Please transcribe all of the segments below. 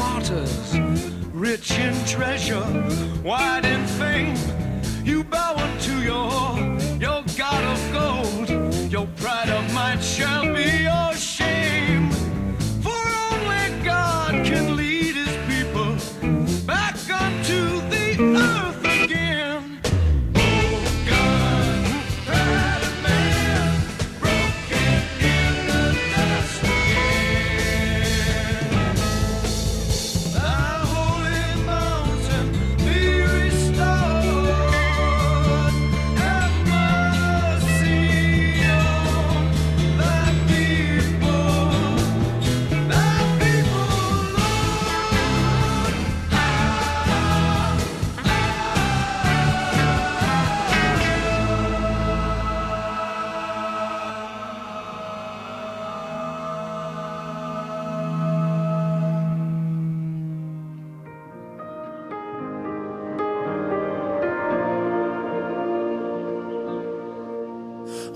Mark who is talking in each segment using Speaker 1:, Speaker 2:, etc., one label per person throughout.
Speaker 1: waters, rich in treasure, wide in fame. You bow unto your God of gold. Your pride of might shall be your shame. For only God can lead his people back unto the earth again.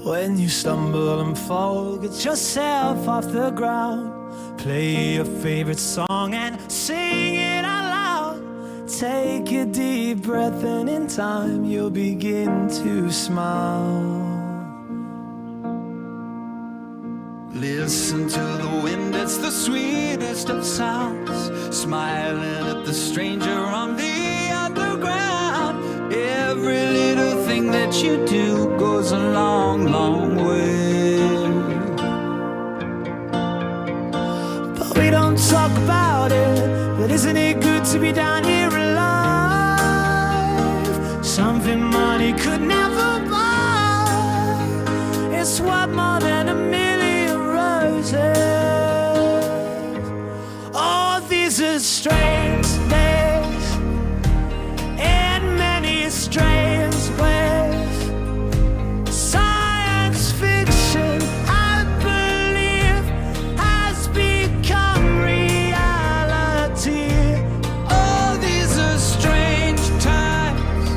Speaker 2: When you stumble and fall, get yourself off the ground. Play your favorite song and sing it out loud. Take a deep breath and in time you'll begin to smile. Listen to the wind, it's the sweetest of sounds. Smiling at the stranger on the underground. Every little thing that you do goes a long, long way. But we don't talk about it. But isn't it good to be down here alive? Something money could never buy. It's worth more than a million roses. Oh, these are strange days in many strange ways. Science fiction, I believe, has become reality. Oh, these are strange times,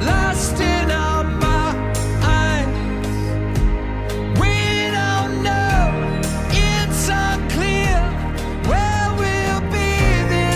Speaker 2: lost in our minds. We don't know, it's unclear where we'll be this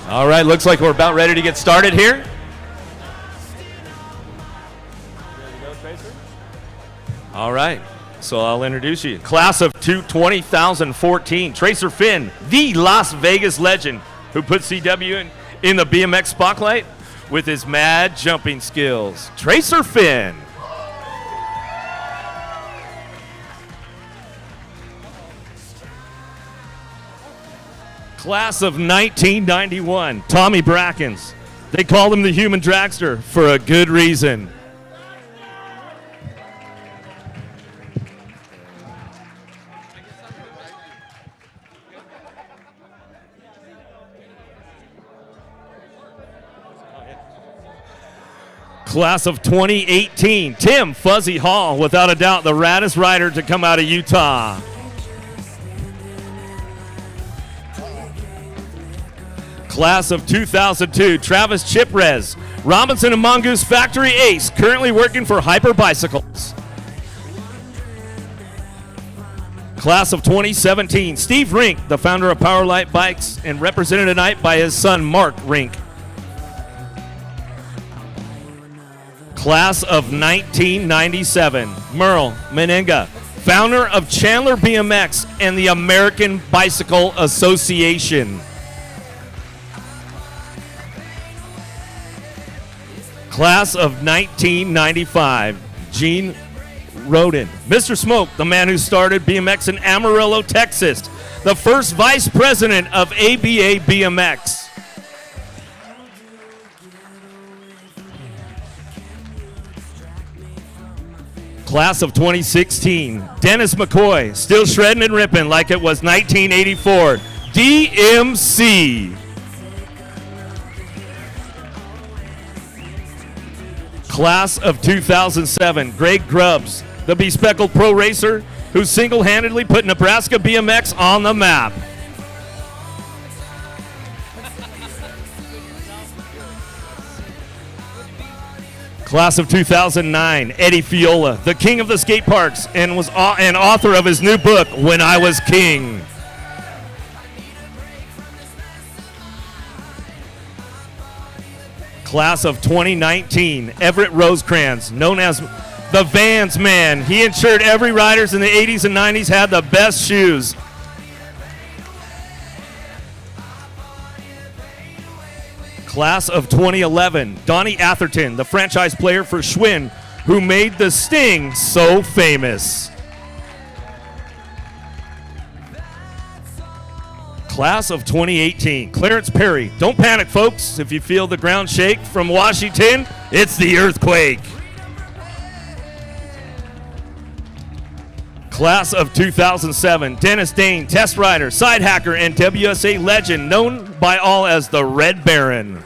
Speaker 3: All right, looks like we're about ready to get started here. All right, so I'll introduce you. Class of 2014, Tracer Finn, the Las Vegas legend who put CW in the BMX spotlight with his mad jumping skills. Tracer Finn. Class of 1991, Tommy Brackens. They called him the human dragster for a good reason. Class of 2018, Tim Fuzzy Hall, without a doubt the raddest rider to come out of Utah. Class of 2002, Travis Chiprez, Robinson and Mongoose factory ace, currently working for Hyper Bicycles. Class of 2017, Steve Rink, the founder of Powerlight Bikes and represented tonight by his son Mark Rink. Class of 1997, Merle Menenga, founder of Chandler BMX and the American Bicycle Association. Class of 1995, Gene Roden, Mr. Smoke, the man who started BMX in Amarillo, Texas, the first vice president of ABA BMX. Class of 2016, Dennis McCoy, still shredding and ripping like it was 1984, DMC. Class of 2007, Greg Grubbs, the bespectacled pro racer who single-handedly put Nebraska BMX on the map. Class of 2009, Eddie Fiola, the king of the skate parks and was an author of his new book, When I Was King. Class of 2019, Everett Rosecrans, known as the Vans Man. He ensured every riders in the 80s and 90s had the best shoes. Class of 2011, Donnie Atherton, the franchise player for Schwinn, who made the Sting so famous. Class of 2018, Clarence Perry. Don't panic, folks. If you feel the ground shake from Washington, it's the earthquake. Class of 2007, Dennis Dane, test rider, side hacker, and WSA legend, known by all as the Red Baron.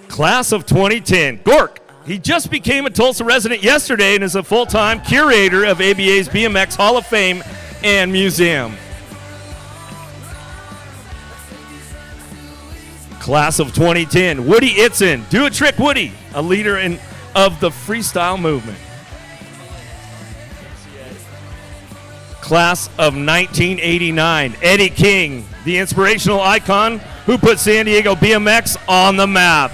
Speaker 3: Class of 2010, Gork. He just became a Tulsa resident yesterday and is a full-time curator of ABA's BMX Hall of Fame and Museum. Class of 2010, Woody Itzen. Do a trick, Woody, a leader of the freestyle movement. Class of 1989, Eddie King, the inspirational icon who put San Diego BMX on the map.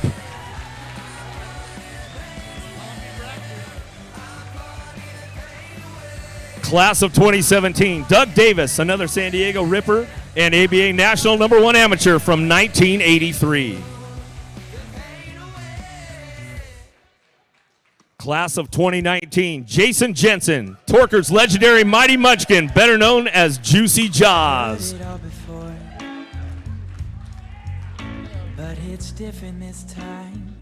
Speaker 3: Class of 2017, Doug Davis, another San Diego Ripper and ABA National #1 amateur from 1983. Class of 2019, Jason Jensen, Torker's legendary Mighty Munchkin, better known as Juicy Jaws.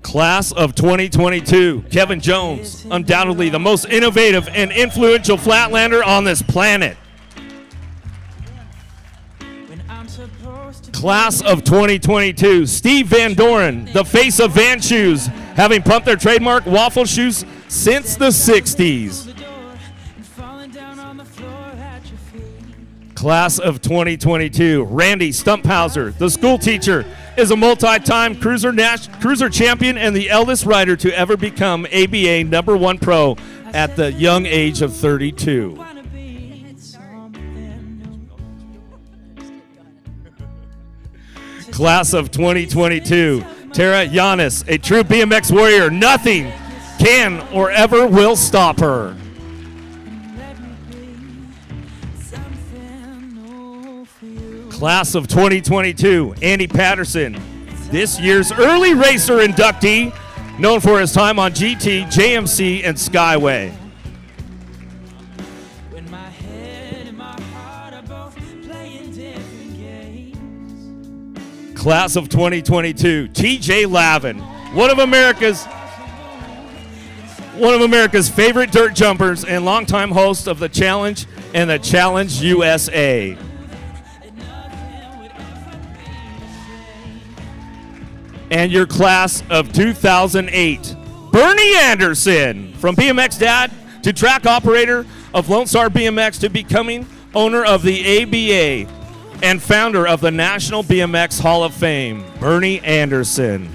Speaker 3: Class of 2022, Kevin Jones, undoubtedly the most innovative and influential flatlander on this planet. Class of 2022, Steve Van Doren, the face of Van Shoes, having pumped their trademark waffle shoes since the 60s. Class of 2022, Randy Stumpfhauser, the school teacher, is a multi-time cruiser champion and the eldest rider to ever become ABA #1 pro at the young age of 32. Class of 2022, Tara Llanes, a true BMX warrior. Nothing can or ever will stop her. Class of 2022, Andy Patterson, this year's early racer inductee, known for his time on GT, JMC, and Skyway. Class of 2022, TJ Lavin, one of America's favorite dirt jumpers and longtime host of the Challenge and the Challenge USA. And your class of 2008, Bernie Anderson, from BMX dad to track operator of Lone Star BMX to becoming owner of the ABA and founder of the National BMX Hall of Fame, Bernie Anderson.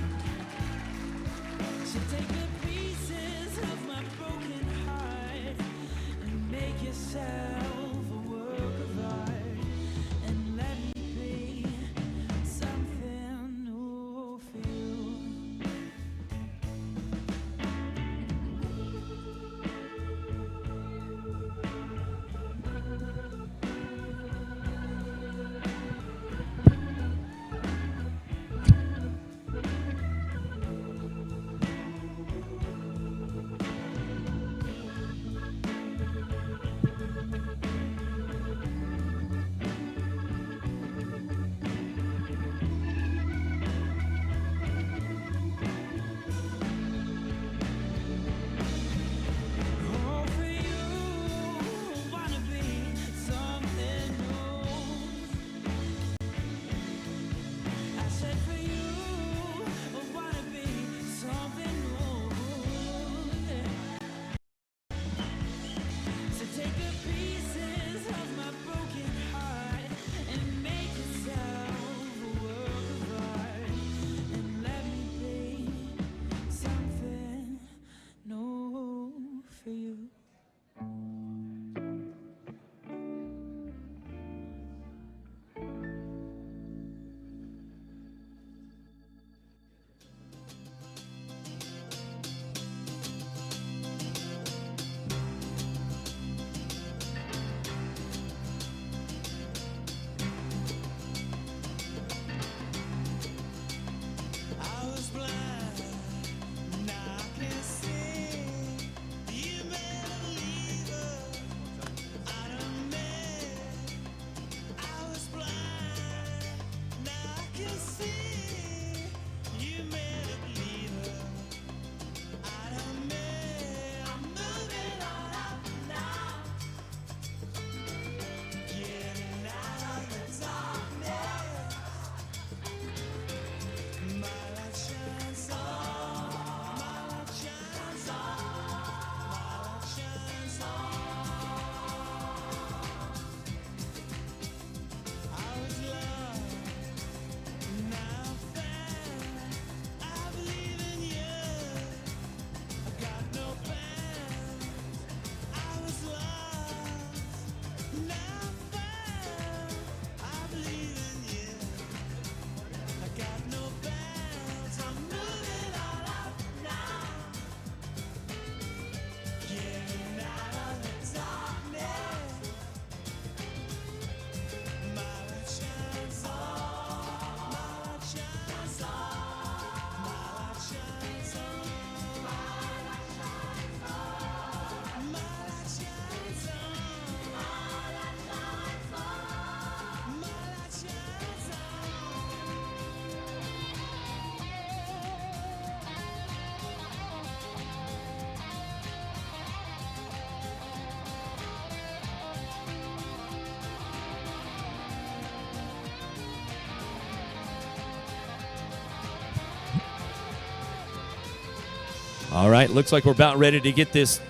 Speaker 3: All right, looks like we're about ready to get this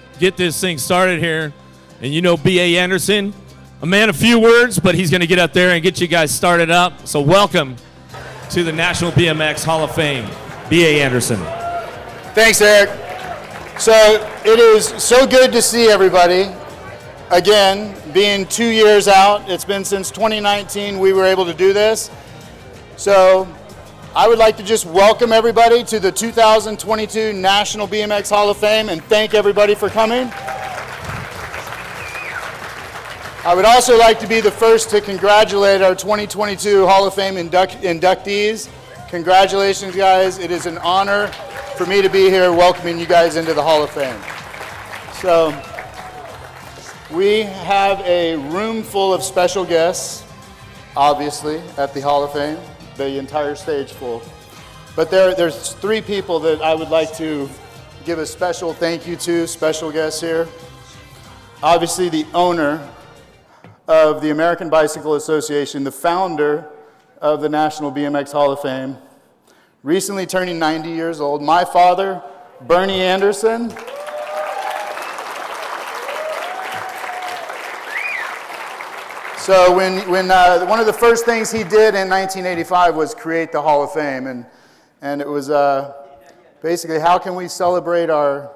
Speaker 3: thing started here. And you know B.A. Anderson, a man of few words, but he's going to get up there and get you guys started up. So welcome to the National BMX Hall of Fame, B.A. Anderson.
Speaker 4: Thanks, Eric. So it is so good to see everybody. Again, being 2 years out, it's been since 2019 we were able to do this. So I would like to just welcome everybody to the 2022 National BMX Hall of Fame and thank everybody for coming. I would also like to be the first to congratulate our 2022 Hall of Fame inductees. Congratulations, guys. It is an honor for me to be here welcoming you guys into the Hall of Fame. So, we have a room full of special guests, obviously, at the Hall of Fame. The entire stage full. But there's three people that I would like to give a special thank you to, special guests here. Obviously the owner of the American Bicycle Association, the founder of the National BMX Hall of Fame, recently turning 90 years old, my father, Bernie Anderson. So when one of the first things he did in 1985 was create the Hall of Fame, and it was basically how can we celebrate our,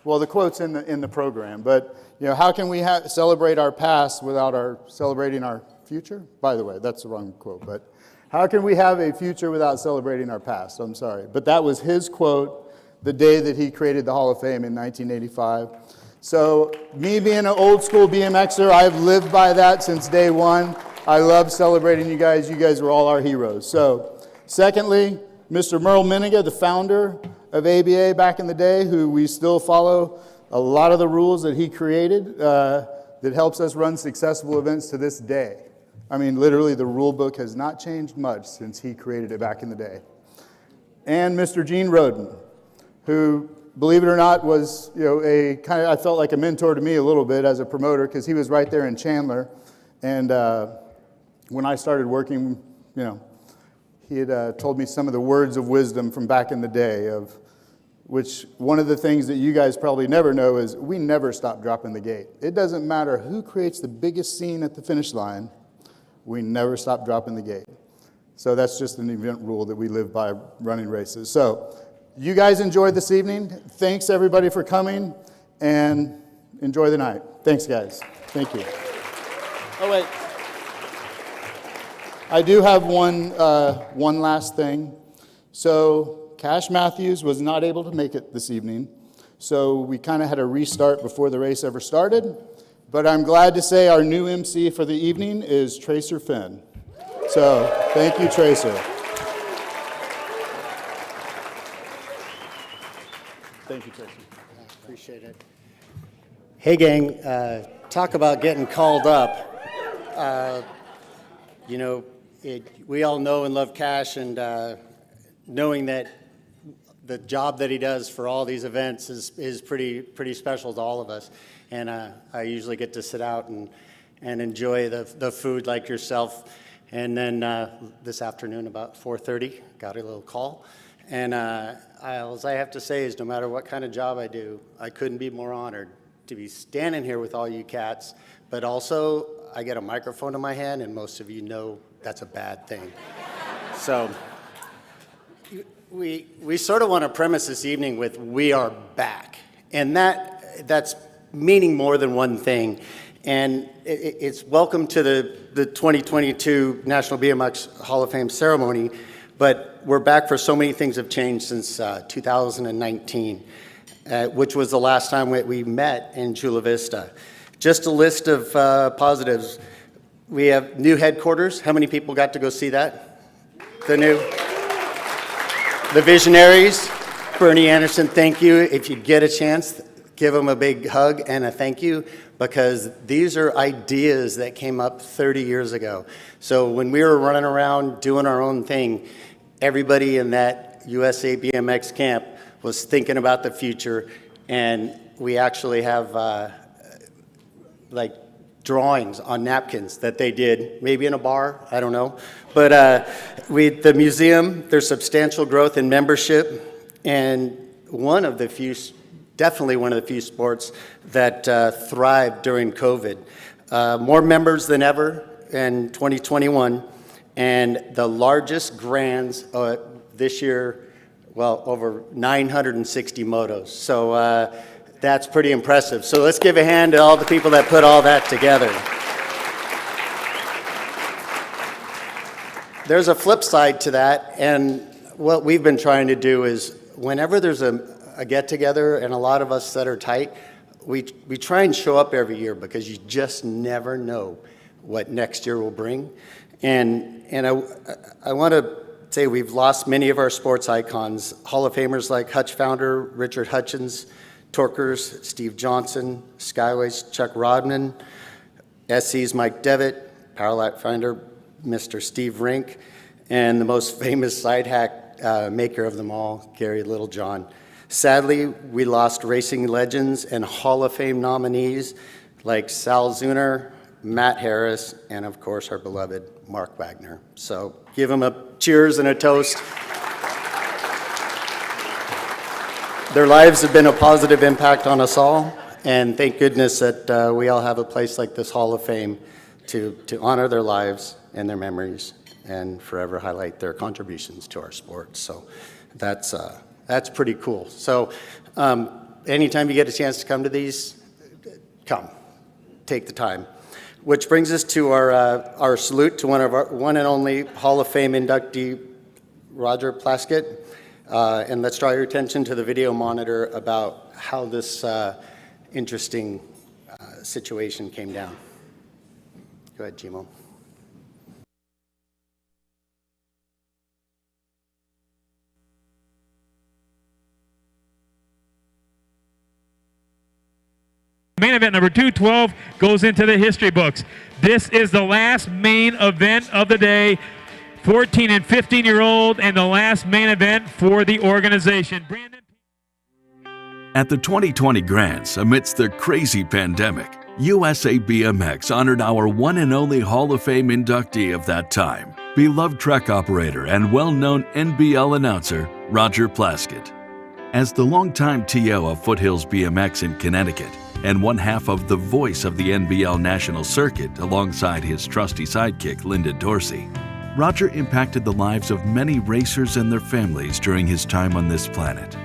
Speaker 4: well, the quote's in the program, but how can we celebrate our past without celebrating our future? By the way, that's the wrong quote, but how can we have a future without celebrating our past? I'm sorry, but that was his quote the day that he created the Hall of Fame in 1985. So me being an old school BMXer, I've lived by that since day one. I love celebrating you guys. You guys were all our heroes. So secondly, Mr. Merle Miniga, the founder of ABA back in the day, who we still follow a lot of the rules that he created that helps us run successful events to this day. I mean, literally the rule book has not changed much since he created it back in the day. And Mr. Gene Roden, who, believe it or not, was I felt like a mentor to me a little bit as a promoter because he was right there in Chandler. And when I started working, he had told me some of the words of wisdom from back in the day, of which one of the things that you guys probably never know is we never stop dropping the gate. It doesn't matter who creates the biggest scene at the finish line, we never stop dropping the gate. So that's just an event rule that we live by running races. So you guys enjoyed this evening. Thanks everybody for coming, and enjoy the night. Thanks guys. Thank you. Oh wait. I do have one last thing. So Cash Matthews was not able to make it this evening. So we kind of had a restart before the race ever started. But I'm glad to say our new MC for the evening is Tracer Finn. So thank you, Tracer. Thank you, Tracy.
Speaker 5: Appreciate it. Hey, gang, talk about getting called up. We all know and love Cash, and knowing that the job that he does for all these events is pretty special to all of us. And I usually get to sit out and enjoy the food like yourself. And then this afternoon about 4:30, got a little call. And all I have to say is no matter what kind of job I do, I couldn't be more honored to be standing here with all you cats, but also I get a microphone in my hand, and most of you know that's a bad thing. So we sort of want to premise this evening with "we are back," and that's meaning more than one thing. And it's welcome to the 2022 National BMX Hall of Fame ceremony, but we're back for so many things have changed since 2019, which was the last time we met in Chula Vista. Just a list of positives. We have new headquarters. How many people got to go see that? The visionaries. Bernie Anderson, thank you. If you get a chance, give him a big hug and a thank you, because these are ideas that came up 30 years ago. So when we were running around doing our own thing, everybody in that USA BMX camp was thinking about the future, and we actually have like drawings on napkins that they did, maybe in a bar, I don't know. But the museum, there's substantial growth in membership, and definitely one of the few sports that thrived during COVID. More members than ever in 2021, and the largest grands this year, well, over 960 motos. So that's pretty impressive. So let's give a hand to all the people that put all that together. There's a flip side to that, and what we've been trying to do is whenever there's a get-together, and a lot of us that are tight, we try and show up every year because you just never know what next year will bring. And I want to say we've lost many of our sports icons, Hall of Famers like Hutch founder Richard Hutchins, Torkers Steve Johnson, Skyway's Chuck Rodman, SC's Mike Devitt, Powerlap founder Mr. Steve Rink, and the most famous side hack maker of them all, Gary Littlejohn. Sadly, we lost racing legends and Hall of Fame nominees like Sal Zuner, Matt Harris, and of course our beloved Mark Wagner. So give them a cheers and a toast. Their lives have been a positive impact on us all, and thank goodness that we all have a place like this Hall of Fame to honor their lives and their memories and forever highlight their contributions to our sport. So that's pretty cool. So anytime you get a chance to come to these, come, take the time. Which brings us to our salute to one and only Hall of Fame inductee, Roger Plaskett. And let's draw your attention to the video monitor about how this interesting situation came down. Go ahead, Jimo.
Speaker 6: Main event number 212 goes into the history books. This is the last main event of the day. 14 and 15-year-old, and the last main event for the organization. Brandon.
Speaker 7: At the 2020 Grants, amidst the crazy pandemic, USA BMX honored our one and only Hall of Fame inductee of that time, beloved track operator and well-known NBL announcer, Roger Plaskett. As the longtime TO of Foothills BMX in Connecticut, and one half of the voice of the NBL National Circuit alongside his trusty sidekick, Linda Dorsey, Roger impacted the lives of many racers and their families during his time on this planet.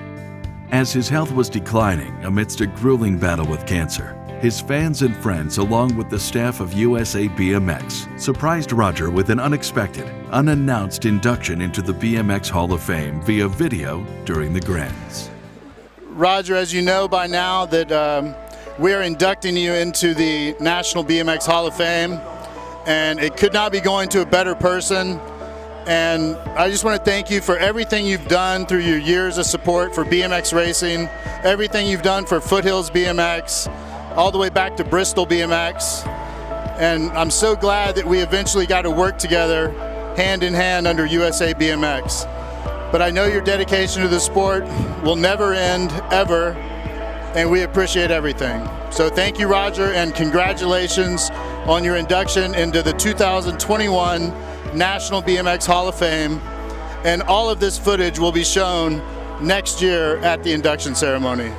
Speaker 7: As his health was declining amidst a grueling battle with cancer, his fans and friends, along with the staff of USA BMX, surprised Roger with an unexpected, unannounced induction into the BMX Hall of Fame via video during the Grants.
Speaker 4: Roger, as you know by now that we are inducting you into the National BMX Hall of Fame, and it could not be going to a better person. And I just want to thank you for everything you've done through your years of support for BMX racing, everything you've done for Foothills BMX, all the way back to Bristol BMX. And I'm so glad that we eventually got to work together hand in hand under USA BMX. But I know your dedication to the sport will never end, ever, and we appreciate everything. So thank you, Roger, and congratulations on your induction into the 2021 National BMX Hall of Fame. And all of this footage will be shown next year at the induction ceremony.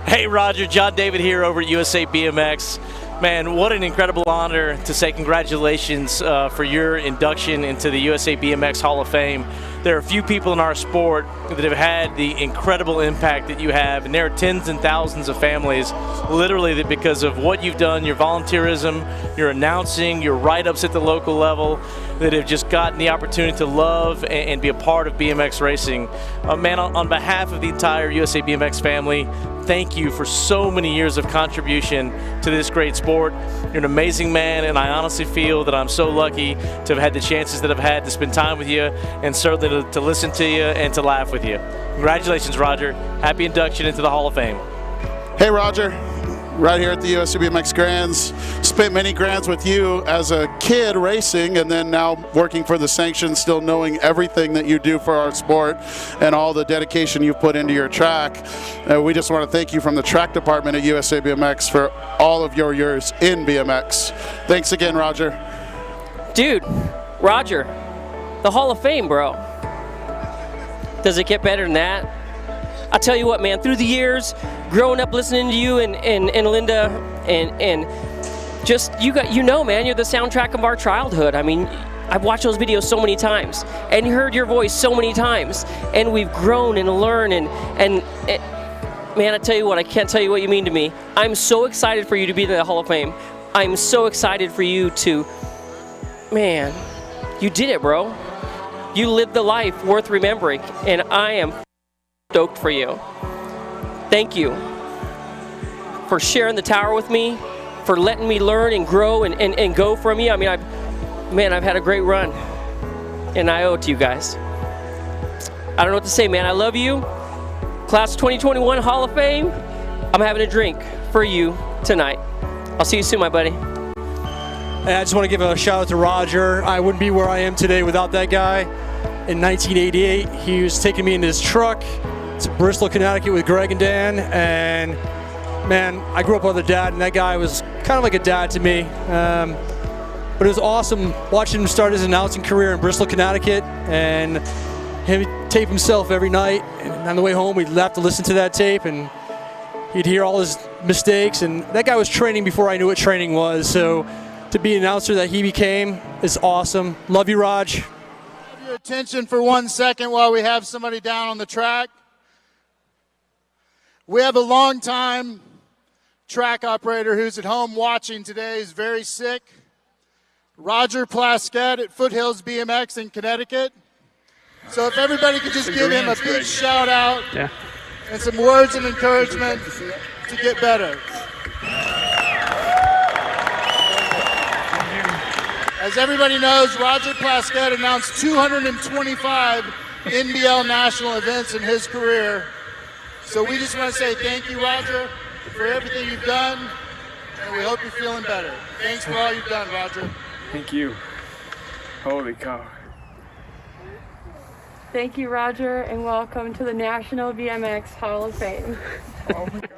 Speaker 8: Hey Roger, John David here over at USA BMX. Man, what an incredible honor to say congratulations for your induction into the USA BMX Hall of Fame. There are a few people in our sport that have had the incredible impact that you have, and there are tens and thousands of families, literally, that because of what you've done, your volunteerism, your announcing, your write-ups at the local level, that have just gotten the opportunity to love and be a part of BMX racing. Man, on behalf of the entire USA BMX family, thank you for so many years of contribution to this great sport. You're an amazing man, and I honestly feel that I'm so lucky to have had the chances that I've had to spend time with you, and certainly to listen to you and to laugh with you. Congratulations, Roger. Happy induction into the Hall of Fame.
Speaker 9: Hey, Roger. Right here at the USA BMX Grands. Spent many Grands with you as a kid racing, and then now working for the sanctions, still knowing everything that you do for our sport and all the dedication you've put into your track. We just want to thank you from the track department at USA BMX for all of your years in BMX. Thanks again, Roger.
Speaker 10: Dude, Roger, the Hall of Fame, bro. Does it get better than that? I'll tell you what, man, through the years, growing up listening to you and Linda, and just, you know, man, you're the soundtrack of our childhood. I mean, I've watched those videos so many times and heard your voice so many times, and we've grown and learned, and man, I tell you what, I can't tell you what you mean to me. I'm so excited for you to be in the Hall of Fame. I'm so excited for you to, man, you did it, bro. You lived the life worth remembering, and I am stoked for you. Thank you for sharing the tower with me, for letting me learn and grow and go from you. I mean, I've had a great run, and I owe it to you guys. I don't know what to say, man. I love you. Class 2021 Hall of Fame, I'm having a drink for you tonight. I'll see you soon, my buddy.
Speaker 11: And I just want to give a shout out to Roger. I wouldn't be where I am today without that guy. In 1988, he was taking me in his truck to Bristol, Connecticut with Greg and Dan, and man, I grew up with a dad, and that guy was kind of like a dad to me. But it was awesome watching him start his announcing career in Bristol, Connecticut, and him tape himself every night. And on the way home, we'd have to listen to that tape, and he'd hear all his mistakes. And that guy was training before I knew what training was. So to be an announcer that he became is awesome. Love you, Raj.
Speaker 4: Have your attention for 1 second while we have somebody down on the track. We have a long-time track operator who's at home watching today. He's very sick. Roger Plaskett at Foothills BMX in Connecticut. So if everybody could just give him a big shout out and some words of encouragement to get better. As everybody knows, Roger Plaskett announced 225 NBL national events in his career. So we just want to say thank you, Roger, for everything you've done, and we hope you're feeling better. Thanks for all you've done, Roger.
Speaker 12: Thank you. Holy cow.
Speaker 13: Thank you, Roger, and welcome to the National BMX Hall of Fame.
Speaker 12: Oh my God.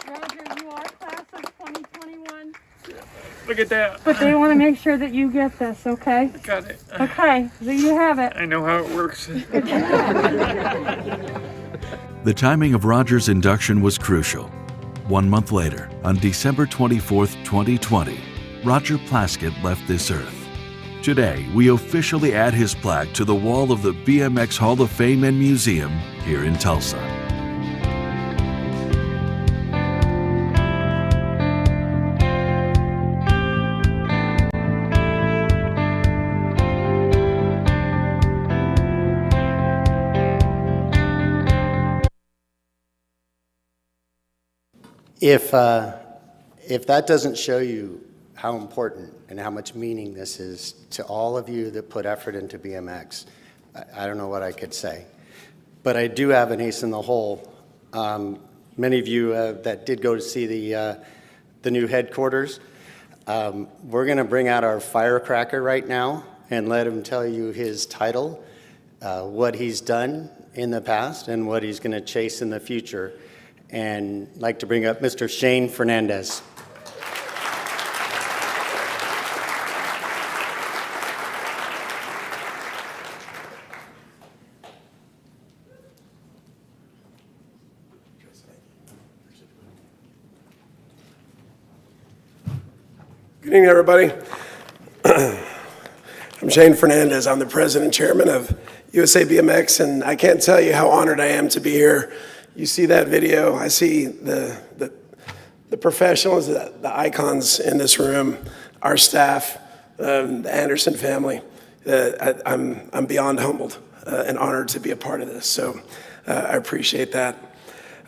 Speaker 13: Roger, you are class of 2021.
Speaker 12: Look at that.
Speaker 13: But they want to make sure that you get this, okay?
Speaker 12: Got it.
Speaker 13: Okay, so you have it.
Speaker 12: I know how it works.
Speaker 7: The timing of Roger's induction was crucial. 1 month later, on December 24th, 2020, Roger Plaskett left this earth. Today, we officially add his plaque to the wall of the BMX Hall of Fame and Museum here in Tulsa.
Speaker 5: If that doesn't show you how important and how much meaning this is to all of you that put effort into BMX, I don't know what I could say. But I do have an ace in the hole. Many of you that did go to see the new headquarters, we're going to bring out our firecracker right now and let him tell you his title, what he's done in the past, and what he's going to chase in the future. And I'd like to bring up Mr. Shane Fernandez.
Speaker 14: Good evening, everybody. I'm Shane Fernandez. I'm the president and chairman of USA BMX, and I can't tell you how honored I am to be here. You see that video, I see the professionals, the icons in this room, our staff, the Anderson family. I'm beyond humbled and honored to be a part of this, so I appreciate that.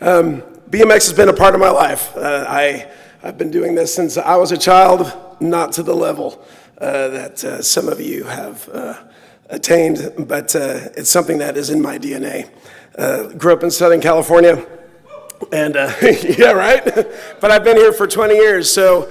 Speaker 14: BMX has been a part of my life. I've been doing this since I was a child, not to the level that some of you have attained, but it's something that is in my DNA. Grew up in Southern California, and yeah, right? But I've been here for 20 years, so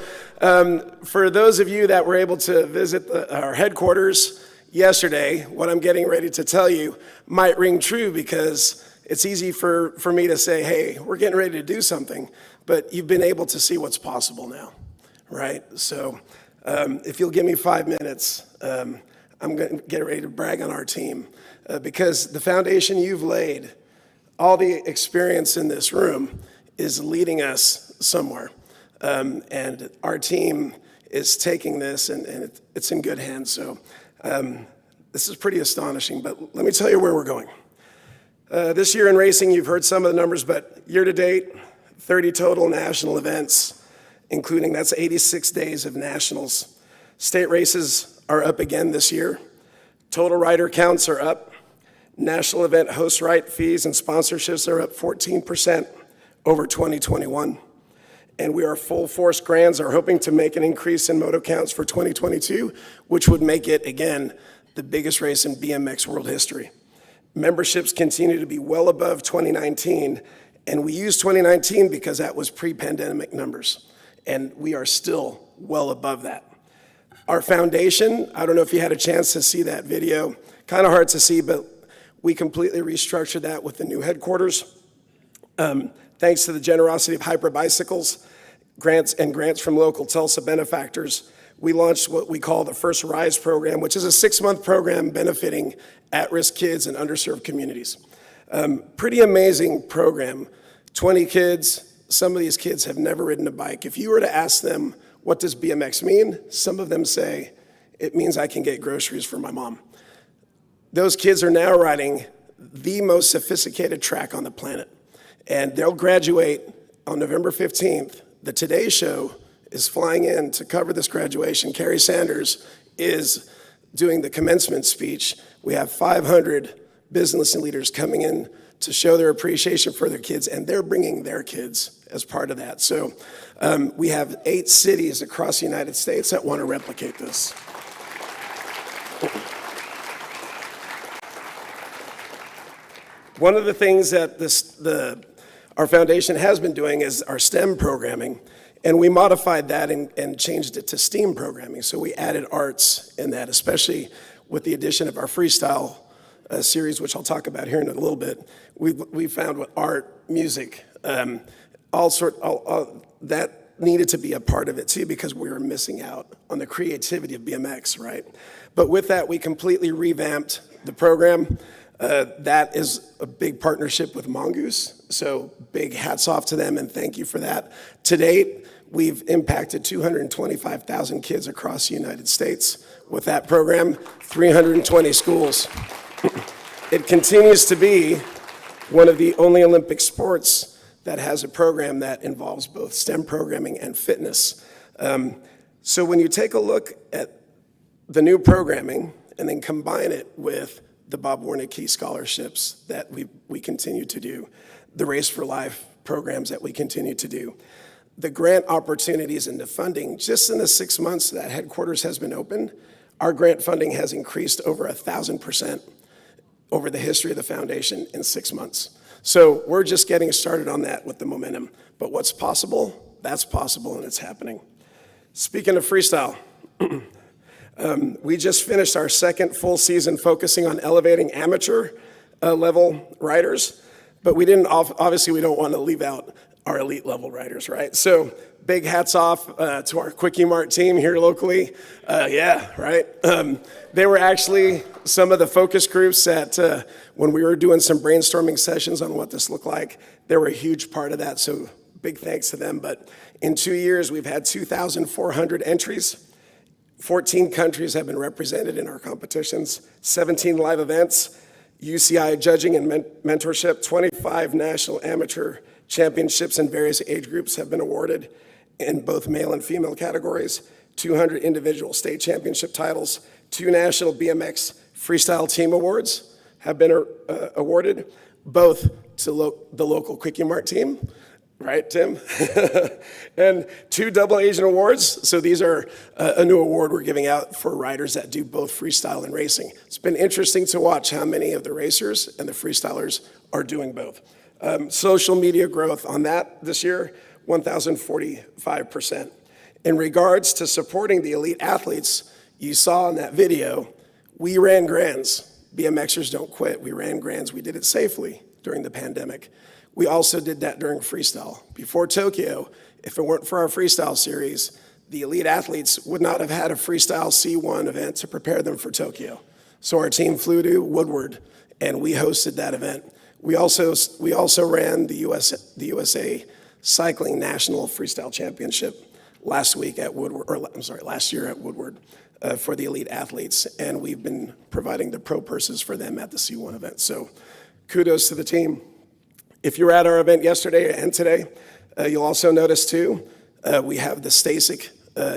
Speaker 14: for those of you that were able to visit our headquarters yesterday, what I'm getting ready to tell you might ring true, because it's easy for me to say, hey, we're getting ready to do something, but you've been able to see what's possible now, right? So if you'll give me 5 minutes, I'm going to get ready to brag on our team, because the foundation you've laid, all the experience in this room is leading us somewhere. And our team is taking this, and it's in good hands. So this is pretty astonishing, but let me tell you where we're going. This year in racing, you've heard some of the numbers, but year to date, 30 total national events, including that's 86 days of nationals, State races are up again this year. Total rider counts are up. National event host right fees and sponsorships are up 14% over 2021. And we are full force grands are hoping to make an increase in moto counts for 2022, which would make it, again, the biggest race in BMX world history. Memberships continue to be well above 2019, and we use 2019 because that was pre-pandemic numbers, and we are still well above that. Our foundation, I don't know if you had a chance to see that video, kind of hard to see, but we completely restructured that with the new headquarters. Thanks to the generosity of Hyper Bicycles, grants from local Tulsa benefactors, we launched what we call the First Rise program, which is a 6-month program benefiting at-risk kids in underserved communities. Pretty amazing program. 20 kids, some of these kids have never ridden a bike. If you were to ask them, what does BMX mean? Some of them say, it means I can get groceries for my mom. Those kids are now riding the most sophisticated track on the planet. And they'll graduate on November 15th. The Today Show is flying in to cover this graduation. Carrie Sanders is doing the commencement speech. We have 500 business leaders coming in to show their appreciation for their kids, and they're bringing their kids as part of that. So we have 8 cities across the United States that want to replicate this. One of the things that our foundation has been doing is our STEM programming, and we modified that and changed it to STEAM programming. So we added arts in that, especially with the addition of our freestyle series, which I'll talk about here in a little bit. We found with art, music, that needed to be a part of it too, because we were missing out on the creativity of BMX, right? But with that, we completely revamped the program. That is a big partnership with Mongoose, so big hats off to them and thank you for that. To date, we've impacted 225,000 kids across the United States with that program, 320 schools. It continues to be one of the only Olympic sports that has a program that involves both STEM programming and fitness. So when you take a look at the new programming and then combine it with the Bob Warnicki scholarships that we continue to do, the Race for Life programs that we continue to do, the grant opportunities and the funding, just in the 6 months that headquarters has been open, our grant funding has increased over 1,000% over the history of the foundation in 6 months. So we're just getting started on that with the momentum. But what's possible? That's possible, and it's happening. Speaking of freestyle, we just finished our second full season focusing on elevating amateur level riders, but obviously we don't want to leave out our elite level riders, right? So big hats off to our Quickie Mart team here locally. They were actually some of the focus groups that when we were doing some brainstorming sessions on what this looked like, they were a huge part of that, so big thanks to them. But in 2 years, we've had 2,400 entries. 14 countries have been represented in our competitions, 17 live events, UCI judging and mentorship, 25 national amateur championships in various age groups have been awarded in both male and female categories, 200 individual state championship titles, 2 national BMX freestyle team awards have been awarded, both to the local Quickie Mart team, right, Tim? And 2 double Asian awards. So these are a new award we're giving out for riders that do both freestyle and racing. It's been interesting to watch how many of the racers and the freestylers are doing both. Social media growth on that this year, 1,045%. In regards to supporting the elite athletes, you saw in that video, we ran grands. BMXers don't quit. We ran grands. We did it safely during the pandemic. We also did that during freestyle. Before Tokyo, if it weren't for our freestyle series, the elite athletes would not have had a freestyle C1 event to prepare them for Tokyo. So our team flew to Woodward and we hosted that event. We also ran the USA Cycling National Freestyle Championship last year at Woodward for the elite athletes, and we've been providing the pro purses for them at the C1 event. So kudos to the team. If you were at our event yesterday and today, you'll also notice too, we have the Stasic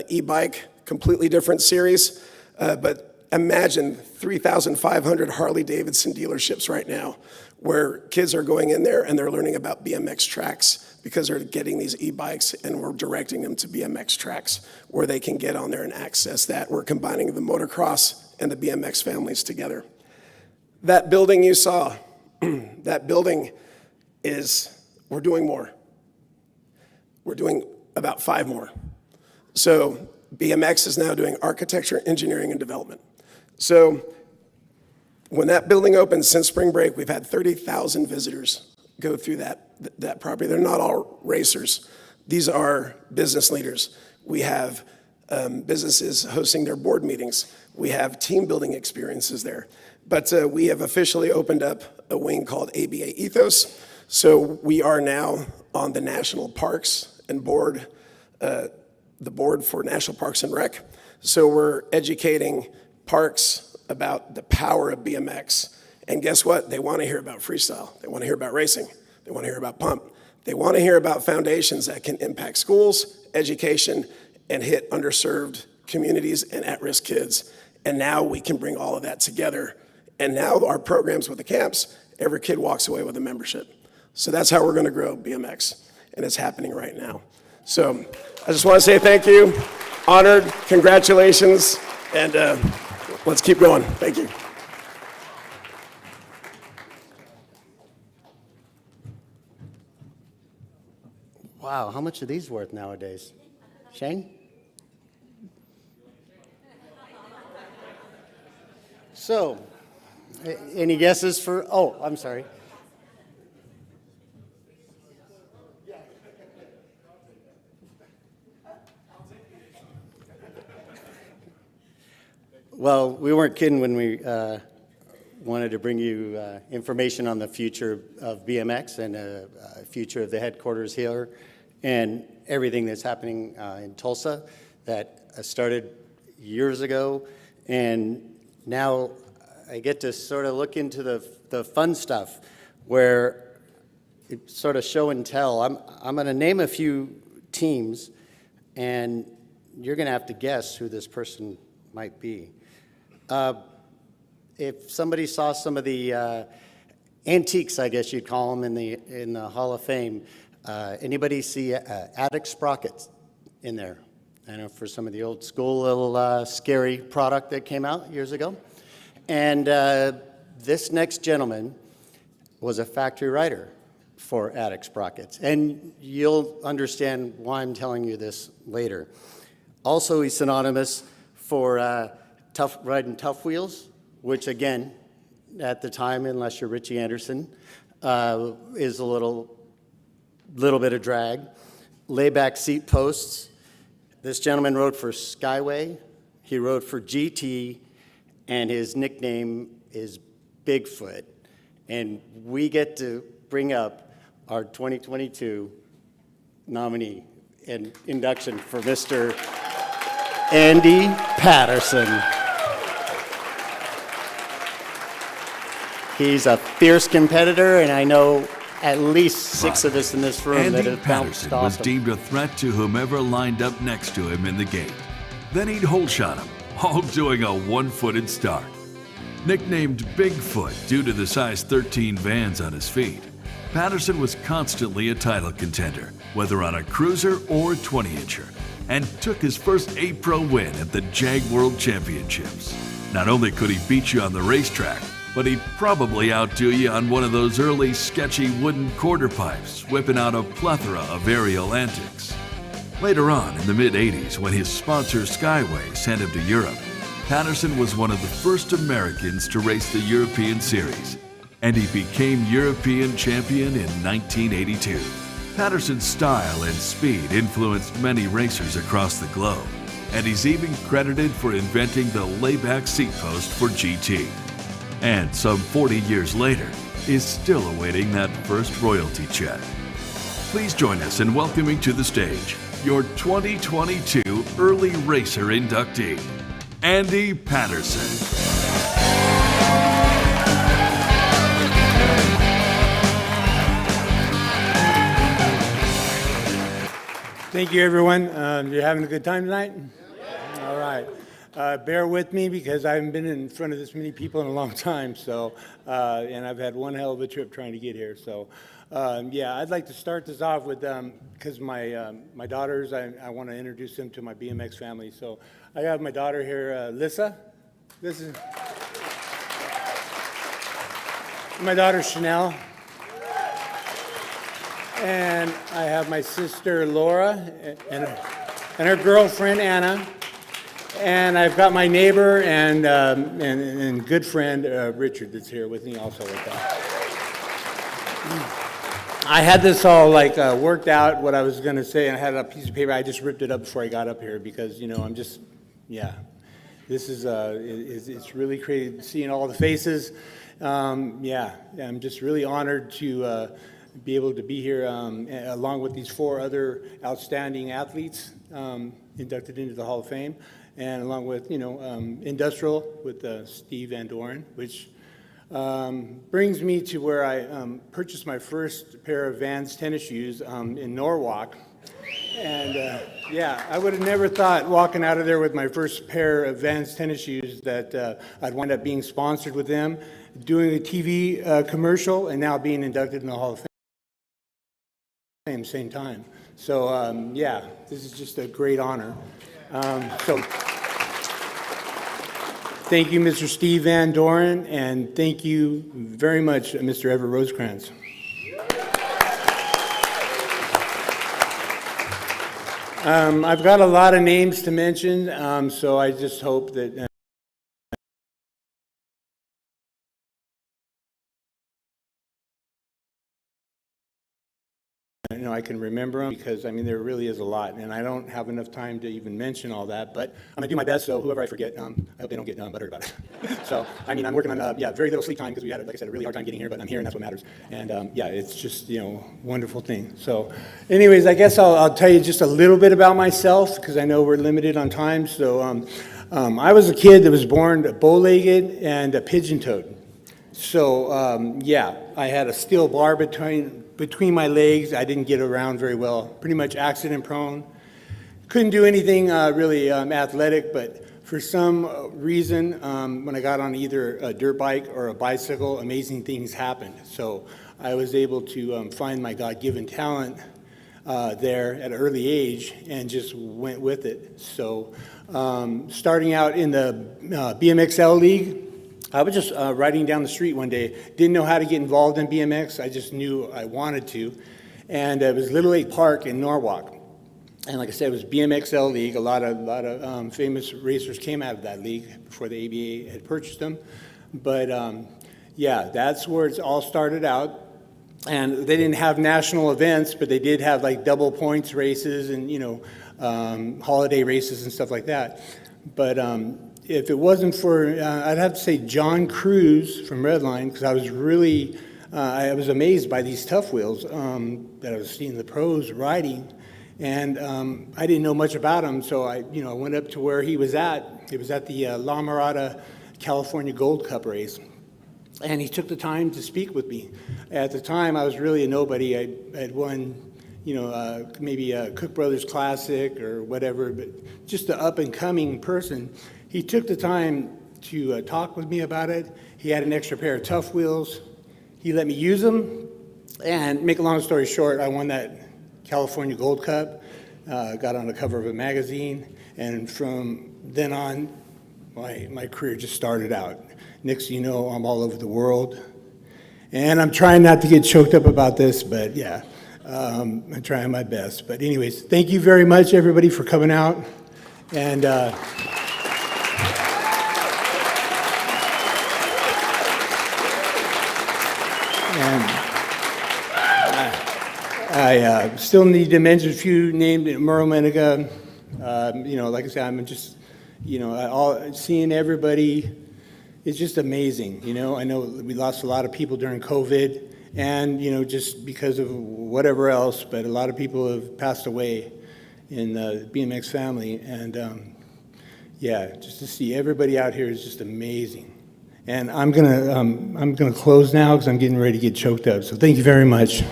Speaker 14: e-bike completely different series, but imagine 3,500 Harley-Davidson dealerships right now where kids are going in there and they're learning about BMX tracks because they're getting these e-bikes and we're directing them to BMX tracks where they can get on there and access that. We're combining the motocross and the BMX families together. That building you saw, that building we're doing more. We're doing about 5 more. So BMX is now doing architecture, engineering, and development. So when that building opened since spring break, we've had 30,000 visitors go through that property. They're not all racers. These are business leaders. We have businesses hosting their board meetings. We have team building experiences there. But we have officially opened up a wing called ABA Ethos. So we are now on the National Parks and Board, the board for National Parks and Rec. So we're educating parks about the power of BMX. And guess what? They want to hear about freestyle. They want to hear about racing. They want to hear about pump. They want to hear about foundations that can impact schools, education, and hit underserved communities and at-risk kids. And now we can bring all of that together. And now our programs with the camps, every kid walks away with a membership. So that's how we're going to grow BMX, and it's happening right now. So I just want to say thank you, honored, congratulations, and let's keep going. Thank you.
Speaker 5: Wow, how much are these worth nowadays? Shane? So, any guesses for, oh, I'm sorry. Well, we weren't kidding when we wanted to bring you information on the future of BMX and future of the headquarters here and everything that's happening in Tulsa that started years ago. And now I get to sort of look into the fun stuff where it's sort of show and tell. I'm going to name a few teams, and you're going to have to guess who this person might be. If somebody saw some of the antiques, I guess you'd call them, in the Hall of Fame, anybody see Attic Sprockets in there? I know for some of the old school little scary product that came out years ago. And this next gentleman was a factory rider for Attic Sprockets. And you'll understand why I'm telling you this later. Also, he's synonymous for riding tough wheels, which again, at the time, unless you're Richie Anderson, is a little bit of drag. Layback seat posts. This gentleman rode for Skyway. He rode for GT, and his nickname is Bigfoot. And we get to bring up our 2022 nominee and induction for Mr. Andy Patterson. He's a fierce competitor, and I know at least 6 of us in this room that have bounced off him.
Speaker 7: was deemed a threat to whomever lined up next to him in the gate. Then he'd hole shot him, all doing a one-footed start. Nicknamed Bigfoot due to the size 13 Vans on his feet, Patterson was constantly a title contender, whether on a cruiser or 20-incher, and took his first A-Pro win at the Jag World Championships. Not only could he beat you on the racetrack, but he'd probably outdo you on one of those early sketchy wooden quarter pipes, whipping out a plethora of aerial antics. Later on, in the mid-'80s, when his sponsor Skyway sent him to Europe, Patterson was one of the first Americans to race the European Series, and he became European champion in 1982. Patterson's style and speed influenced many racers across the globe, and he's even credited for inventing the layback seat post for GT. And some 40 years later, is still awaiting that first royalty check. Please join us in welcoming to the stage your 2022 Early Racer inductee, Andy Patterson.
Speaker 15: Thank you, everyone. You're having a good time tonight? All right. Bear with me because I haven't been in front of this many people in a long time. So, and I've had one hell of a trip trying to get here. So, yeah, I'd like to start this off with because my daughters, I want to introduce them to my BMX family. So, I have my daughter here, Lissa. This is my daughter Chanel, and I have my sister Laura and her girlfriend Anna. And I've got my neighbor and good friend Richard that's here with me also with that. I had this all like worked out what I was going to say, and I had a piece of paper. I just ripped it up before I got up here because I'm just this is it's really crazy seeing all the faces. I'm just really honored to be able to be here along with these 4 other outstanding athletes inducted into the Hall of Fame. And along with, industrial with Steve Van Doren, which brings me to where I purchased my first pair of Vans tennis shoes in Norwalk. And I would have never thought walking out of there with my first pair of Vans tennis shoes that I'd wind up being sponsored with them, doing a TV commercial, and now being inducted in the Hall of Fame same time. So, this is just a great honor. Thank you, Mr. Steve Van Doren, and thank you very much, Mr. Everett Rosecrans. I've got a lot of names to mention, so I just hope that I can remember them because, there really is a lot, and I don't have enough time to even mention all that, but I'm going to do my best, so whoever I forget, I hope they don't get buttered about it. So, I'm working on, very little sleep time because we had, like I said, a really hard time getting here, but I'm here, and that's what matters. And, it's just, wonderful thing. So, anyways, I guess I'll tell you just a little bit about myself because I know we're limited on time. So, I was a kid that was born bow-legged and pigeon-toed. So, I had a steel bar between my legs. I didn't get around very well, pretty much accident prone. Couldn't do anything really athletic, but for some reason, when I got on either a dirt bike or a bicycle, amazing things happened. So I was able to find my God-given talent there at an early age and just went with it. So starting out in the BMXL League, I was just riding down the street one day, didn't know how to get involved in BMX, I just knew I wanted to, and it was Little Lake Park in Norwalk. And like I said, it was BMXL League, a lot of famous racers came out of that league before the ABA had purchased them. But that's where it all started out. And they didn't have national events, but they did have like double points races and, holiday races and stuff like that. But if it wasn't for, I'd have to say John Cruz from Redline, because I was really, I was amazed by these tough wheels that I was seeing the pros riding, and I didn't know much about him, so I went up to where he was at. It was at the La Mirada California Gold Cup race, and he took the time to speak with me. At the time, I was really a nobody. I had won, maybe a Cook Brothers Classic or whatever, but just an up-and-coming person. He took the time to talk with me about it. He had an extra pair of tough wheels. He let me use them. And make a long story short, I won that California Gold Cup, got on the cover of a magazine, and from then on, my career just started out. Next thing you know, I'm all over the world. And I'm trying not to get choked up about this, but I'm trying my best. But anyways, thank you very much, everybody, for coming out. And I still need to mention a few names. Merle Menega, like I said, I'm just, seeing everybody is just amazing. I know we lost a lot of people during COVID and, just because of whatever else, but a lot of people have passed away in the BMX family. And just to see everybody out here is just amazing. And I'm gonna close now because I'm getting ready to get choked up. So thank you very much.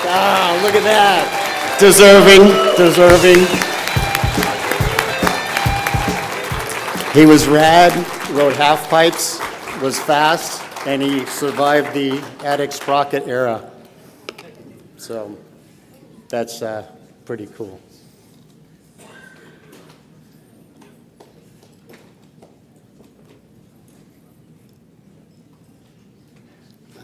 Speaker 5: Ah, look at that. Deserving. He was rad, rode half pipes, was fast, and he survived the attic sprocket era. So that's pretty cool.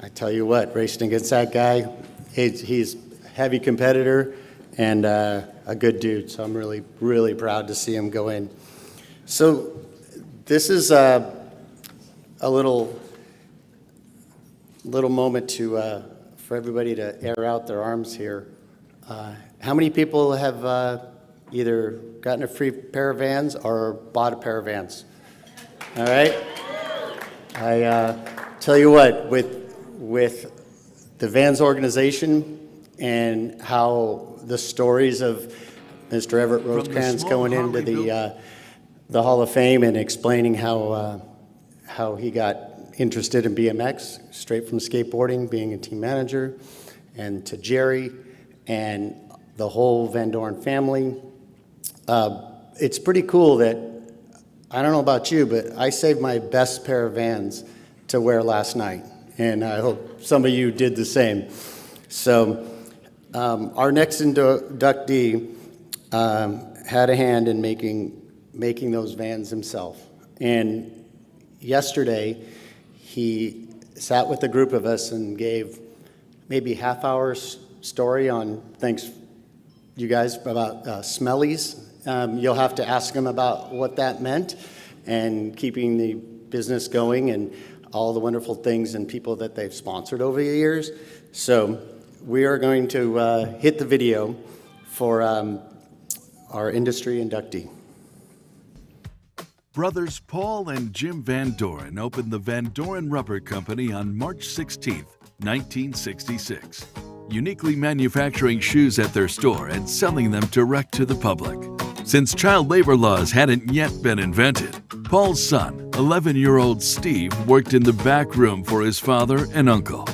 Speaker 5: I tell you what, racing against that guy, he's a heavy competitor and a good dude. So I'm really, really proud to see him go in. So this is a little moment to for everybody to air out their arms here. How many people have either gotten a free pair of Vans or bought a pair of Vans? All right. I tell you what, with the Vans organization and how the stories of Mr. Everett Rosecrans going into the Hall of Fame and explaining how he got interested in BMX, straight from skateboarding, being a team manager, and to Jerry and the whole Van Doren family. It's pretty cool that, I don't know about you, but I saved my best pair of Vans to wear last night, and I hope some of you did the same. So our next inductee had a hand in making those Vans himself. And yesterday, he sat with a group of us and gave maybe half-hour story on, thanks you guys, about smellies. You'll have to ask him about what that meant and keeping the business going and all the wonderful things and people that they've sponsored over the years. So we are going to hit the video for our industry inductee.
Speaker 7: Brothers Paul and Jim Van Doren opened the Van Doren Rubber Company on March 16, 1966, uniquely manufacturing shoes at their store and selling them direct to the public. Since child labor laws hadn't yet been invented, Paul's son, 11-year-old Steve, worked in the back room for his father and uncle,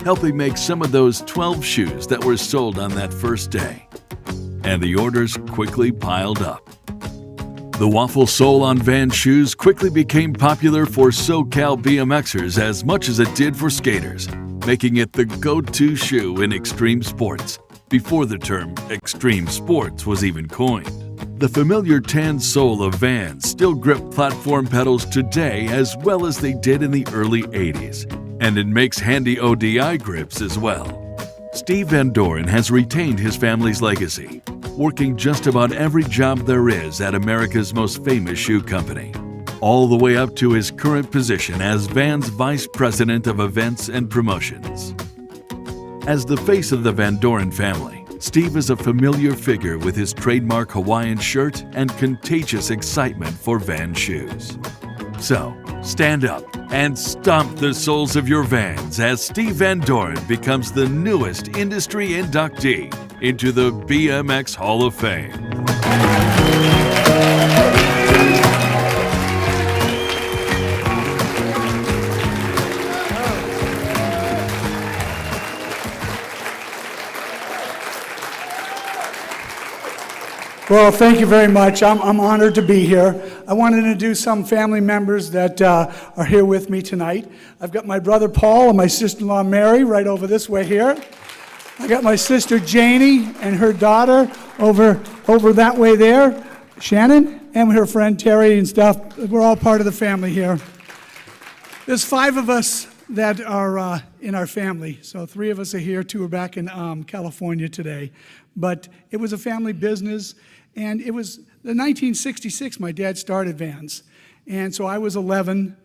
Speaker 7: helping make some of those 12 shoes that were sold on that first day. And the orders quickly piled up. The waffle sole on Van shoes quickly became popular for SoCal BMXers as much as it did for skaters, making it the go-to shoe in extreme sports, before the term extreme sports was even coined. The familiar tan sole of Vans still grip platform pedals today as well as they did in the early 80s, and it makes handy ODI grips as well. Steve Van Doren has retained his family's legacy, working just about every job there is at America's most famous shoe company, all the way up to his current position as Vans Vice President of Events and Promotions. As the face of the Van Doren family, Steve is a familiar figure with his trademark Hawaiian shirt and contagious excitement for Van shoes. So, stand up and stomp the soles of your Vans as Steve Van Doren becomes the newest industry inductee into the BMX Hall of Fame.
Speaker 16: Well, thank you very much. I'm honored to be here. I want to introduce some family members that are here with me tonight. I've got my brother Paul and my sister-in-law Mary right over this way here. I got my sister Janie and her daughter over that way there, Shannon, and her friend Terry and stuff. We're all part of the family here. There's 5 of us that are in our family. So 3 of us are here, 2 are back in California today. But it was a family business, and it was in 1966 my dad started Vans. And so I was 11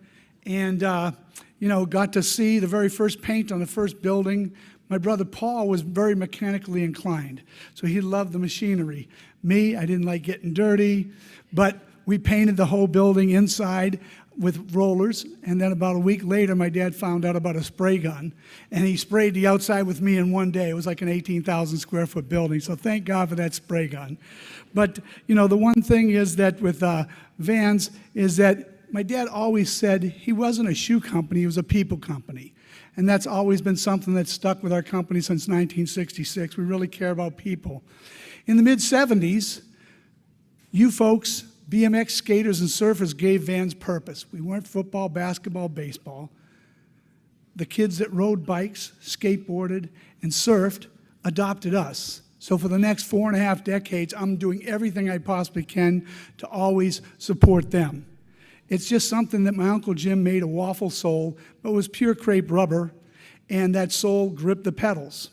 Speaker 16: and got to see the very first paint on the first building. My brother Paul was very mechanically inclined, so he loved the machinery. Me, I didn't like getting dirty, but we painted the whole building inside with rollers, and then about a week later, my dad found out about a spray gun, and he sprayed the outside with me in one day. It was like an 18,000 square foot building, so thank God for that spray gun. But, the one thing is that with Vans is that my dad always said he wasn't a shoe company, he was a people company. And that's always been something that's stuck with our company since 1966. We really care about people. In the mid-'70s, you folks, BMX skaters and surfers, gave Vans purpose. We weren't football, basketball, baseball. The kids that rode bikes, skateboarded, and surfed adopted us. So for the next 4.5 decades, I'm doing everything I possibly can to always support them. It's just something that my Uncle Jim made a waffle sole, but it was pure crepe rubber, and that sole gripped the pedals.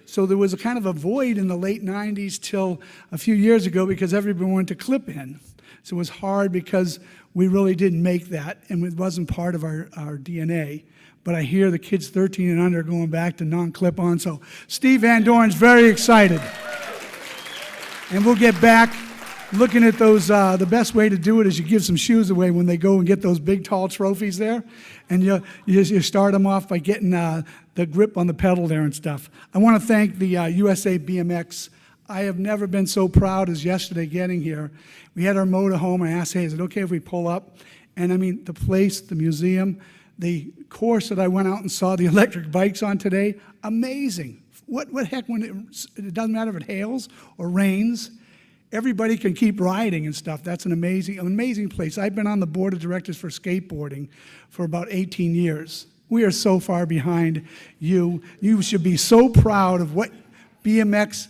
Speaker 16: So there was a kind of a void in the late 90s till a few years ago because everyone went to clip-in. So it was hard because we really didn't make that, and it wasn't part of our DNA. But I hear the kids 13 and under going back to non-clip-on, so Steve Van Doren's very excited. And we'll get back looking at those. The best way to do it is you give some shoes away when they go and get those big, tall trophies there, and you start them off by getting the grip on the pedal there and stuff. I want to thank the USA BMX. I have never been so proud as yesterday getting here. We had our motorhome. I asked, hey, is it okay if we pull up? And I mean, the place, the museum, the course that I went out and saw the electric bikes on today, amazing. What heck, when it doesn't matter if it hails or rains, everybody can keep riding and stuff. That's an amazing place. I've been on the board of directors for skateboarding for about 18 years. We are so far behind you. You should be so proud of what BMX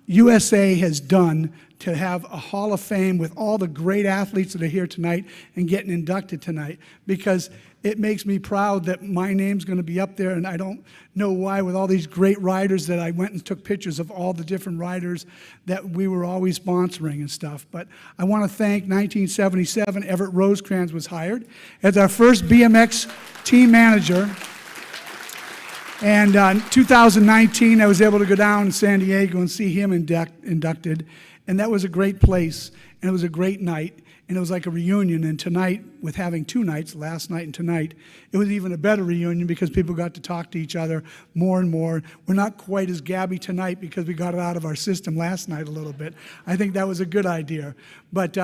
Speaker 16: USA has done to have a Hall of Fame with all the great athletes that are here tonight and getting inducted tonight, because it makes me proud that my name's going to be up there, and I don't know why, with all these great riders that I went and took pictures of all the different riders that we were always sponsoring and stuff. But I want to thank 1977, Everett Rosecrans was hired as our first BMX team manager. And in 2019, I was able to go down to San Diego and see him inducted. And that was a great place, and it was a great night, and it was like a reunion. And tonight, with having 2 nights, last night and tonight, it was even a better reunion because people got to talk to each other more and more. We're not quite as gabby tonight because we got it out of our system last night a little bit. I think that was a good idea. But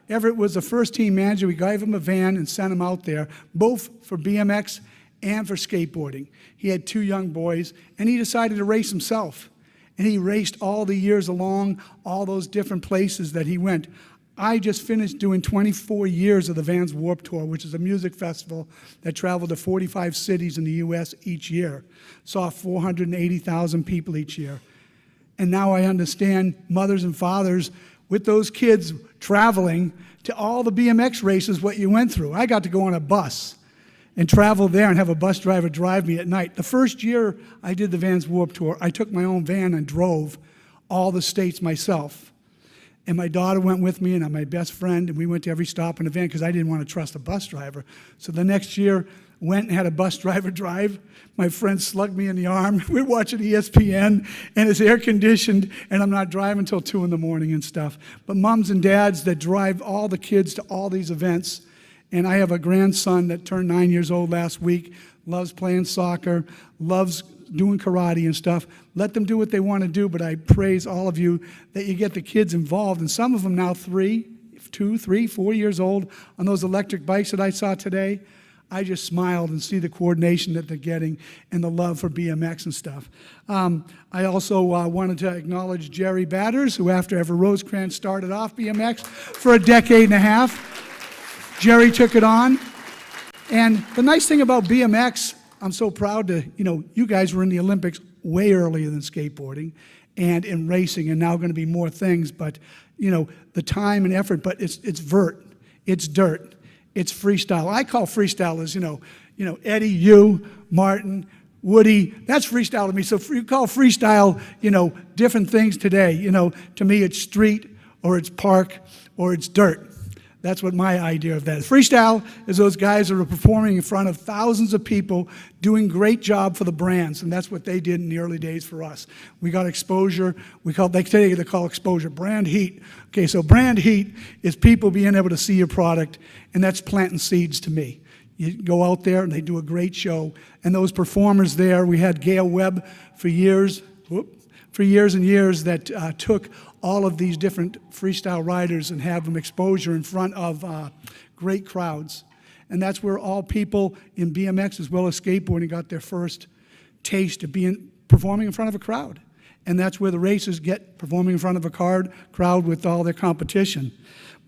Speaker 16: Everett was the first team manager. We gave him a van and sent him out there, both for BMX and for skateboarding. He had 2 young boys, and he decided to race himself. And he raced all the years along all those different places that he went. I just finished doing 24 years of the Vans Warped Tour, which is a music festival that traveled to 45 cities in the U.S. each year. Saw 480,000 people each year. And now I understand mothers and fathers with those kids traveling to all the BMX races, what you went through. I got to go on a bus and travel there and have a bus driver drive me at night. The first year I did the Vans Warped Tour, I took my own van and drove all the states myself. And my daughter went with me, and my best friend, and we went to every stop in the van because I didn't want to trust a bus driver. So the next year, went and had a bus driver drive. My friend slugged me in the arm. We're watching ESPN, and it's air-conditioned, and I'm not driving until 2 in the morning and stuff. But moms and dads that drive all the kids to all these events, and I have a grandson that turned 9 years old last week, loves playing soccer, loves doing karate and stuff. Let them do what they want to do, but I praise all of you that you get the kids involved, and some of them now 2, 3, 4 years old on those electric bikes that I saw today. I just smiled and see the coordination that they're getting and the love for BMX and stuff. I also wanted to acknowledge Jerry Batters, who after Everett Rosecrans started off BMX for a decade and a half. Jerry took it on. And the nice thing about BMX, I'm so proud to, you guys were in the Olympics way earlier than skateboarding and in racing, and now going to be more things, but, the time and effort, but it's vert, it's dirt, it's freestyle. I call freestyle as, Eddie, you, Martin, Woody, that's freestyle to me. So you call freestyle, different things today. To me it's street, or it's park, or it's dirt. That's what my idea of that is. Freestyle is those guys that are performing in front of thousands of people, doing great job for the brands, and that's what they did in the early days for us. We got exposure. They call exposure brand heat. Okay, so brand heat is people being able to see your product, and that's planting seeds to me. You go out there, and they do a great show, and those performers there, we had Gail Webb for years and years that took all of these different freestyle riders and have them exposure in front of great crowds. And that's where all people in BMX as well as skateboarding got their first taste of performing in front of a crowd. And that's where the racers get performing in front of a crowd with all their competition.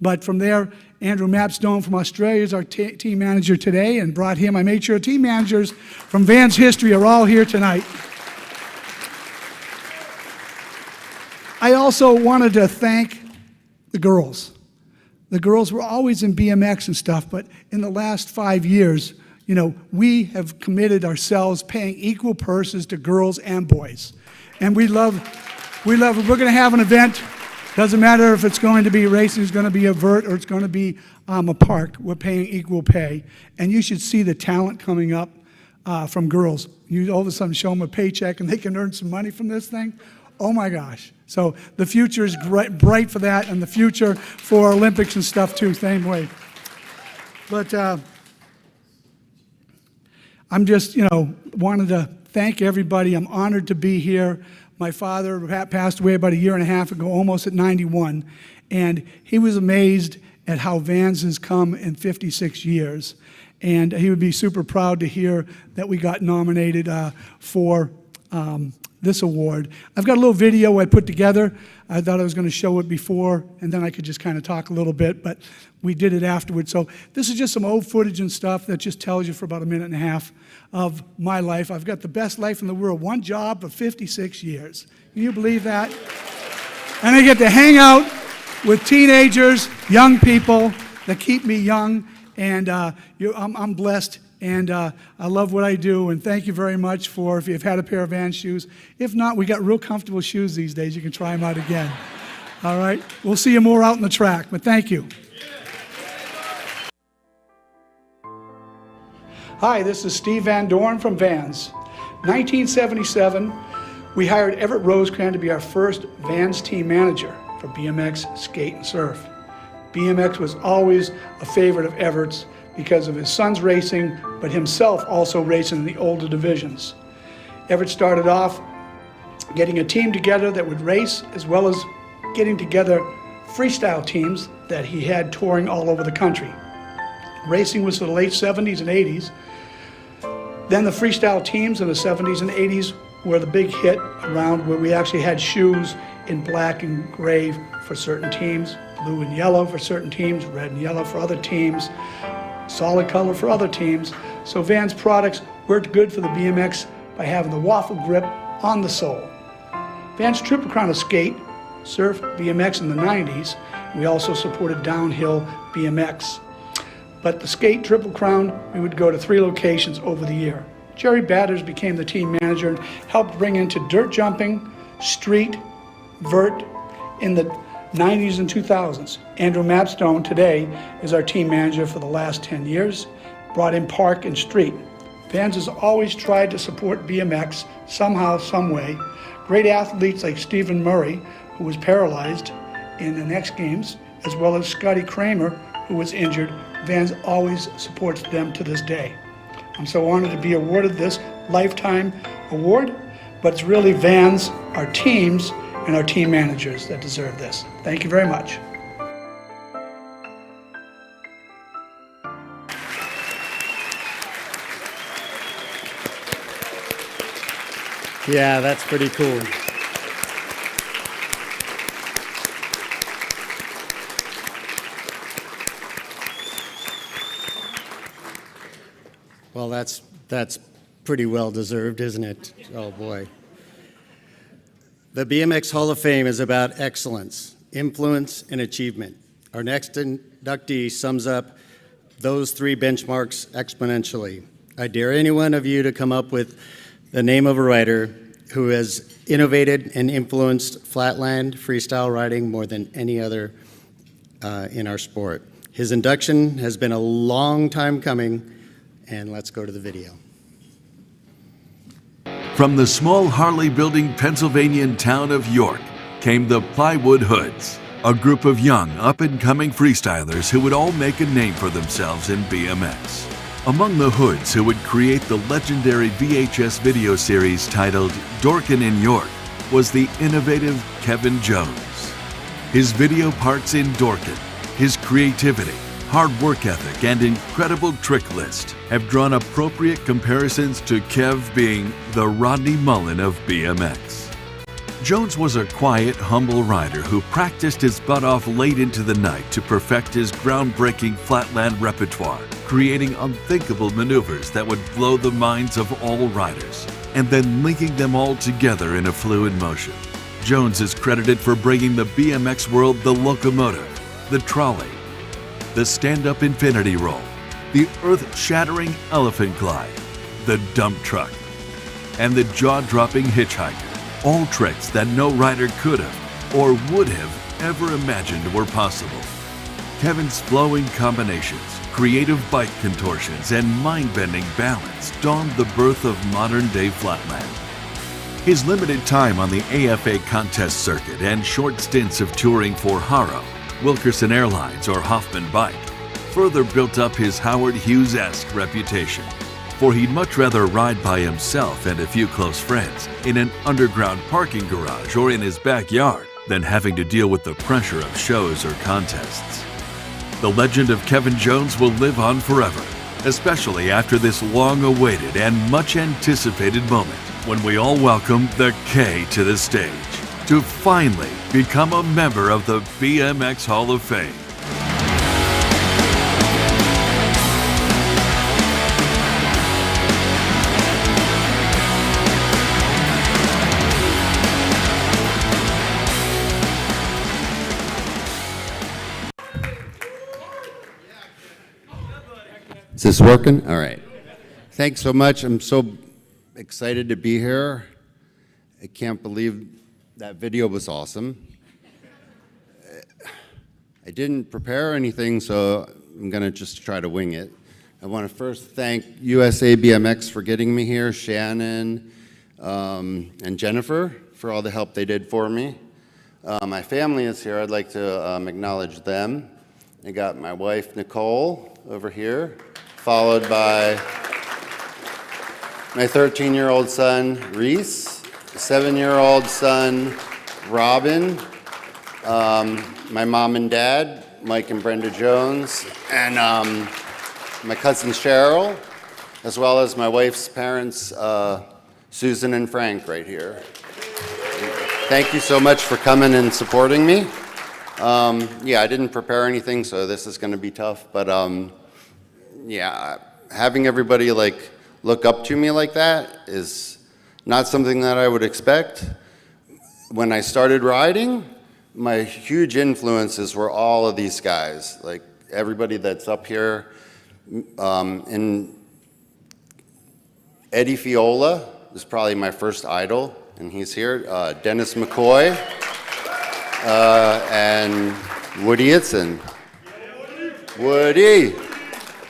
Speaker 16: But from there, Andrew Mapstone from Australia is our team manager today, and brought him. I made sure team managers from Van's history are all here tonight. I also wanted to thank the girls. The girls were always in BMX and stuff, but in the last 5 years, you know, we have committed ourselves paying equal purses to girls and boys. And we love, we're going to have an event. Doesn't matter if it's going to be racing, it's going to be a vert, or it's going to be a park. We're paying equal pay. And you should see the talent coming up from girls. You all of a sudden show them a paycheck and they can earn some money from this thing. Oh my gosh. So the future is bright for that, and the future for Olympics and stuff too, same way. But I'm just, you know, wanted to thank everybody. I'm honored to be here. My father passed away about a year and a half ago, almost at 91, and he was amazed at how Vans has come in 56 years. And he would be super proud to hear that we got nominated for this award. I've got a little video I put together. I thought I was going to show it before, and then I could just kind of talk a little bit, but we did it afterwards. So this is just some old footage and stuff that just tells you for about a minute and a half of my life. I've got the best life in the world, one job for 56 years. Can you believe that? And I get to hang out with teenagers, young people that keep me young, and I'm blessed. And I love what I do, and thank you very much for if you've had a pair of Vans shoes. If not, we got real comfortable shoes these days. You can try them out again. All right? We'll see you more out in the track, but thank you. Hi, this is Steve Van Doren from Vans. 1977, we hired Everett Rosecrans to be our first Vans team manager for BMX, skate, and surf. BMX was always a favorite of Everett's because of his son's racing, but himself also racing in the older divisions. Everett started off getting a team together that would race, as well as getting together freestyle teams that he had touring all over the country. Racing was the late 70s and 80s. Then the freestyle teams in the 70s and 80s were the big hit around, where we actually had shoes in black and gray for certain teams, blue and yellow for certain teams, red and yellow for other teams, solid color for other teams. So Vans products worked good for the BMX by having the waffle grip on the sole. Vans Triple Crown of skate, surf, BMX in the 90s. We also supported downhill BMX. But the skate Triple Crown, we would go to 3 locations over the year. Jerry Batters became the team manager and helped bring into dirt jumping, street, vert in the 90s and 2000s. Andrew Mapstone today is our team manager for the last 10 years, brought in park and street. Vans has always tried to support BMX somehow, some way. Great athletes like Stephen Murray, who was paralyzed in the next games, as well as Scotty Kramer, who was injured. Vans always supports them to this day. I'm so honored to be awarded this lifetime award, but it's really Vans, our teams, and our team managers that deserve this. Thank you very much.
Speaker 5: Yeah, that's pretty cool. Well, that's pretty well deserved, isn't it? Oh boy. The BMX Hall of Fame is about excellence, influence, and achievement. Our next inductee sums up those 3 benchmarks exponentially. I dare any one of you to come up with the name of a rider who has innovated and influenced flatland freestyle riding more than any other in our sport. His induction has been a long time coming, and let's go to the video.
Speaker 7: From the small Harley-building Pennsylvanian town of York came the Plywood Hoods, a group of young, up-and-coming freestylers who would all make a name for themselves in BMX. Among the Hoods who would create the legendary VHS video series titled Dorkin in York was the innovative Kevin Jones. His video parts in Dorkin, his creativity, hard work ethic, and incredible trick list have drawn appropriate comparisons to Kev being the Rodney Mullen of BMX. Jones was a quiet, humble rider who practiced his butt off late into the night to perfect his groundbreaking flatland repertoire, creating unthinkable maneuvers that would blow the minds of all riders, and then linking them all together in a fluid motion. Jones is credited for bringing the BMX world the locomotive, the trolley, the stand-up infinity roll, the earth-shattering elephant glide, the dump truck, and the jaw-dropping hitchhiker. All tricks that no rider could have or would have ever imagined were possible. Kevin's flowing combinations, creative bike contortions, and mind-bending balance dawned the birth of modern-day flatland. His limited time on the AFA contest circuit and short stints of touring for Haro, Wilkerson Airlines, or Hoffman Bike further built up his Howard Hughes-esque reputation. For he'd much rather ride by himself and a few close friends in an underground parking garage or in his backyard than having to deal with the pressure of shows or contests. The legend of Kevin Jones will live on forever, especially after this long-awaited and much-anticipated moment when we all welcome the K to the stage to finally become a member of the BMX Hall of Fame.
Speaker 17: Is this working? All right. Thanks so much. I'm so excited to be here. I can't believe that video was awesome. I didn't prepare anything, so I'm going to just try to wing it. I want to first thank USA BMX for getting me here, Shannon and Jennifer for all the help they did for me. My family is here. I'd like to acknowledge them. I got my wife, Nicole, over here, followed by my 13-year-old son, Reese, 7-year-old son, Robin, my mom and dad, Mike and Brenda Jones, and my cousin Cheryl, as well as my wife's parents, Susan and Frank, right here. Thank you so much for coming and supporting me. Yeah, I didn't prepare anything, so this is going to be tough, but yeah, having everybody like look up to me like that is not something that I would expect. When I started riding, my huge influences were all of these guys, like everybody that's up here. And Eddie Fiola is probably my first idol, and he's here. Dennis McCoy and Woody Itzen. Woody!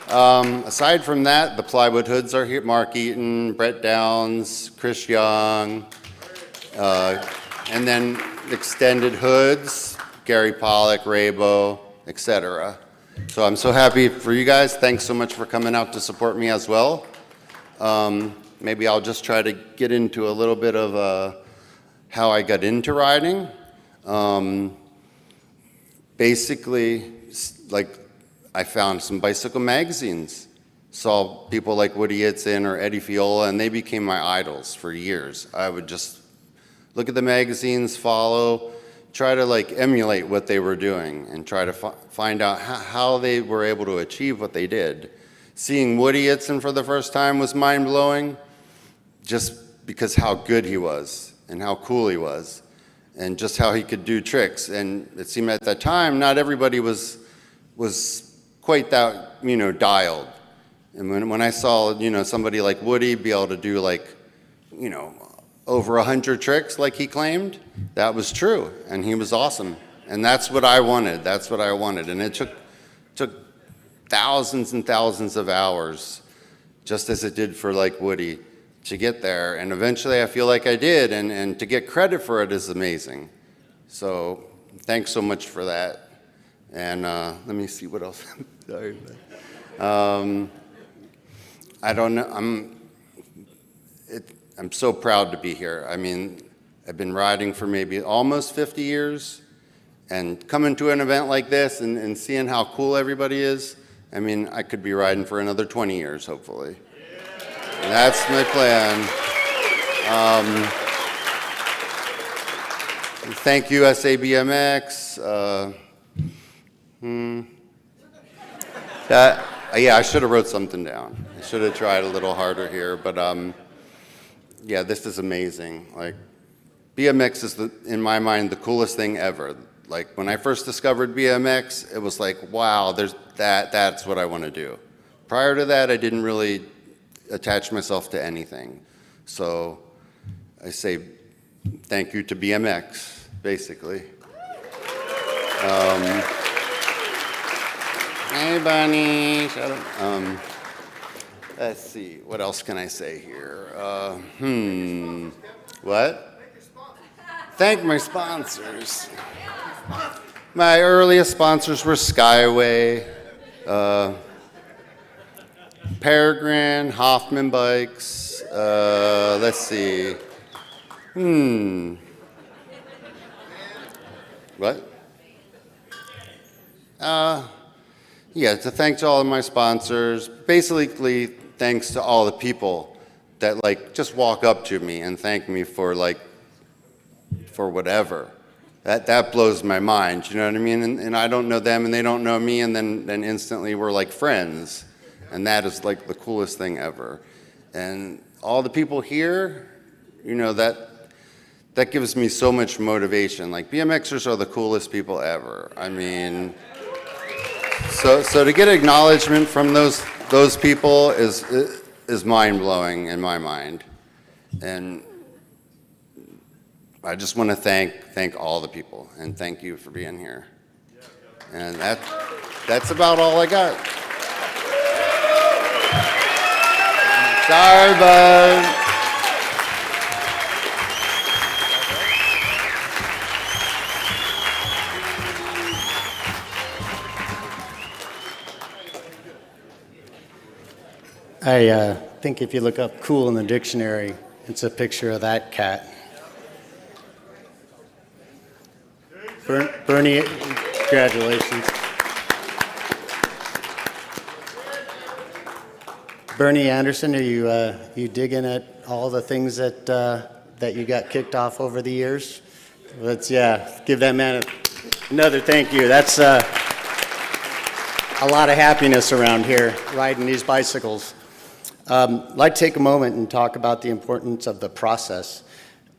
Speaker 17: Aside from that, the Plywood Hoods are here. Mark Eaton, Brett Downs, Chris Young, and then extended hoods, Gary Pollock, Raybo, etc. So I'm so happy for you guys. Thanks so much for coming out to support me as well. Maybe I'll just try to get into a little bit of how I got into riding. Basically, like, I found some bicycle magazines, saw people like Woody Itzen or Eddie Fiola, and they became my idols for years. I would just look at the magazines, follow, try to like emulate what they were doing and try to find out how they were able to achieve what they did. Seeing Woody Itzen for the first time was mind-blowing, just because how good he was and how cool he was and just how he could do tricks. And it seemed at that time, not everybody was quite that, dialed. And when I saw, somebody like Woody be able to do like, over 100 tricks like he claimed, that was true, and he was awesome. And that's what I wanted, And it took thousands and thousands of hours, just as it did for like Woody, to get there. And eventually I feel like I did, and to get credit for it is amazing. So thanks so much for that. And let me see what else. Sorry. I don't know. I'm so proud to be here. I mean, I've been riding for maybe almost 50 years, And coming to an event like this and seeing how cool everybody is, I mean, I could be riding for another 20 years, hopefully. And that's my plan. Thank you, USA BMX. Yeah, I should have wrote something down. I should have tried a little harder here, but yeah, this is amazing. Like, BMX is, in my mind, the coolest thing ever. Like, when I first discovered BMX, it was like, wow, that's what I want to do. Prior to that, I didn't really attach myself to anything. So I say thank you to BMX, basically. Hey, Bunny. Shut up. Let's see. What else can I say here? What? Thank my sponsors. My earliest sponsors were Skyway, Peregrine, Hoffman Bikes. Let's see. What? Yeah, to thank to all of my sponsors. Basically, thanks to all the people that like just walk up to me and thank me for whatever. That blows my mind, you know what I mean? And I don't know them and they don't know me, and then instantly we're like friends. And that is like the coolest thing ever. And all the people here, you know, that gives me so much motivation. Like, BMXers are the coolest people ever. I mean, so to get acknowledgement from those people is mind-blowing in my mind. And I just want to thank all the people, and thank you for being here. And that's about all I got. Sorry, bud.
Speaker 5: I think if you look up cool in the dictionary, it's a picture of that cat. Bernie, congratulations. Bernie Anderson, are you digging at all the things that you got kicked off over the years? Let's give that man another thank you. That's a lot of happiness around here riding these bicycles. I'd like to take a moment and talk about the importance of the process,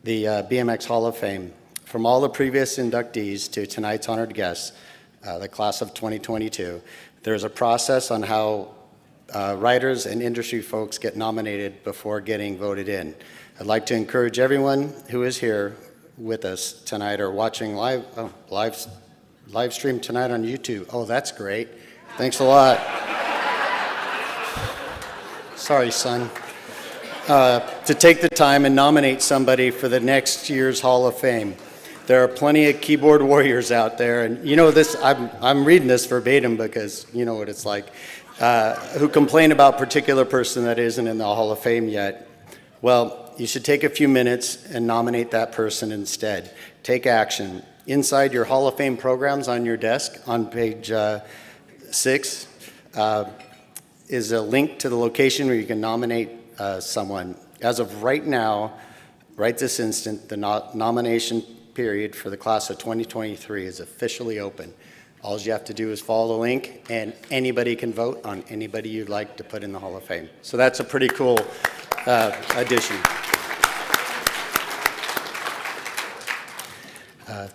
Speaker 5: the BMX Hall of Fame. From all the previous inductees to tonight's honored guests, the class of 2022, there's a process on how writers and industry folks get nominated before getting voted in. I'd like to encourage everyone who is here with us tonight or watching live stream tonight on YouTube. Oh, that's great. Thanks a lot. Sorry, son. To take the time and nominate somebody for the next year's Hall of Fame. There are plenty of keyboard warriors out there, and you know this, I'm reading this verbatim because you know what it's like, who complain about a particular person that isn't in the Hall of Fame yet. Well, you should take a few minutes and nominate that person instead. Take action. Inside your Hall of Fame programs on your desk on page 6 is a link to the location where you can nominate someone. As of right now, right this instant, the nomination period for the class of 2023 is officially open. All you have to do is follow the link, and anybody can vote on anybody you'd like to put in the Hall of Fame. So that's a pretty cool addition.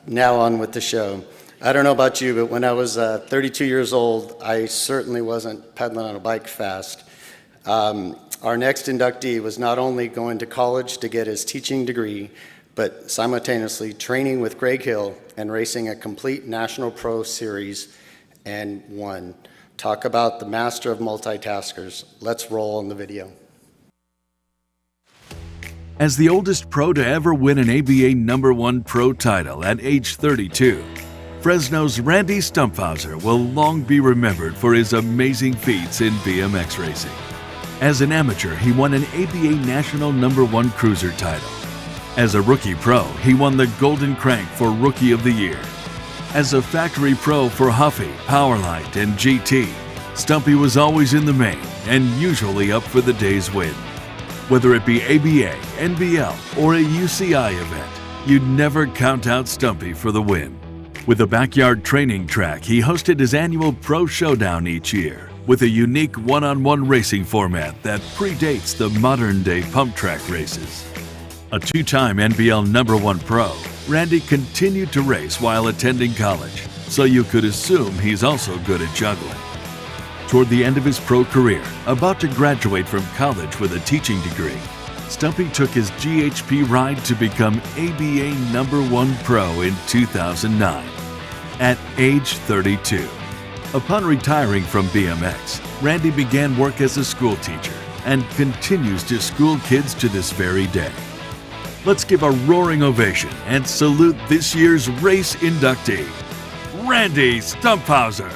Speaker 5: Now on with the show. I don't know about you, but when I was 32 years old, I certainly wasn't pedaling on a bike fast. Our next inductee was not only going to college to get his teaching degree, but simultaneously training with Greg Hill and racing a complete National Pro Series and won. Talk about the master of multitaskers. Let's roll on the video.
Speaker 7: As the oldest pro to ever win an ABA #1 pro title at age 32, Fresno's Randy Stumpfhauser will long be remembered for his amazing feats in BMX racing. As an amateur, he won an ABA National #1 cruiser title. As a rookie pro, he won the Golden Crank for Rookie of the Year. As a factory pro for Huffy, Powerlight, and GT, Stumpy was always in the main and usually up for the day's win. Whether it be ABA, NBL, or a UCI event, you'd never count out Stumpy for the win. With a backyard training track, he hosted his annual Pro Showdown each year, with a unique one-on-one racing format that predates the modern-day pump track races. A two-time NBL #1 pro, Randy continued to race while attending college, so you could assume he's also good at juggling. Toward the end of his pro career, about to graduate from college with a teaching degree, Stumpy took his GHP ride to become ABA #1 pro in 2009, at age 32. Upon retiring from BMX, Randy began work as a school teacher and continues to school kids to this very day. Let's give a roaring ovation and salute this year's race inductee, Randy Stumpfhauser.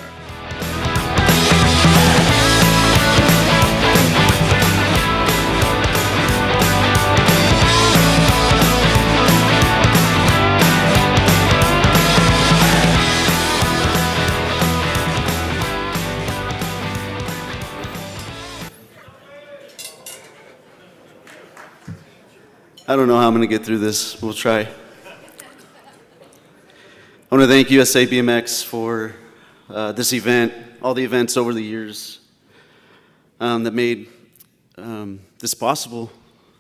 Speaker 18: I don't know how I'm going to get through this. We'll try. I want to thank USA BMX for this event, all the events over the years that made this possible.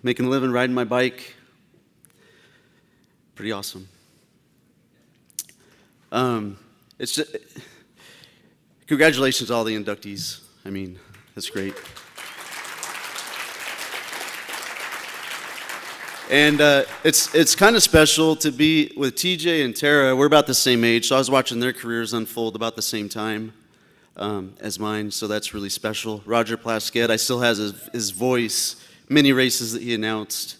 Speaker 18: Making a living riding my bike. Pretty awesome. It's just, congratulations to all the inductees. I mean, that's great. And it's kind of special to be with TJ and Tara. We're about the same age, so I was watching their careers unfold about the same time as mine, so that's really special. Roger Plaskett, I still has his voice, many races that he announced,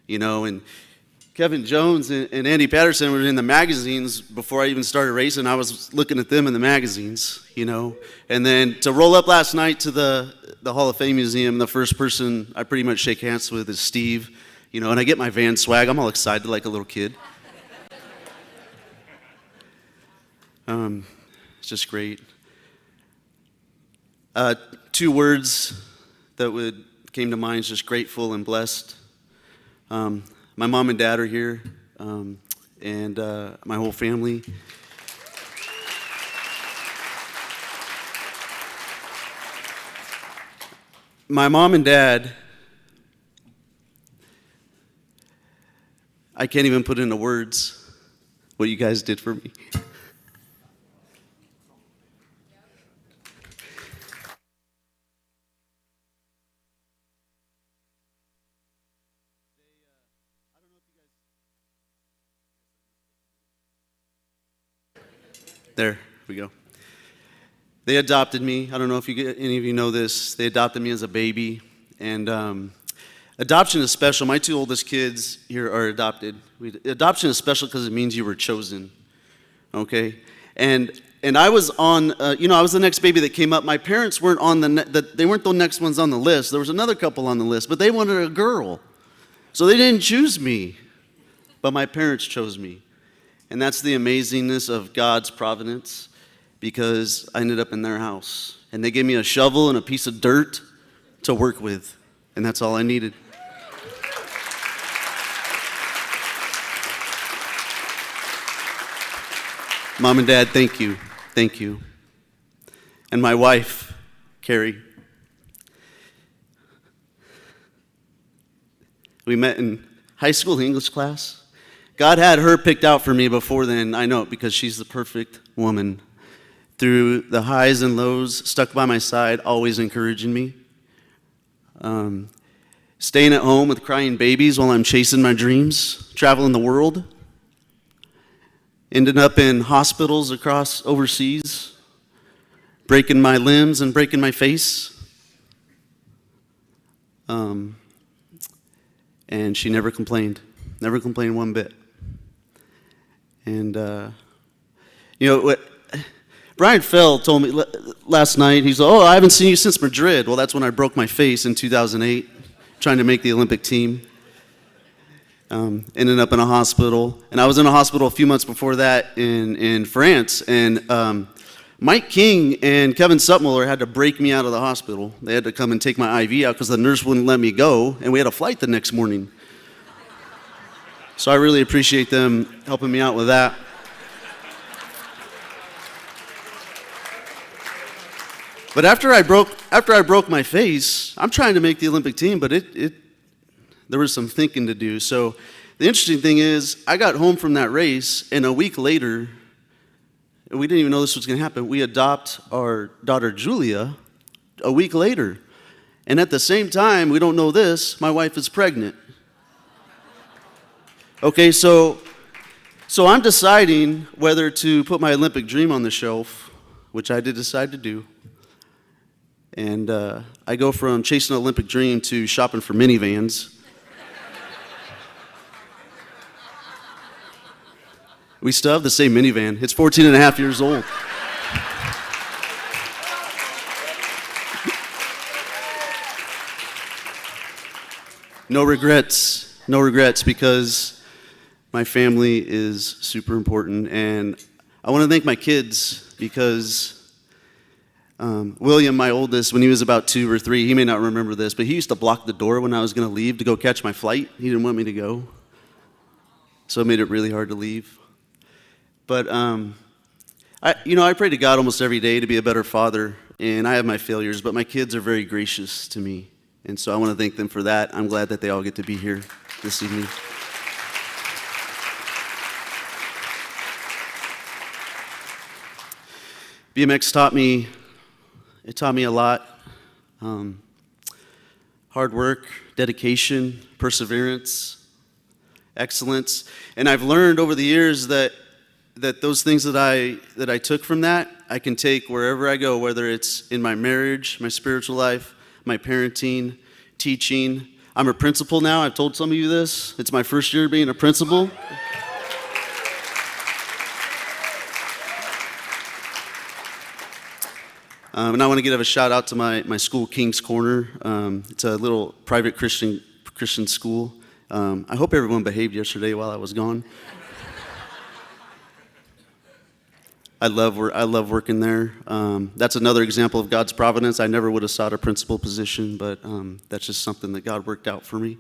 Speaker 18: you know, and Kevin Jones and Andy Patterson were in the magazines before I even started racing. I was looking at them in the magazines, you know, and then to roll up last night to the Hall of Fame Museum, the first person I pretty much shake hands with is Steve. You know, and I get my van swag. I'm all excited like a little kid. It's just great. 2 words that came to mind is just grateful and blessed. My mom and dad are here, and my whole family. My mom and dad, I can't even put into words what you guys did for me. There we go. They adopted me. I don't know if any of you know this. They adopted me as a baby, and adoption is special. My 2 oldest kids here are adopted. Adoption is special because it means you were chosen, okay? And I was on, I was the next baby that came up. My parents weren't on they weren't the next ones on the list. There was another couple on the list, but they wanted a girl. So they didn't choose me, but my parents chose me. And that's the amazingness of God's providence, because I ended up in their house. And they gave me a shovel and a piece of dirt to work with, and that's all I needed. Mom and Dad, thank you. Thank you. And my wife, Carrie. We met in high school English class. God had her picked out for me before then. I know it because she's the perfect woman. Through the highs and lows, stuck by my side, always encouraging me. Staying at home with crying babies while I'm chasing my dreams, traveling the world. Ended up in hospitals across overseas, breaking my limbs and breaking my face. And she never complained one bit. And, what Brian Fell told me last night, he's like, oh, I haven't seen you since Madrid. Well, that's when I broke my face in 2008, trying to make the Olympic team. Ended up in a hospital. And I was in a hospital a few months before that in France. And Mike King and Kevin Sutmuller had to break me out of the hospital. They had to come and take my IV out because the nurse wouldn't let me go. And we had a flight the next morning. So I really appreciate them helping me out with that. But after I broke my face, I'm trying to make the Olympic team, but there was some thinking to do. So the interesting thing is, I got home from that race, and a week later, we didn't even know this was going to happen. We adopt our daughter Julia a week later. And at the same time, we don't know this, my wife is pregnant. Okay, so I'm deciding whether to put my Olympic dream on the shelf, which I did decide to do. And I go from chasing an Olympic dream to shopping for minivans. We still have the same minivan. It's 14 and a half years old. No regrets because my family is super important. And I want to thank my kids because William, my oldest, when he was about 2 or 3, he may not remember this, but he used to block the door when I was going to leave to go catch my flight. He didn't want me to go. So it made it really hard to leave. But, I pray to God almost every day to be a better father, and I have my failures, but my kids are very gracious to me. And so I want to thank them for that. I'm glad that they all get to be here this evening. BMX taught me a lot. Hard work, dedication, perseverance, excellence. And I've learned over the years that those things that I took from that, I can take wherever I go, whether it's in my marriage, my spiritual life, my parenting, teaching. I'm a principal now. I've told some of you this. It's my first year being a principal. And I want to give a shout out to my school, King's Corner. It's a little private Christian school. I hope everyone behaved yesterday while I was gone. I love working there. That's another example of God's providence. I never would have sought a principal position, but that's just something that God worked out for me.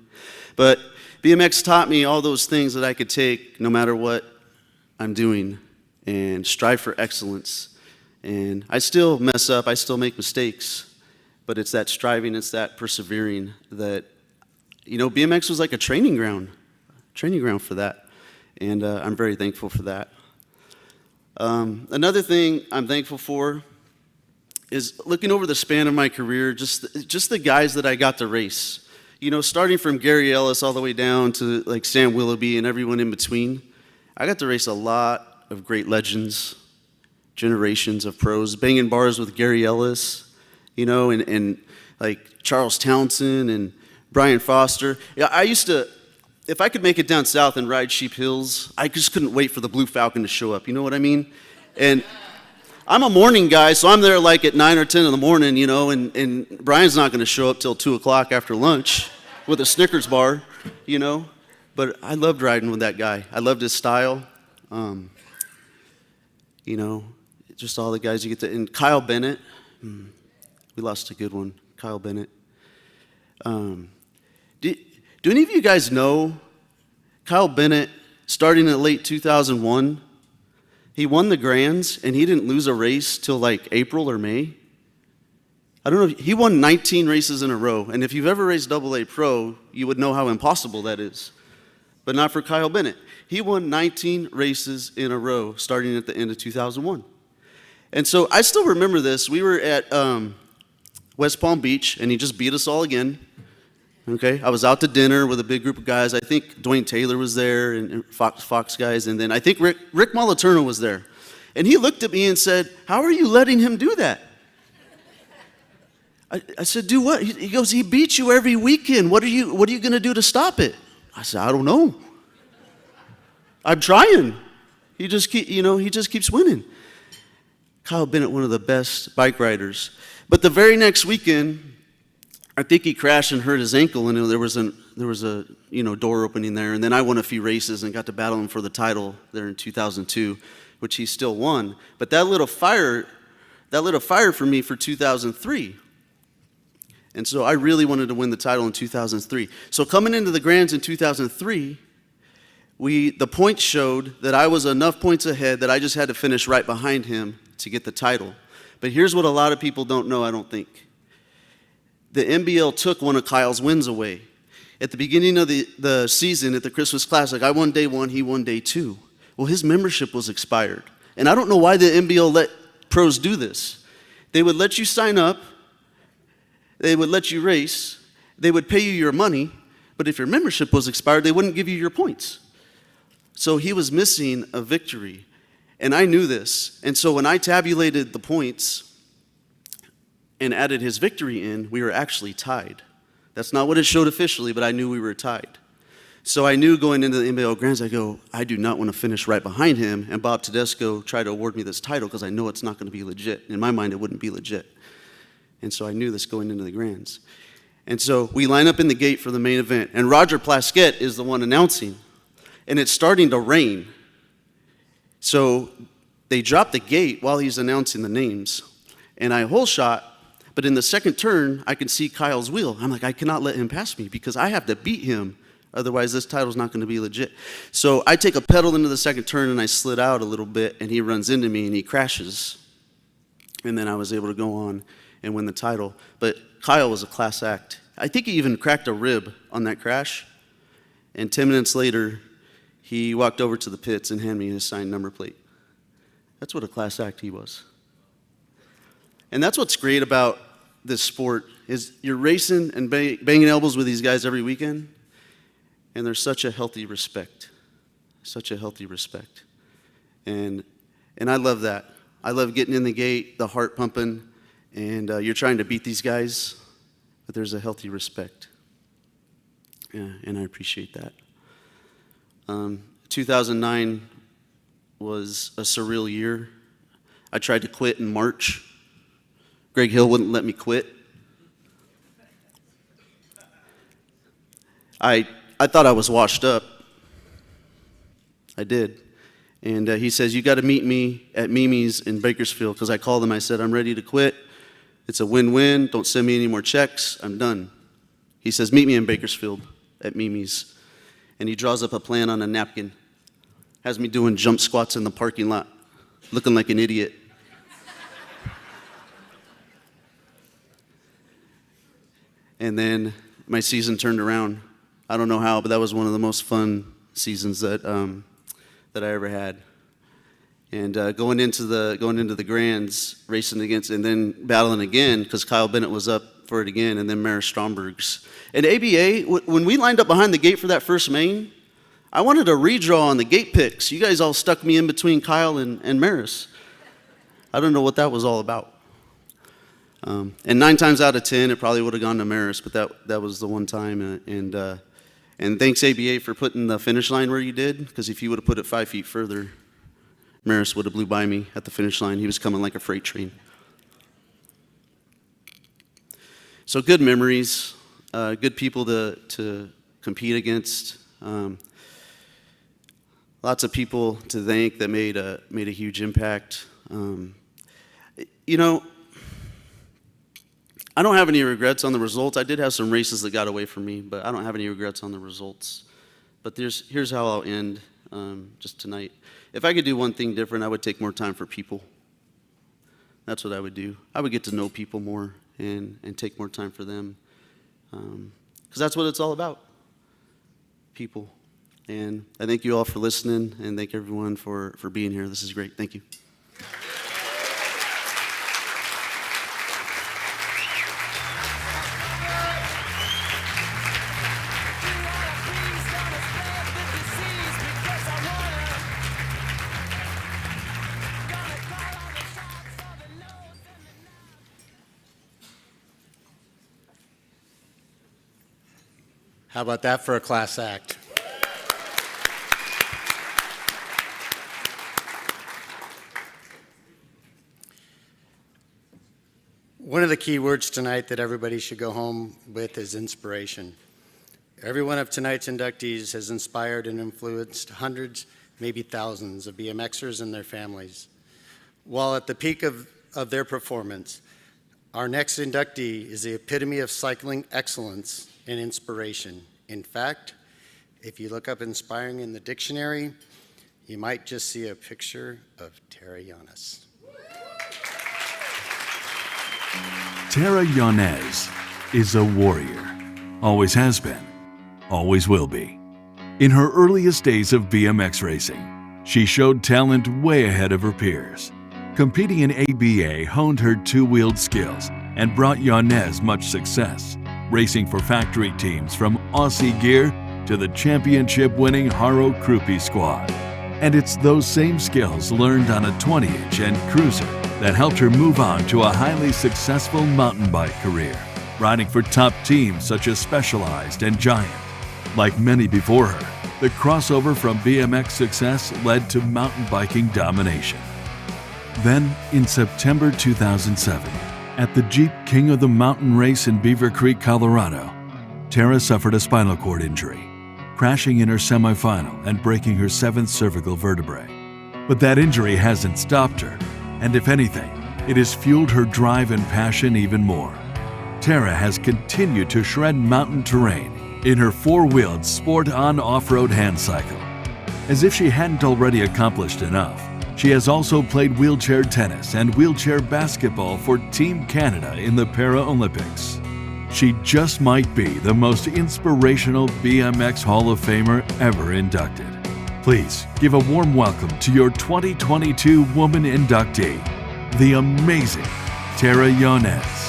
Speaker 18: But BMX taught me all those things that I could take no matter what I'm doing and strive for excellence. And I still mess up, I still make mistakes, but it's that striving, it's that persevering that, BMX was like a training ground for that. And I'm very thankful for that. Another thing I'm thankful for is looking over the span of my career, just the guys that I got to race. Starting from Gary Ellis all the way down to like Sam Willoughby and everyone in between. I got to race a lot of great legends, generations of pros, banging bars with Gary Ellis, and like Charles Townsend and Brian Foster. Yeah, I used to, if I could make it down south and ride Sheep Hills, I just couldn't wait for the Blue Falcon to show up, you know what I mean? And I'm a morning guy, so I'm there like at 9 or 10 in the morning, and Brian's not going to show up till 2 o'clock after lunch with a Snickers bar, But I loved riding with that guy. I loved his style. Just all the guys you get to, and Kyle Bennett, we lost a good one, Kyle Bennett. Do any of you guys know Kyle Bennett, starting in late 2001, he won the Grands, and he didn't lose a race till like April or May? I don't know, he won 19 races in a row, and if you've ever raced AA Pro, you would know how impossible that is. But not for Kyle Bennett. He won 19 races in a row, starting at the end of 2001. And so I still remember this. We were at West Palm Beach, and he just beat us all again. Okay, I was out to dinner with a big group of guys. I think Dwayne Taylor was there and Fox guys, and then I think Rick Moliterno was there. And he looked at me and said, "How are you letting him do that?" I said, "Do what?" He goes, "He beats you every weekend. What are you going to do to stop it?" I said, "I don't know. I'm trying." He just keeps winning. Kyle Bennett, one of the best bike riders. But the very next weekend, I think he crashed and hurt his ankle, and there was a door opening there. And then I won a few races and got to battle him for the title there in 2002, which he still won. But that lit a fire for me for 2003. And so I really wanted to win the title in 2003. So coming into the Grands in 2003, the points showed that I was enough points ahead that I just had to finish right behind him to get the title. But here's what a lot of people don't know, I don't think. The NBL took one of Kyle's wins away. At the beginning of the season at the Christmas Classic, I won day 1, he won day 2. Well, his membership was expired. And I don't know why the NBL let pros do this. They would let you sign up, they would let you race, they would pay you your money, but if your membership was expired, they wouldn't give you your points. So he was missing a victory. And I knew this. And so when I tabulated the points and added his victory in, we were actually tied. That's not what it showed officially, but I knew we were tied. So I knew going into the NBL Grands, I do not want to finish right behind him, and Bob Tedesco tried to award me this title because I know it's not going to be legit. In my mind, it wouldn't be legit. And so I knew this going into the Grands. And so we line up in the gate for the main event, and Roger Plaskett is the one announcing, and it's starting to rain. So they drop the gate while he's announcing the names, and I hole shot. But in the second turn, I can see Kyle's wheel. I'm like, I cannot let him pass me because I have to beat him. Otherwise, this title's not going to be legit. So I take a pedal into the second turn, and I slid out a little bit, and he runs into me, and he crashes. And then I was able to go on and win the title. But Kyle was a class act. I think he even cracked a rib on that crash. And 10 minutes later, he walked over to the pits and handed me his signed number plate. That's what a class act he was. And that's what's great about this sport is you're racing and banging elbows with these guys every weekend, and there's such a healthy respect, and I love that. I love getting in the gate, the heart pumping, and you're trying to beat these guys, but there's a healthy respect, and I appreciate that. 2009 was a surreal year. I tried to quit in March. Greg Hill wouldn't let me quit. I thought I was washed up. I did. And he says, you got to meet me at Mimi's in Bakersfield, because I called him. I said, I'm ready to quit. It's a win-win. Don't send me any more checks. I'm done. He says, meet me in Bakersfield at Mimi's. And he draws up a plan on a napkin. Has me doing jump squats in the parking lot, looking like an idiot. And then my season turned around. I don't know how, but that was one of the most fun seasons that I ever had. And going into the Grands, racing against, and then battling again, because Kyle Bennett was up for it again, and then Maris Stromberg's. And ABA, when we lined up behind the gate for that first main, I wanted a redraw on the gate picks. You guys all stuck me in between Kyle and Maris. I don't know what that was all about. And 9 times out of 10, it probably would have gone to Maris, but that was the one time. And thanks, ABA, for putting the finish line where you did, because if you would have put it 5 feet further, Maris would have blew by me at the finish line. He was coming like a freight train. So good memories, good people to compete against. Lots of people to thank that made a huge impact. I don't have any regrets on the results. I did have some races that got away from me, but I don't have any regrets on the results. But here's how I'll end just tonight. If I could do one thing different, I would take more time for people. That's what I would do. I would get to know people more and take more time for them. Because that's what it's all about, people. And I thank you all for listening, and thank everyone for being here. This is great. Thank you.
Speaker 5: How about that for a class act? One of the key words tonight that everybody should go home with is inspiration. Every one of tonight's inductees has inspired and influenced hundreds, maybe thousands of BMXers and their families. While at the peak of their performance, our next inductee is the epitome of cycling excellence and inspiration. In fact, if you look up inspiring in the dictionary, you might just see a picture of Tara Llanes.
Speaker 7: Tara Llanes is a warrior. Always has been. Always will be. In her earliest days of BMX racing, she showed talent way ahead of her peers. Competing in ABA honed her two-wheeled skills and brought Llanes much success, racing for factory teams from Aussie Gear to the championship-winning Haro Krupi squad. And it's those same skills learned on a 20-inch and cruiser that helped her move on to a highly successful mountain bike career, riding for top teams such as Specialized and Giant. Like many before her, the crossover from BMX success led to mountain biking domination. Then, in September 2007, at the Jeep King of the Mountain race in Beaver Creek, Colorado, Tara suffered a spinal cord injury, crashing in her semifinal and breaking her 7th cervical vertebrae. But that injury hasn't stopped her, and if anything, it has fueled her drive and passion even more. Tara has continued to shred mountain terrain in her four-wheeled sport-on off-road hand cycle. As if she hadn't already accomplished enough, she has also played wheelchair tennis and wheelchair basketball for Team Canada in the Paralympics. She just might be the most inspirational BMX Hall of Famer ever inducted. Please give a warm welcome to your 2022 woman inductee, the amazing Tara Llanes.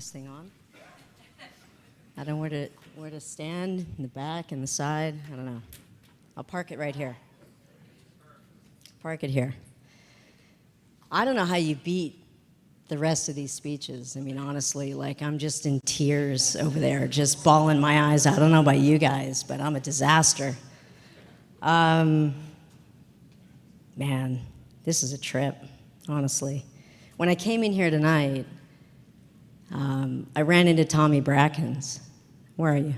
Speaker 19: Thing on. I don't know where to stand, in the back, in the side. I don't know. I'll park it right here. Park it here. I don't know how you beat the rest of these speeches. I mean, honestly, like I'm just in tears over there, just bawling my eyes out. I don't know about you guys, but I'm a disaster. Man, this is a trip, honestly. When I came in here tonight, I ran into Tommy Brackens. Where are you?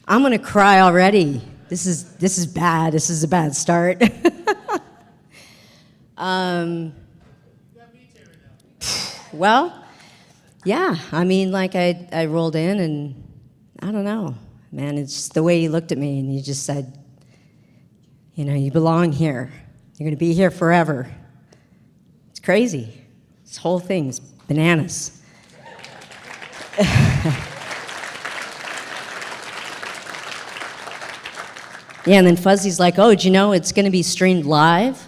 Speaker 19: I'm gonna cry already. This is bad. This is a bad start. Well, yeah. I mean, like I rolled in and I don't know, man. It's just the way you looked at me and you just said, you know, you belong here. You're gonna be here forever. It's crazy. This whole thing's bananas. Yeah, and then Fuzzy's like, oh, do you know it's going to be streamed live?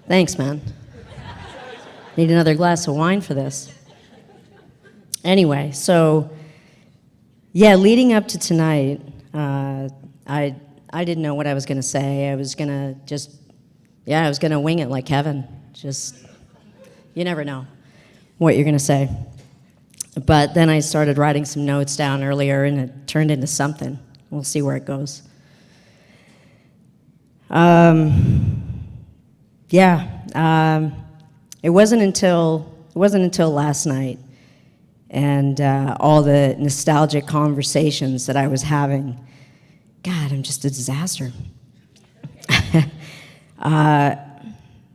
Speaker 19: Thanks, man. Need another glass of wine for this. Anyway, so, yeah, leading up to tonight, I didn't know what I was going to say. I was going to wing it like Kevin. Just, you never know what you're going to say. But then I started writing some notes down earlier, and it turned into something. We'll see where it goes. It wasn't until last night, and all the nostalgic conversations that I was having. God, I'm just a disaster. That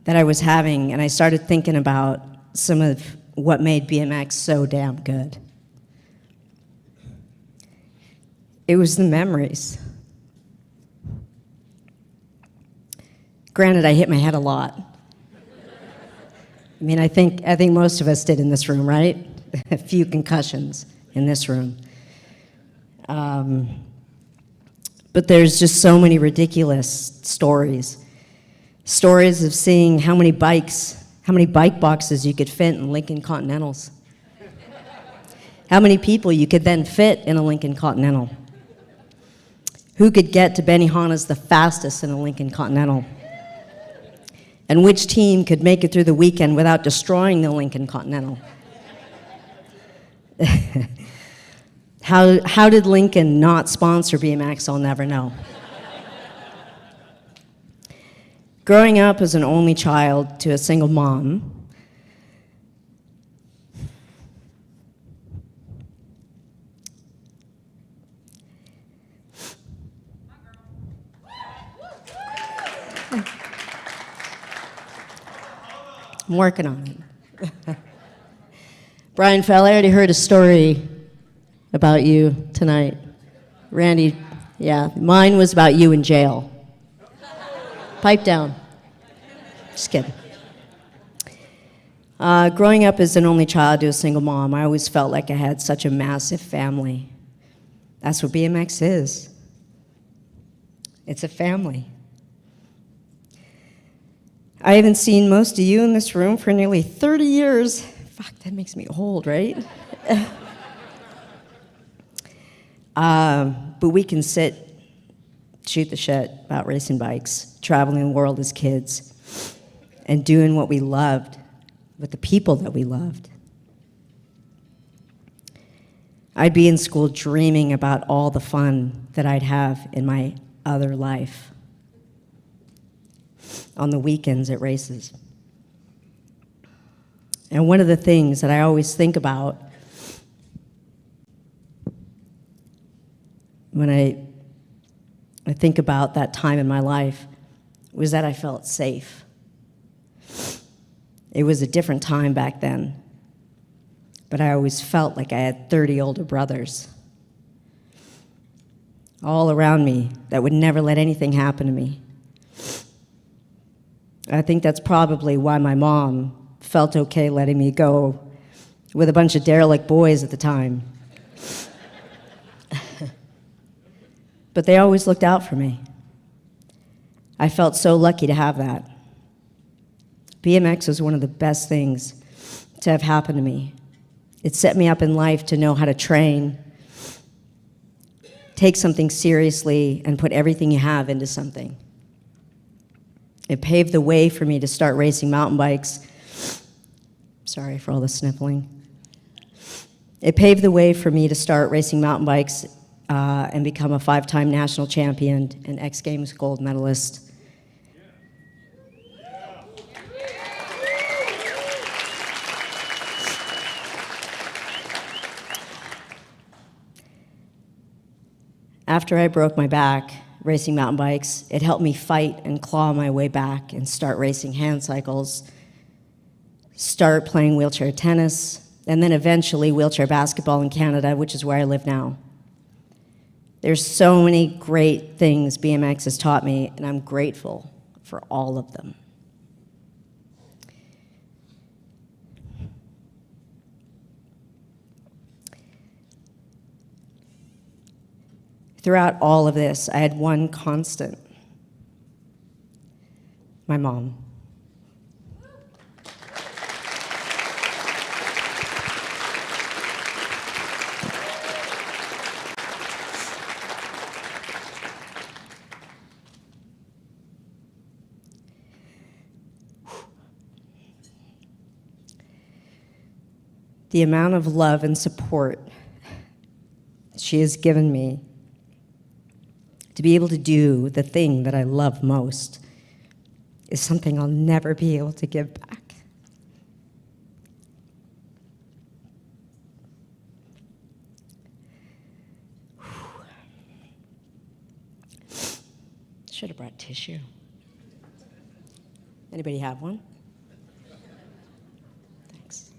Speaker 19: I was having, and I started thinking about some of what made BMX so damn good. It was the memories. Granted, I hit my head a lot. I mean, I think most of us did in this room, right? A few concussions in this room. But there's just so many ridiculous stories. Stories of seeing how many bikes How many bike boxes you could fit in Lincoln Continentals. How many people you could then fit in a Lincoln Continental. Who could get to Benihana's the fastest in a Lincoln Continental. And which team could make it through the weekend without destroying the Lincoln Continental. How did Lincoln not sponsor BMX? I'll never know. Growing up as an only child to a single mom, I'm working on it. Brian Fell, I already heard a story about you tonight. Randy, yeah, mine was about you in jail. Pipe down. Just kidding. Growing up as an only child to a single mom, I always felt like I had such a massive family. That's what BMX is. It's a family. I haven't seen most of you in this room for nearly 30 years. Fuck, that makes me old, right? But we can sit, shoot the shit about racing bikes, traveling the world as kids, and doing what we loved with the people that we loved. I'd be in school dreaming about all the fun that I'd have in my other life. On the weekends at races. And one of the things that I always think about when I think about that time in my life was that I felt safe. It was a different time back then, but I always felt like I had 30 older brothers all around me that would never let anything happen to me. I think that's probably why my mom felt okay letting me go with a bunch of derelict boys at the time. But they always looked out for me. I felt so lucky to have that. BMX was one of the best things to have happened to me. It set me up in life to know how to train, take something seriously, and put everything you have into something. It paved the way for me to start racing mountain bikes. Sorry for all the sniffling. It paved the way for me to start racing mountain bikes and become a 5-time national champion and X Games gold medalist. After I broke my back racing mountain bikes, it helped me fight and claw my way back and start racing hand cycles, start playing wheelchair tennis, and then eventually wheelchair basketball in Canada, which is where I live now. There's so many great things BMX has taught me, and I'm grateful for all of them. Throughout all of this, I had one constant: my mom. The amount of love and support she has given me to be able to do the thing that I love most is something I'll never be able to give back. Should have brought tissue. Anybody have one? Thanks.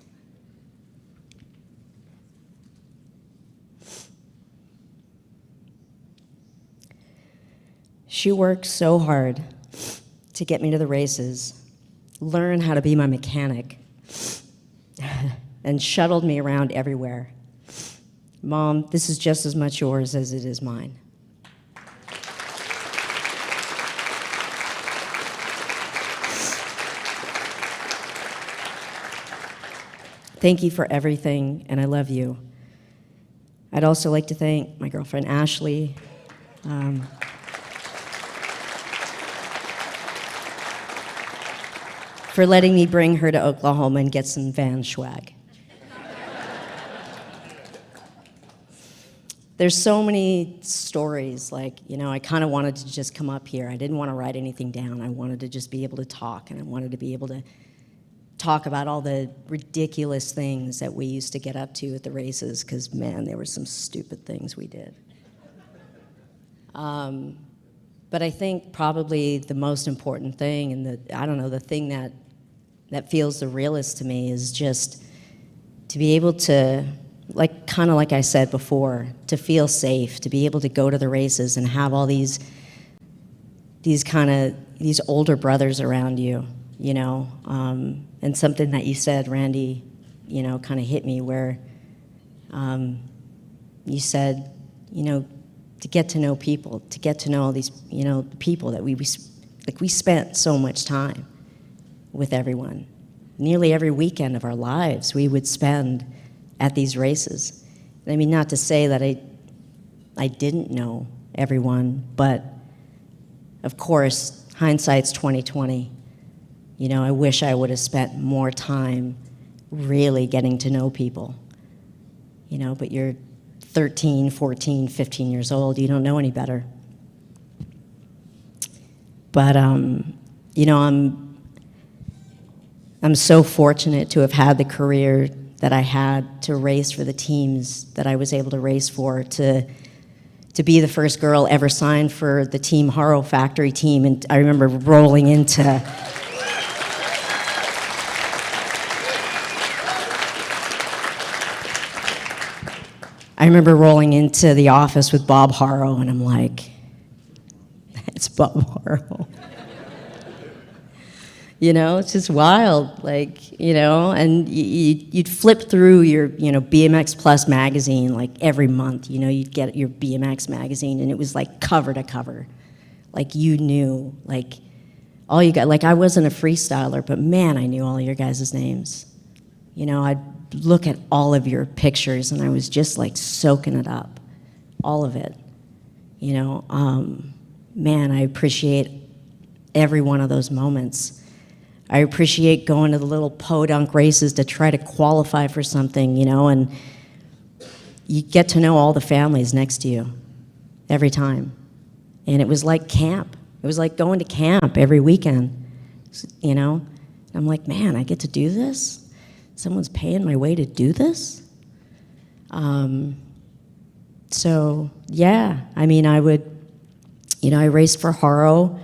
Speaker 19: She worked so hard to get me to the races, learn how to be my mechanic, and shuttled me around everywhere. Mom, this is just as much yours as it is mine. Thank you for everything, and I love you. I'd also like to thank my girlfriend Ashley. For letting me bring her to Oklahoma and get some van swag. There's so many stories, like, you know, I kind of wanted to just come up here. I didn't want to write anything down. I wanted to just be able to talk, and I wanted to be able to talk about all the ridiculous things that we used to get up to at the races, because, man, there were some stupid things we did. But I think probably the most important thing, and the thing that feels the realest to me is just to be able to, kind of like I said before, to feel safe, to be able to go to the races and have all these older brothers around you, you know. And something that you said, Randy, you know, kind of hit me where you said, you know, to get to know people, to get to know all these, you know, people that we spent so much time with everyone. Nearly every weekend of our lives we would spend at these races. I mean, not to say that I didn't know everyone, but of course, hindsight's 20/20. You know, I wish I would have spent more time really getting to know people. You know, but you're 13, 14, 15 years old, you don't know any better. But, you know, I'm so fortunate to have had the career that I had, to race for the teams that I was able to race for, to be the first girl ever signed for the Team Haro factory team. And I remember rolling into the office with Bob Haro, and I'm like, it's Bob Haro. You know, it's just wild, like, you know, and you'd flip through your, you know, BMX Plus magazine, like, every month, you know, you'd get your BMX magazine, and it was, like, cover to cover. Like, you knew, like, all you got, like, I wasn't a freestyler, but, man, I knew all your guys' names. You know, I'd look at all of your pictures, and I was just, like, soaking it up, all of it. You know, man, I appreciate every one of those moments. I appreciate going to the little podunk races to try to qualify for something, you know, and you get to know all the families next to you every time. And it was like camp. It was like going to camp every weekend, you know. I'm like, man, I get to do this? Someone's paying my way to do this? So, yeah, I mean, I raced for Haro.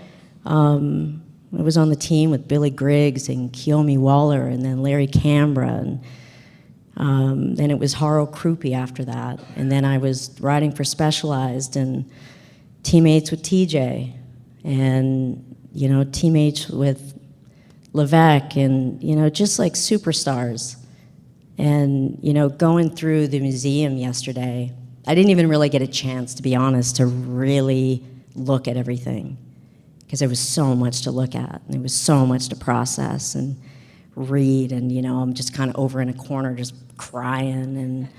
Speaker 19: I was on the team with Billy Griggs and Kiyomi Waller, and then Larry Cambra, and then it was Haro Krupe after that. And then I was riding for Specialized and teammates with TJ, and, you know, teammates with Levesque, and, you know, just like superstars. And, you know, going through the museum yesterday, I didn't even really get a chance, to be honest, to really look at everything, because there was so much to look at, and there was so much to process and read, and, you know, I'm just kind of over in a corner just crying, and,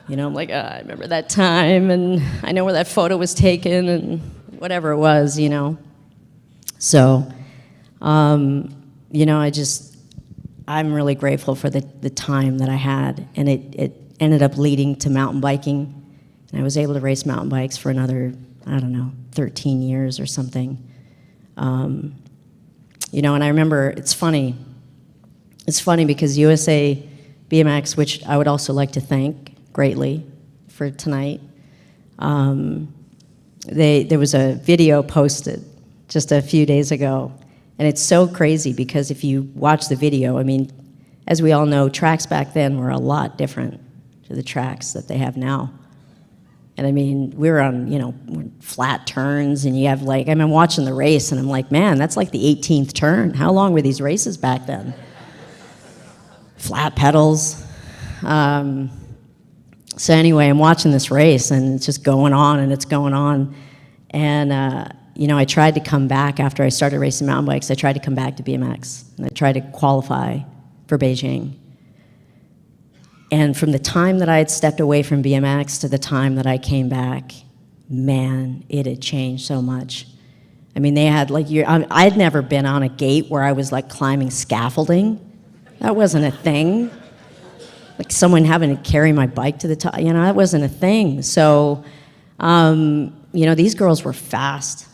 Speaker 19: you know, I'm like, I remember that time, and I know where that photo was taken, and whatever it was, you know. So, you know, I'm really grateful for the time that I had, and it ended up leading to mountain biking, and I was able to race mountain bikes for another, I don't know, 13 years or something. You know, and I remember, it's funny because USA BMX, which I would also like to thank greatly for tonight, there was a video posted just a few days ago, and it's so crazy because if you watch the video, I mean, as we all know, tracks back then were a lot different to the tracks that they have now. And I mean, we were on, you know, flat turns, and you have like, I'm watching the race, and I'm like, man, that's like the 18th turn. How long were these races back then? Flat pedals. So anyway, I'm watching this race, and it's just going on, and it's going on. And, you know, I tried to come back after I started racing mountain bikes. I tried to come back to BMX, and I tried to qualify for Beijing. And from the time that I had stepped away from BMX to the time that I came back, man, it had changed so much. I mean, they had like, I'd never been on a gate where I was like climbing scaffolding. That wasn't a thing. Like someone having to carry my bike to the top, you know, that wasn't a thing. So, you know, these girls were fast.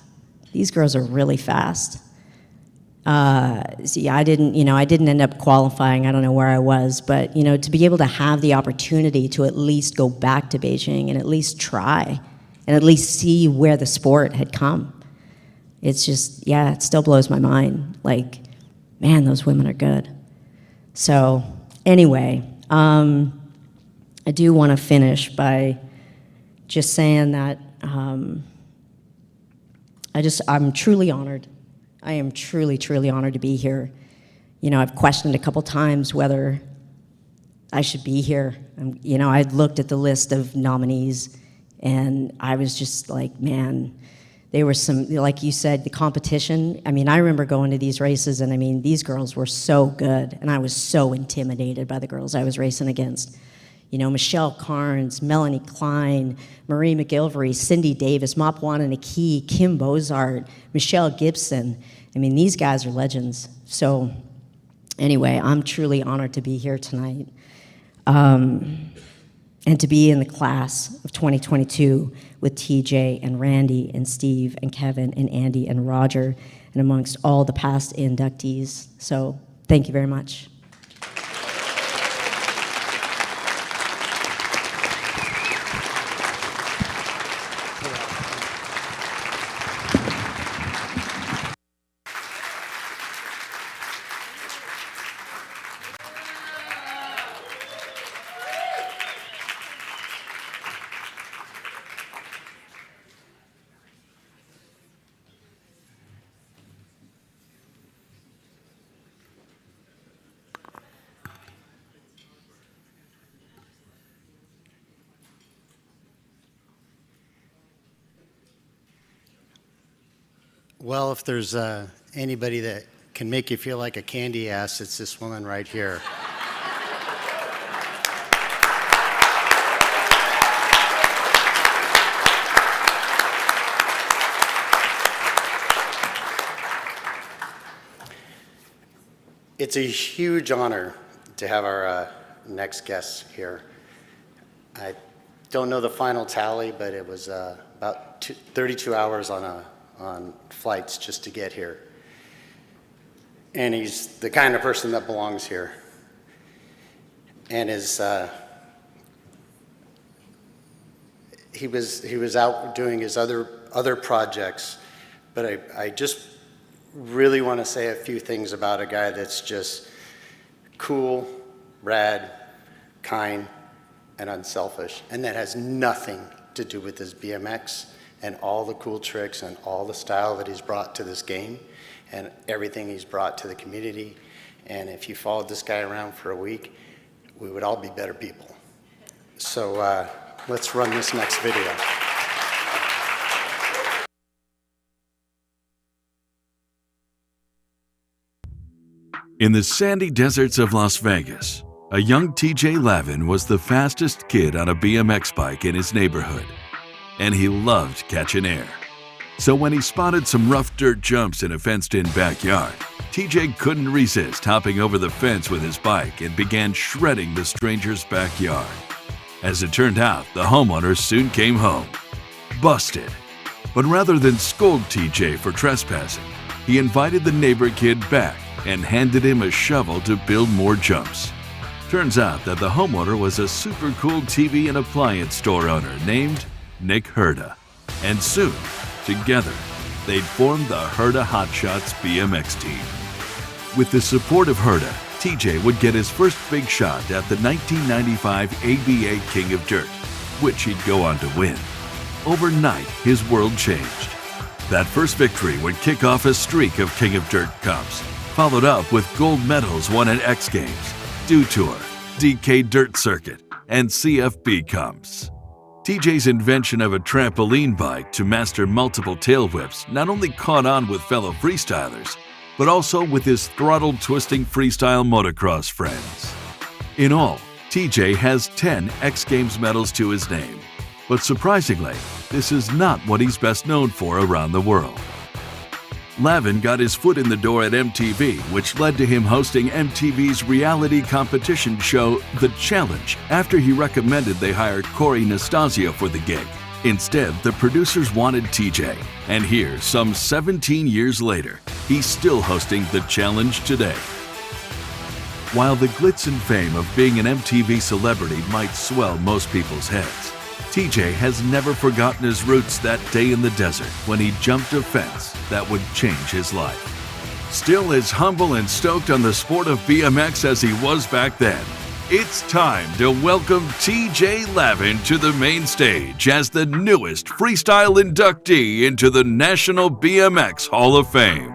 Speaker 19: These girls are really fast. See, I didn't end up qualifying. I don't know where I was, but, you know, to be able to have the opportunity to at least go back to Beijing and at least try and at least see where the sport had come. It's just, yeah, it still blows my mind. Like, man, those women are good. So, anyway, I do want to finish by just saying that I'm truly honored. I am truly, truly honored to be here. You know, I've questioned a couple times whether I should be here. You know, I'd looked at the list of nominees, and I was just like, man, there was some, like you said, the competition. I mean, I remember going to these races, and I mean, these girls were so good, and I was so intimidated by the girls I was racing against. You know, Michelle Carnes, Melanie Klein, Marie McGilvery, Cindy Davis, Mopwana Naki, Kim Bozart, Michelle Gibson. I mean, these guys are legends. So anyway, I'm truly honored to be here tonight. And to be in the class of 2022 with TJ and Randy and Steve and Kevin and Andy and Roger and amongst all the past inductees. So thank you very much.
Speaker 5: Well, if there's anybody that can make you feel like a candy ass, it's this woman right here. It's a huge honor to have our next guest here. I don't know the final tally, but it was about 32 hours on flights just to get here. And he's the kind of person that belongs here. And he was out doing his other projects, but I just really want to say a few things about a guy that's just cool, rad, kind, and unselfish, and that has nothing to do with his BMX and all the cool tricks and all the style that he's brought to this game and everything he's brought to the community. And if you followed this guy around for a week, we would all be better people. So let's run this next video.
Speaker 7: In the sandy deserts of Las Vegas, a young TJ Lavin was the fastest kid on a BMX bike in his neighborhood, and he loved catching air. So when he spotted some rough dirt jumps in a fenced-in backyard, TJ couldn't resist hopping over the fence with his bike and began shredding the stranger's backyard. As it turned out, the homeowner soon came home, busted. But rather than scold TJ for trespassing, he invited the neighbor kid back and handed him a shovel to build more jumps. Turns out that the homeowner was a super cool TV and appliance store owner named Nick Herda. And soon, together, they'd formed the Herda Hotshots BMX team. With the support of Herda, TJ would get his first big shot at the 1995 ABA King of Dirt, which he'd go on to win. Overnight, his world changed. That first victory would kick off a streak of King of Dirt Cups, followed up with gold medals won at X Games, Dew Tour, DK Dirt Circuit, and CFB Cups. TJ's invention of a trampoline bike to master multiple tail whips not only caught on with fellow freestylers, but also with his throttle-twisting freestyle motocross friends. In all, TJ has 10 X Games medals to his name. But surprisingly, this is not what he's best known for around the world. Lavin got his foot in the door at MTV, which led to him hosting MTV's reality competition show, The Challenge, after he recommended they hire Corey Nastasio for the gig. Instead, the producers wanted TJ, and here, some 17 years later, he's still hosting The Challenge today. While the glitz and fame of being an MTV celebrity might swell most people's heads, TJ has never forgotten his roots that day in the desert when he jumped a fence that would change his life. Still as humble and stoked on the sport of BMX as he was back then, it's time to welcome TJ Lavin to the main stage as the newest freestyle inductee into the National BMX Hall of Fame.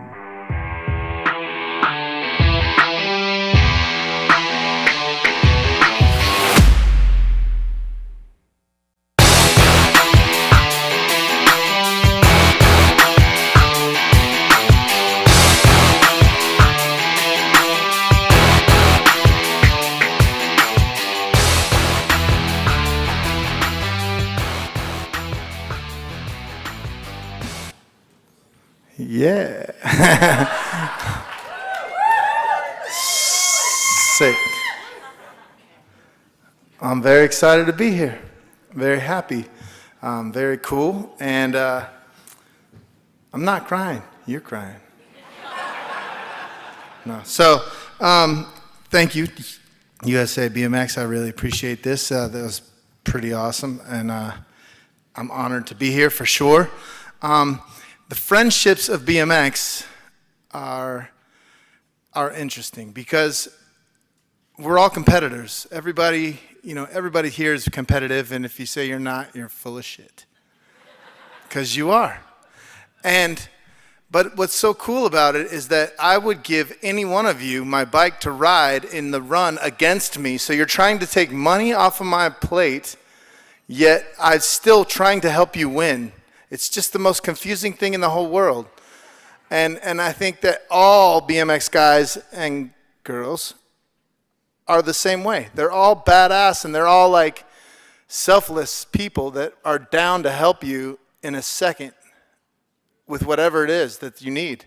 Speaker 4: Yeah. Sick. I'm very excited to be here. Very happy. Very cool. And I'm not crying. You're crying. No. So, thank you, USA BMX. I really appreciate this. That was pretty awesome. And I'm honored to be here for sure. The friendships of BMX are interesting because we're all competitors. Everybody here is competitive, and if you say you're not, you're full of shit. Because you are. But what's so cool about it is that I would give any one of you my bike to ride in the run against me. So you're trying to take money off of my plate, yet I'm still trying to help you win. It's just the most confusing thing in the whole world. And I think that all BMX guys and girls are the same way. They're all badass, and they're all like selfless people that are down to help you in a second with whatever it is that you need.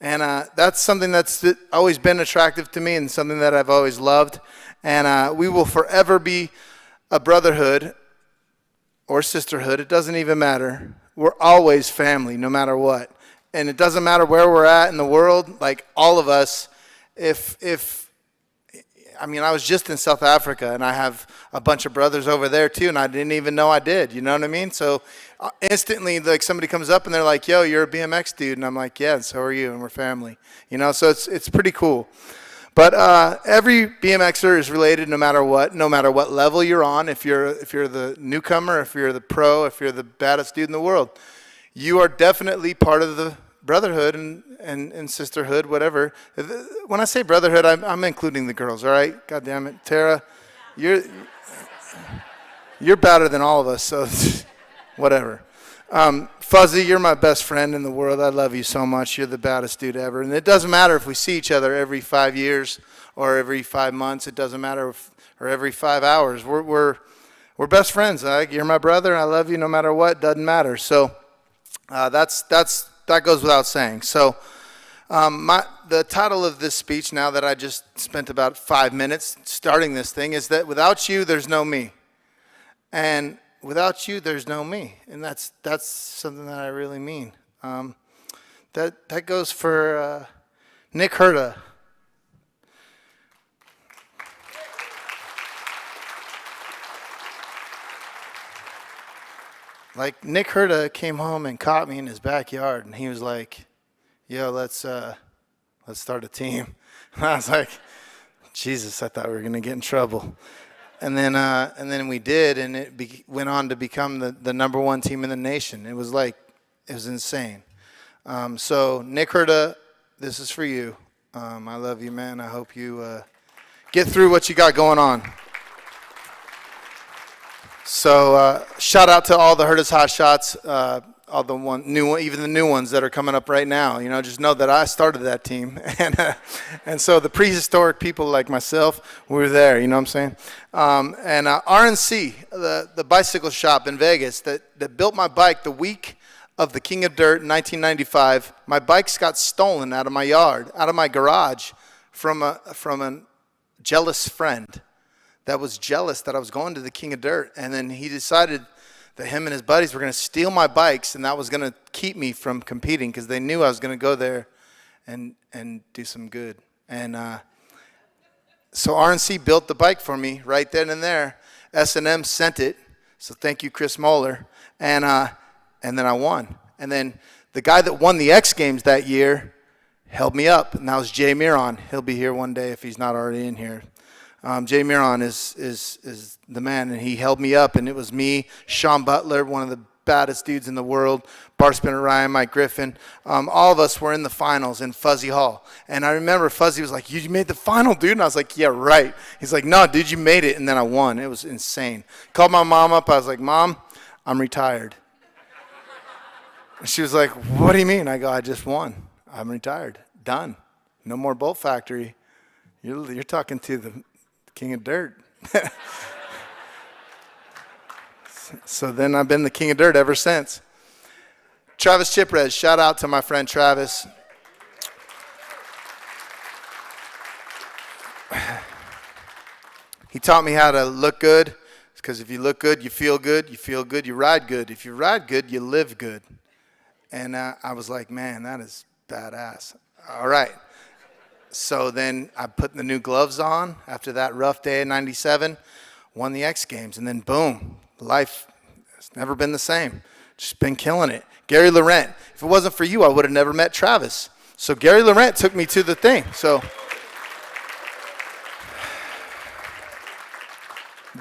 Speaker 4: And that's something that's always been attractive to me and something that I've always loved. And we will forever be a brotherhood or sisterhood. It doesn't even matter. We're always family, no matter what. And it doesn't matter where we're at in the world, like all of us, I was just in South Africa, and I have a bunch of brothers over there too, and I didn't even know I did, you know what I mean? So instantly, like, somebody comes up and they're like, yo, you're a BMX dude, and I'm like, yeah, and so are you, and we're family. You know, so it's pretty cool. But every BMXer is related no matter what level you're on. If you're the newcomer, if you're the pro, if you're the baddest dude in the world, you are definitely part of the brotherhood and sisterhood, whatever. When I say brotherhood, I'm including the girls, all right? God damn it. Tara, you're badder than all of us, so whatever. Fuzzy, you're my best friend in the world. I love you so much. You're the baddest dude ever. And it doesn't matter if we see each other every 5 years or every 5 months. It doesn't matter or every 5 hours. We're best friends. You're my brother, and I love you no matter what. Doesn't matter. So that goes without saying. So the title of this speech, now that I just spent about 5 minutes starting this thing, is that without you, there's no me. And without you, there's no me, and that's something that I really mean. That goes for Nick Herta. Like, Nick Herta came home and caught me in his backyard, and he was like, "Yo, let's start a team." And I was like, "Jesus, I thought we were gonna get in trouble." And then we did, and it went on to become the number one team in the nation. It was insane. So Nick Herta, this is for you. I love you, man. I hope you get through what you got going on. So shout out to all the Herta's Hot Shots. even the new ones that are coming up right now. You know, just know that I started that team, and so the prehistoric people like myself, we were there. You know what I'm saying? And RNC, the bicycle shop in Vegas that built my bike the week of the King of Dirt in 1995. My bikes got stolen out of my yard, out of my garage, from a jealous friend that was jealous that I was going to the King of Dirt, and then he decided that him and his buddies were going to steal my bikes, and that was going to keep me from competing because they knew I was going to go there and do some good. And so RNC built the bike for me right then and there. S&M sent it, so thank you, Chris Moeller. And then I won. And then the guy that won the X Games that year held me up, and that was Jay Miron. He'll be here one day if he's not already in here. Jay Miron is the man, and he held me up, and it was me, Sean Butler, one of the baddest dudes in the world, Bar Spinner Ryan, Mike Griffin. All of us were in the finals in Fuzzy Hall. And I remember Fuzzy was like, you made the final, dude? And I was like, yeah, right. He's like, no, dude, you made it. And then I won. It was insane. Called my mom up. I was like, Mom, I'm retired. And she was like, what do you mean? I go, I just won. I'm retired. Done. No more Bolt Factory. You're talking to the King of Dirt. So then I've been the King of Dirt ever since. Travis Chiprez, shout out to my friend Travis. He taught me how to look good, because if you look good, you feel good, you ride good. If you ride good, you live good. And I was like, man, that is badass. All right. So then I put the new gloves on after that rough day in 97, won the X Games, and then boom, life has never been the same. Just been killing it. Gary Laurent, if it wasn't for you, I would have never met Travis. So Gary Laurent took me to the thing. So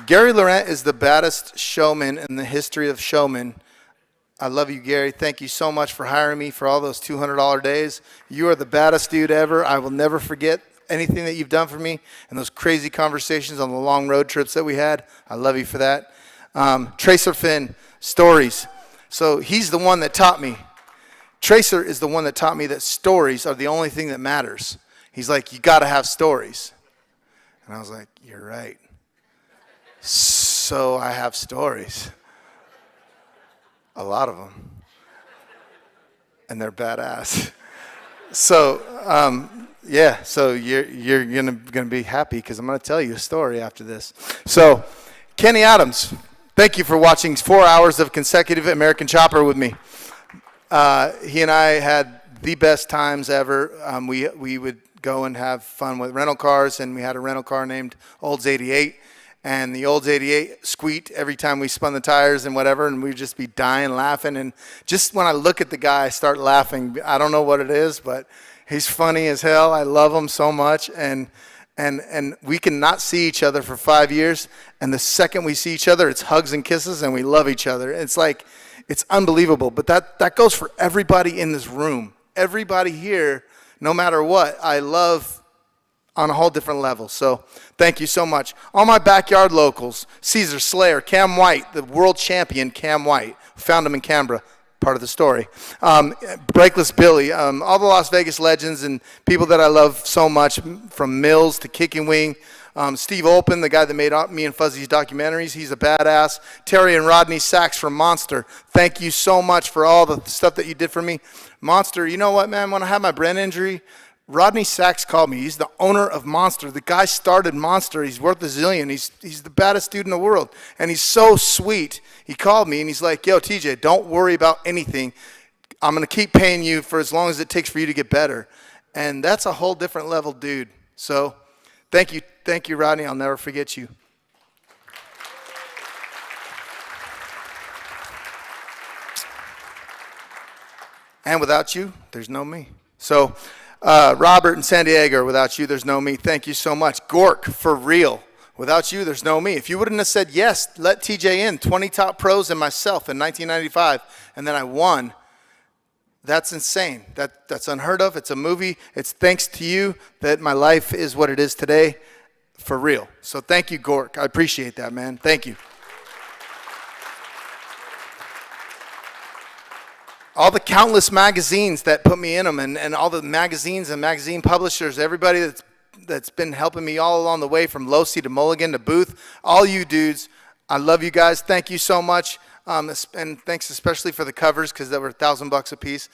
Speaker 4: Gary Laurent is the baddest showman in the history of showmen. I love you, Gary. Thank you so much for hiring me for all those $200 days. You are the baddest dude ever. I will never forget anything that you've done for me and those crazy conversations on the long road trips that we had. I love you for that. Tracer Finn, stories. So he's the one that taught me. Tracer is the one that taught me that stories are the only thing that matters. He's like, you got to have stories. And I was like, you're right. So I have stories. A lot of them. And they're badass. So, yeah, so you're gonna be happy because I'm going to tell you a story after this. So, Kenny Adams, thank you for watching 4 hours of consecutive American Chopper with me. He and I had the best times ever. We would go and have fun with rental cars, and we had a rental car named Olds 88. And the Olds 88 squeaked every time we spun the tires and whatever, and we'd just be dying laughing. And just when I look at the guy, I start laughing. I don't know what it is, but he's funny as hell. I love him so much. And we can not see each other for 5 years, and the second we see each other, it's hugs and kisses, and we love each other. It's like, it's unbelievable. But that goes for everybody in this room. Everybody here, no matter what, I love on a whole different level. So thank you so much. All my backyard locals, Caesar, Slayer, Cam White, the world champion Cam White. Found him in Canberra, part of the story. Breakless Billy, all the Las Vegas legends and people that I love so much, from Mills to Kicking Wing. Steve Olpen, the guy that made me and Fuzzy's documentaries, he's a badass. Terry and Rodney Sachs from Monster, thank you so much for all the stuff that you did for me. Monster, you know what, man, when I had my brain injury, Rodney Sachs called me. He's the owner of Monster. The guy started Monster. He's worth $1 zillion. He's the baddest dude in the world. And he's so sweet. He called me and he's like, yo, TJ, don't worry about anything. I'm going to keep paying you for as long as it takes for you to get better. And that's a whole different level dude. So thank you, Rodney. I'll never forget you. And without you, there's no me. So Robert in San Diego, without you, there's no me. Thank you so much. Gork, for real. Without you, there's no me. If you wouldn't have said yes, let TJ in, 20 top pros and myself in 1995, and then I won, that's insane. That's unheard of. It's a movie. It's thanks to you that my life is what it is today, for real. So thank you, Gork. I appreciate that, man. Thank you.
Speaker 20: all the countless magazines that put me in them, and all the magazines and magazine publishers, everybody that's been helping me all along the way, from Losi to Mulligan to Booth, all you dudes, I love you guys. Thank you so much. And thanks especially for the covers, because they were $1,000 a piece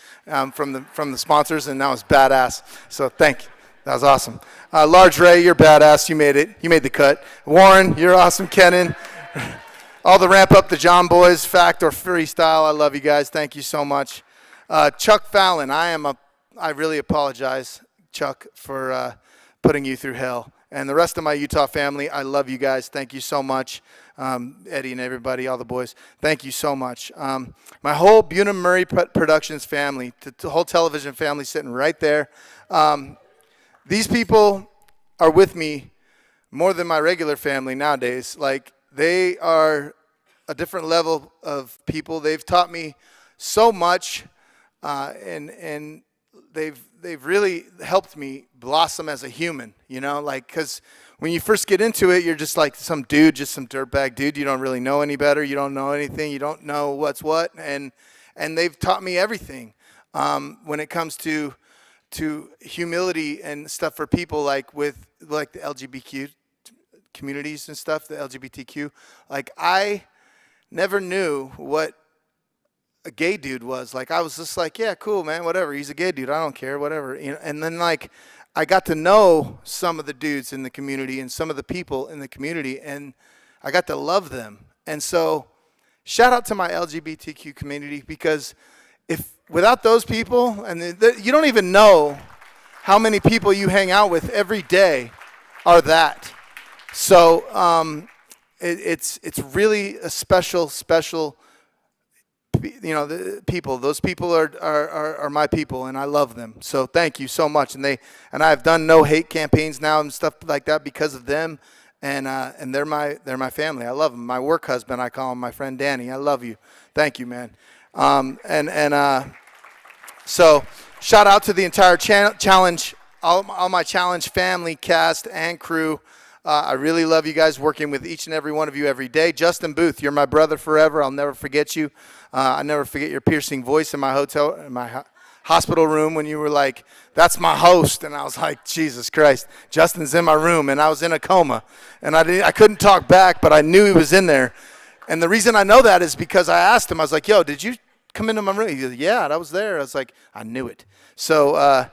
Speaker 20: from the sponsors, and that was badass. So thank you. That was awesome. Large Ray, you're badass. You made it. You made the cut. Warren, you're awesome. Kenan, all the Ramp Up the John boys, Fact or Freestyle. I love you guys. Thank you so much. Chuck Fallon, I really apologize, Chuck, for putting you through hell. And the rest of my Utah family, I love you guys. Thank you so much. Eddie and everybody, all the boys, thank you so much. My whole Bunham Murray Productions family, the whole television family sitting right there. These people are with me more than my regular family nowadays. Like, they are a different level of people. They've taught me so much, and they've really helped me blossom as a human, you know, like, because when you first get into it, you're just like some dude, just some dirtbag dude. You don't really know any better. You don't know anything. You don't know what's what, and they've taught me everything when it comes to humility and stuff for people, like with like the LGBTQ communities and stuff, the LGBTQ. Like, I never knew what a gay dude was. Like, I was just like, yeah, cool, man, whatever. He's a gay dude. I don't care, whatever. You know, and then, like, I got to know some of the dudes in the community and some of the people in the community, and I got to love them. And so, shout out to my LGBTQ community, because without those people, and you don't even know how many people you hang out with every day are that. So it's really a special, you know, the people. Those people are my people, and I love them. So thank you so much. And I've done no hate campaigns now and stuff like that because of them. And they're my family. I love them. My work husband, I call him my friend Danny. I love you. Thank you, man. So shout out to the entire challenge, all my challenge family, cast, and crew. I really love you guys, working with each and every one of you every day. Justin Booth, you're my brother forever. I'll never forget you. I never forget your piercing voice in my hospital room when you were like, "That's my host," and I was like, Jesus Christ, Justin's in my room, and I was in a coma, and I couldn't talk back, but I knew he was in there. And the reason I know that is because I asked him. I was like, "Yo, did you come into my room?" He goes, "Yeah, I was there." I was like, I knew it. So,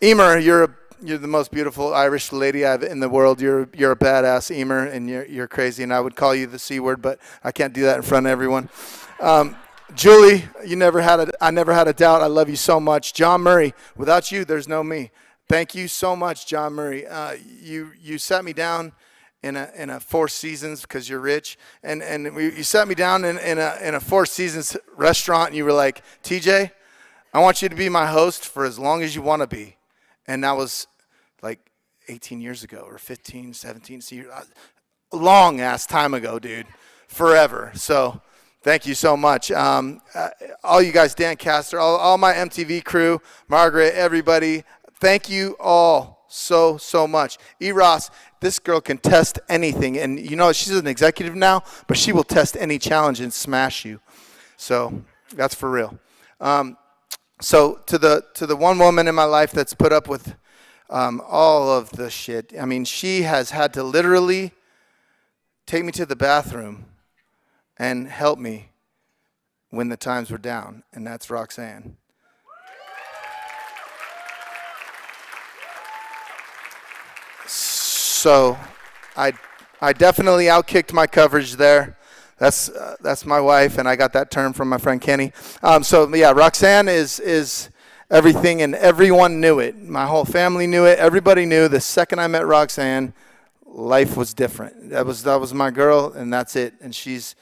Speaker 20: Emer, you're the most beautiful Irish lady I have in the world. You're a badass, Emer, and you're crazy. And I would call you the C word, but I can't do that in front of everyone. Julie, I never had a doubt. I love you so much. John Murray, without you, there's no me. Thank you so much, John Murray. You sat me down in a Four Seasons, because you're rich, and you sat me down in a Four Seasons restaurant, and you were like, TJ, I want you to be my host for as long as you want to be. And that was like 18 years ago, or 15, 17, a long ass time ago, dude, forever. So thank you so much. All you guys, Dan Castor, all my MTV crew, Margaret, everybody, thank you all so much. Ross, this girl can test anything, and you know she's an executive now, but she will test any challenge and smash you. So that's for real. So to the one woman in my life that's put up with all of the shit. I mean, she has had to literally take me to the bathroom and help me when the times were down, and that's Roxanne. So I definitely outkicked my coverage there. That's my wife, and I got that term from my friend Kenny. So yeah, Roxanne is everything, and everyone knew it. My whole family knew it. Everybody knew the second I met Roxanne, life was different. That was my girl, and that's it. And she's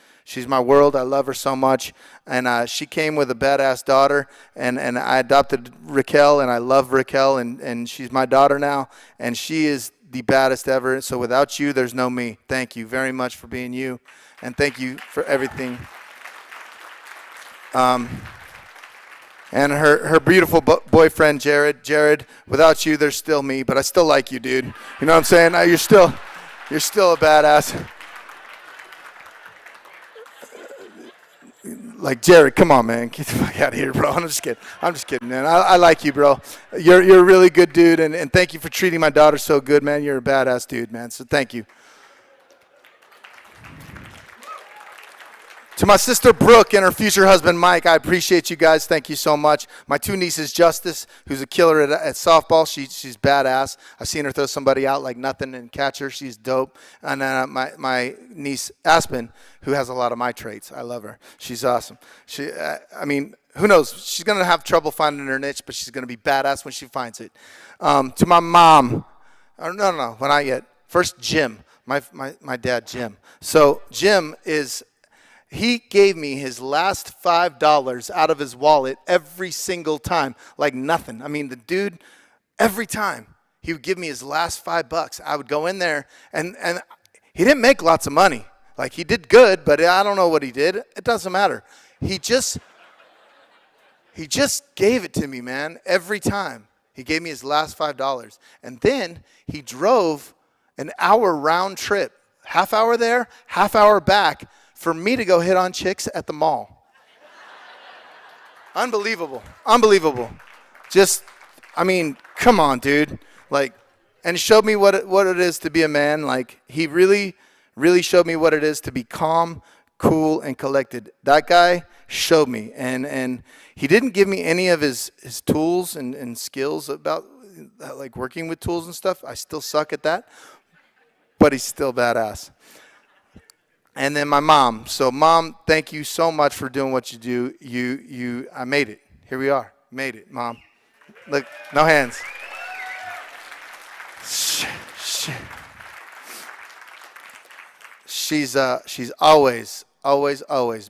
Speaker 20: my world. I love her so much. And she came with a badass daughter, and I adopted Raquel, and I love Raquel, and she's my daughter now, and she is the baddest ever. So without you, there's no me. Thank you very much for being you. And thank you for everything. And her beautiful boyfriend, Jared, without you, there's still me, but I still like you, dude. You know what I'm saying? You're still a badass. Like, Jared, come on, man. Get the fuck out of here, bro. I'm just kidding, man. I like you, bro. You're a really good dude, and thank you for treating my daughter so good, man. You're a badass dude, man. So thank you. To my sister Brooke and her future husband Mike, I appreciate you guys. Thank you so much. My two nieces, Justice, who's a killer at softball. She's badass. I've seen her throw somebody out like nothing and catch her. She's dope. And my niece Aspen, who has a lot of my traits. I love her. She's awesome. I mean, who knows? She's gonna have trouble finding her niche, but she's gonna be badass when she finds it. To my mom, no, well, not yet. First, Jim, my dad, Jim. So Jim he gave me his last $5 out of his wallet every single time, like nothing. I mean, the dude, every time he would give me his last $5, I would go in there, and he didn't make lots of money. Like, he did good, but I don't know what he did. It doesn't matter. He just gave it to me, man, every time. He gave me his last $5. And then he drove an hour round trip, half hour there, half hour back, for me to go hit on chicks at the mall. Unbelievable. Just, I mean, come on, dude. Like, and showed me what it is to be a man. Like, he really, really showed me what it is to be calm, cool, and collected. That guy showed me. And he didn't give me any of his tools and skills about, like, working with tools and stuff. I still suck at that. But he's still badass. And then my mom. So, Mom, thank you so much for doing what you do. I made it. Here we are. Made it, Mom. Look, no hands. She's always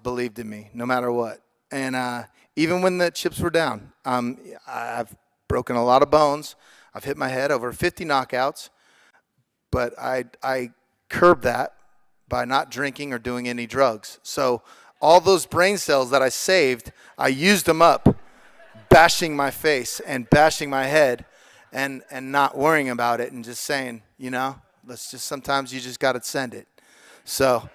Speaker 20: believed in me, no matter what. And even when the chips were down, I've broken a lot of bones. I've hit my head, over 50 knockouts. But I curbed that by not drinking or doing any drugs. So all those brain cells that I saved, I used them up, bashing my face and bashing my head and not worrying about it and just saying, you know, sometimes you just got to send it. So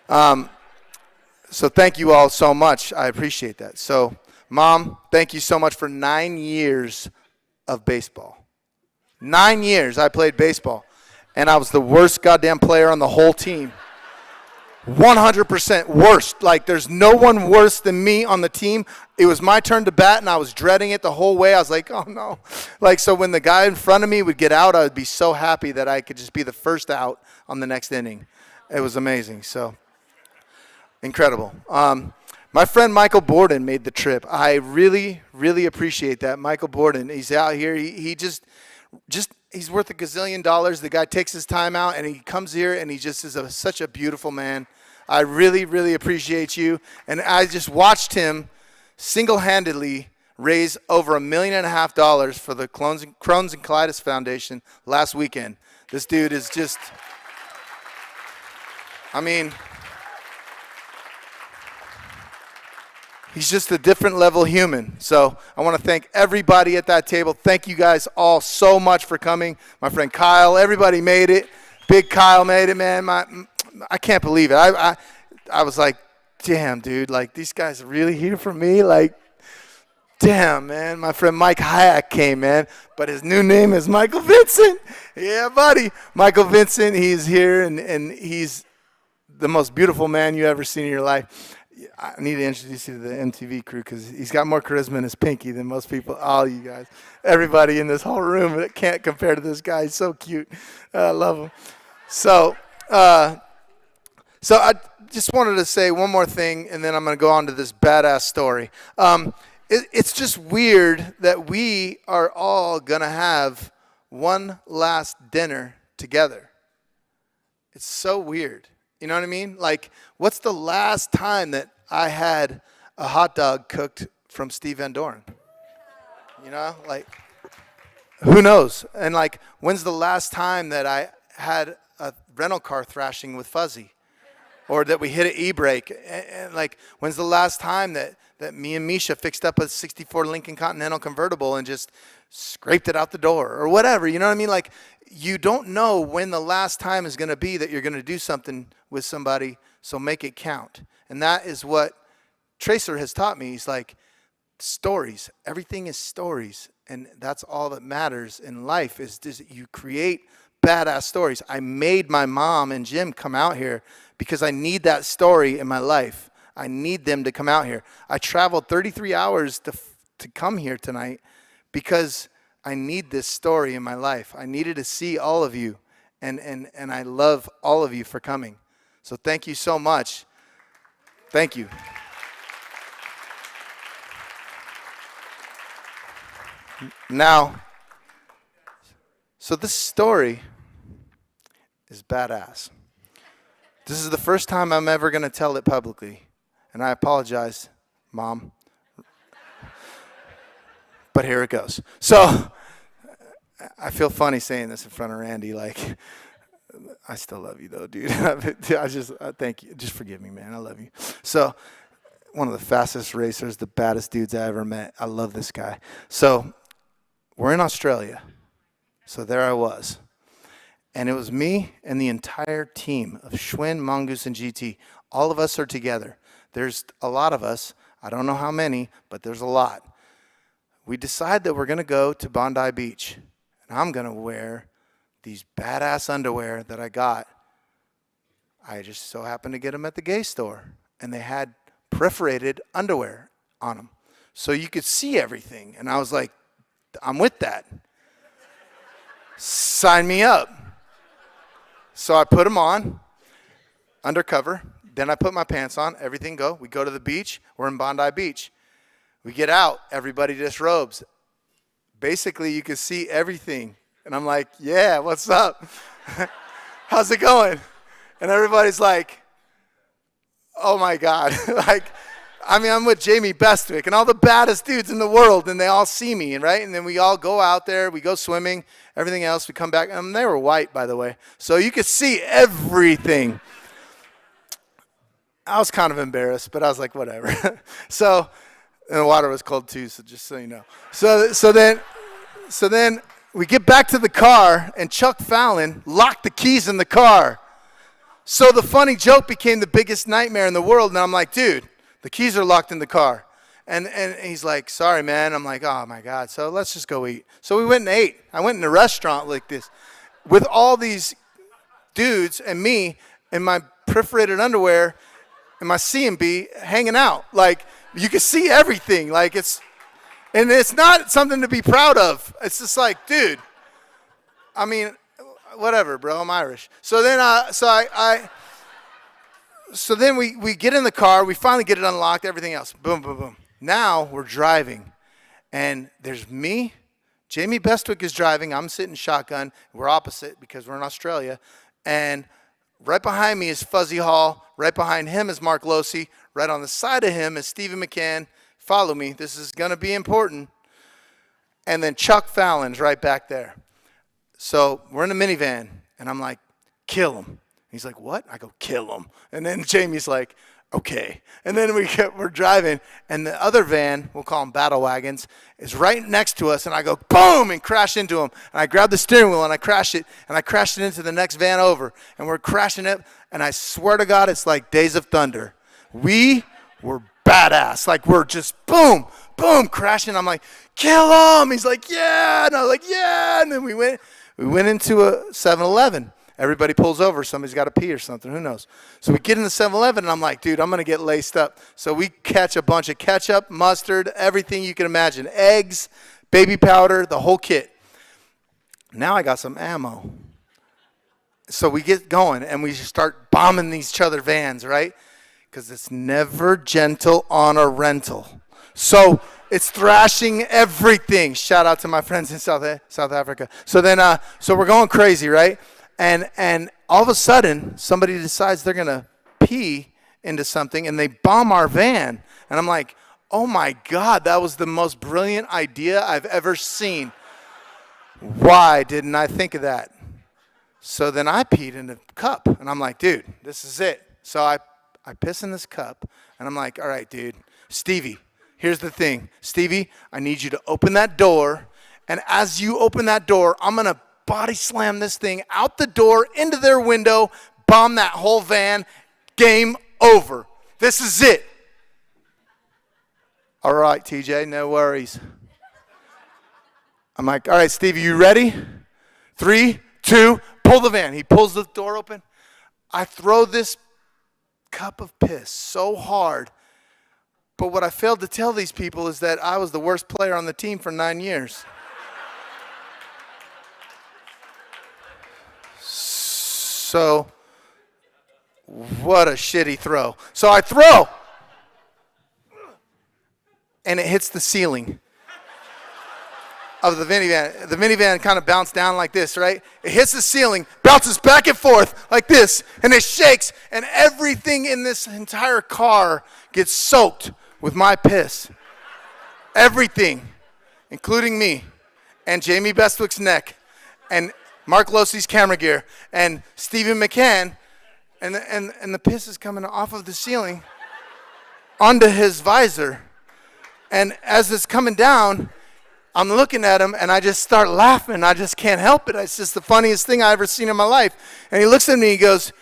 Speaker 20: thank you all so much. I appreciate that. So, Mom, thank you so much for 9 years of baseball. 9 years I played baseball, and I was the worst goddamn player on the whole team. 100% worst. Like, there's no one worse than me on the team. It was my turn to bat, and I was dreading it the whole way. I was like, oh, no. Like, so when the guy in front of me would get out, I would be so happy that I could just be the first out on the next inning. It was amazing. So, incredible. My friend Michael Borden made the trip. I really, really appreciate that. Michael Borden, he's out here. He just he's worth $1 gazillion. The guy takes his time out, and he comes here, and he just is such a beautiful man. I really, really appreciate you. And I just watched him single-handedly raise over $1.5 million for the Crohn's and Colitis Foundation last weekend. This dude is just, I mean, he's just a different level human. So I want to thank everybody at that table. Thank you guys all so much for coming. My friend Kyle, everybody made it. Big Kyle made it, man. I can't believe it. I was like, damn, dude. Like, these guys are really here for me. Like, damn, man. My friend Mike Hayek came, man. But his new name is Michael Vincent. Yeah, buddy. Michael Vincent, he's here, and he's the most beautiful man you ever seen in your life. I need to introduce you to the MTV crew because he's got more charisma in his pinky than most people. All you guys, everybody in this whole room that can't compare to this guy. He's so cute. I love him. So I just wanted to say one more thing, and then I'm going to go on to this badass story. It's just weird that we are all going to have one last dinner together. It's so weird. You know what I mean? Like, what's the last time that I had a hot dog cooked from Steve Van Doren? You know, like, who knows? And, like, when's the last time that I had a rental car thrashing with Fuzzy? Or that we hit an e-brake? And like, when's the last time that me and Misha fixed up a 64 Lincoln Continental convertible and just scraped it out the door? Or whatever, you know what I mean? Like, you don't know when the last time is going to be that you're going to do something with somebody, so make it count. And that is what Tracer has taught me, he's like, stories. Everything is stories. And that's all that matters in life is you create badass stories. I made my mom and Jim come out here because I need that story in my life. I need them to come out here. I traveled 33 hours to come here tonight because I need this story in my life. I needed to see all of you, and I love all of you for coming. So thank you so much. Thank you. Now, so this story is badass. This is the first time I'm ever going to tell it publicly, and I apologize, Mom. But here it goes. So I feel funny saying this in front of Randy. Like, I still love you, though, dude. Thank you. Just forgive me, man. I love you. So one of the fastest racers, the baddest dudes I ever met. I love this guy. So we're in Australia. So there I was. And it was me and the entire team of Schwinn, Mongoose, and GT. All of us are together. There's a lot of us. I don't know how many, but there's a lot. We decide that we're going to go to Bondi Beach. And I'm going to wear these badass underwear that I got. I just so happened to get them at the gay store. And they had perforated underwear on them. So you could see everything. And I was like, I'm with that. Sign me up. So I put them on, undercover. Then I put my pants on. Everything go. We go to the beach. We're in Bondi Beach. We get out. Everybody disrobes. Basically, you can see everything. And I'm like, yeah, what's up? How's it going? And everybody's like, oh, my God. I'm with Jamie Bestwick and all the baddest dudes in the world, and they all see me, right? And then we all go out there. We go swimming, everything else. We come back. They were white, by the way. So you could see everything. I was kind of embarrassed, but I was like, whatever. And the water was cold, too, so just so you know. So then we get back to the car, and Chuck Fallon locked the keys in the car. So the funny joke became the biggest nightmare in the world, and I'm like, dude, the keys are locked in the car. And he's like, sorry, man. I'm like, oh, my God. So let's just go eat. So we went and ate. I went in a restaurant like this with all these dudes and me in my perforated underwear and my C&B hanging out. Like, you can see everything. Like, it's not something to be proud of. It's just like, dude, I mean, whatever, bro. I'm Irish. So then So then we get in the car. We finally get it unlocked, everything else. Boom, boom, boom. Now we're driving. And there's me. Jamie Bestwick is driving. I'm sitting shotgun. We're opposite because we're in Australia. And right behind me is Fuzzy Hall. Right behind him is Mark Losey. Right on the side of him is Stephen McCann. Follow me. This is going to be important. And then Chuck Fallon's right back there. So we're in a minivan. And I'm like, kill him. He's like, what? I go, kill him. And then Jamie's like, okay. And then we're driving, and the other van, we'll call them battle wagons, is right next to us, and I go, boom, and crash into him. And I grab the steering wheel, and I crash it into the next van over. And we're crashing it, and I swear to God, it's like Days of Thunder. We were badass. Like, we're just boom, boom, crashing. I'm like, kill him. He's like, yeah. And I was like, yeah. And then we went into a 7-Eleven. Everybody pulls over. Somebody's got to pee or something. Who knows? So we get in the 7-Eleven, and I'm like, dude, I'm going to get laced up. So we catch a bunch of ketchup, mustard, everything you can imagine. Eggs, baby powder, the whole kit. Now I got some ammo. So we get going, and we start bombing each other vans, right? Because it's never gentle on a rental. So it's thrashing everything. Shout out to my friends in South Africa. So then, so we're going crazy, right? And all of a sudden, somebody decides they're going to pee into something, and they bomb our van. And I'm like, oh, my God, that was the most brilliant idea I've ever seen. Why didn't I think of that? So then I peed in the cup, and I'm like, dude, this is it. So I piss in this cup, and I'm like, all right, dude, Stevie, here's the thing. Stevie, I need you to open that door, and as you open that door, I'm going to body slam this thing out the door, into their window, bomb that whole van, game over. This is it. All right, TJ, no worries. I'm like, all right, Steve, you ready? 3, 2, pull the van. He pulls the door open. I throw this cup of piss so hard. But what I failed to tell these people is that I was the worst player on the team for 9 years. So, what a shitty throw. So I throw, and it hits the ceiling of the minivan. The minivan kind of bounced down like this, right? It hits the ceiling, bounces back and forth like this, and it shakes, and everything in this entire car gets soaked with my piss. Everything, including me, and Jamie Bestwick's neck, and Mark Losey's camera gear, and Stephen McCann, and the piss is coming off of the ceiling onto his visor. And as it's coming down, I'm looking at him, and I just start laughing. I just can't help it. It's just the funniest thing I've ever seen in my life. And he looks at me, he goes,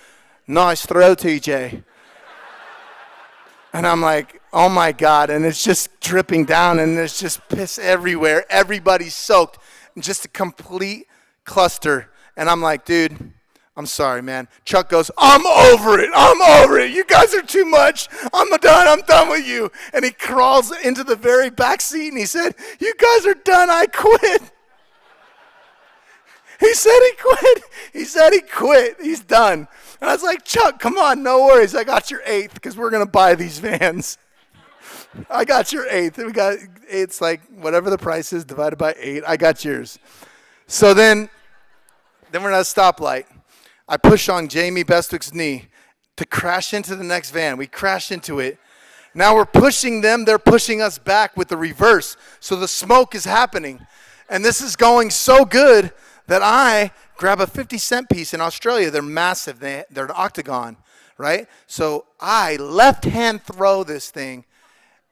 Speaker 20: "Nice throw, TJ." And I'm like, oh my God. And it's just dripping down, and there's just piss everywhere. Everybody's soaked. And just a complete cluster. And I'm like, dude, I'm sorry, man. Chuck goes, I'm over it. You guys are too much. I'm done with you. And he crawls into the very back seat, and he said, you guys are done. I quit. He said he quit. He's done. And I was like, Chuck, come on, no worries. I got your 8th because we're going to buy these vans. I got your 8th. It's like whatever the price is divided by 8. I got yours. So then we're at a stoplight. I push on Jamie Bestwick's knee to crash into the next van. We crash into it. Now we're pushing them. They're pushing us back with the reverse. So the smoke is happening. And this is going so good that I grab a 50-cent piece in Australia. They're massive. They're an octagon, right? So I left-hand throw this thing.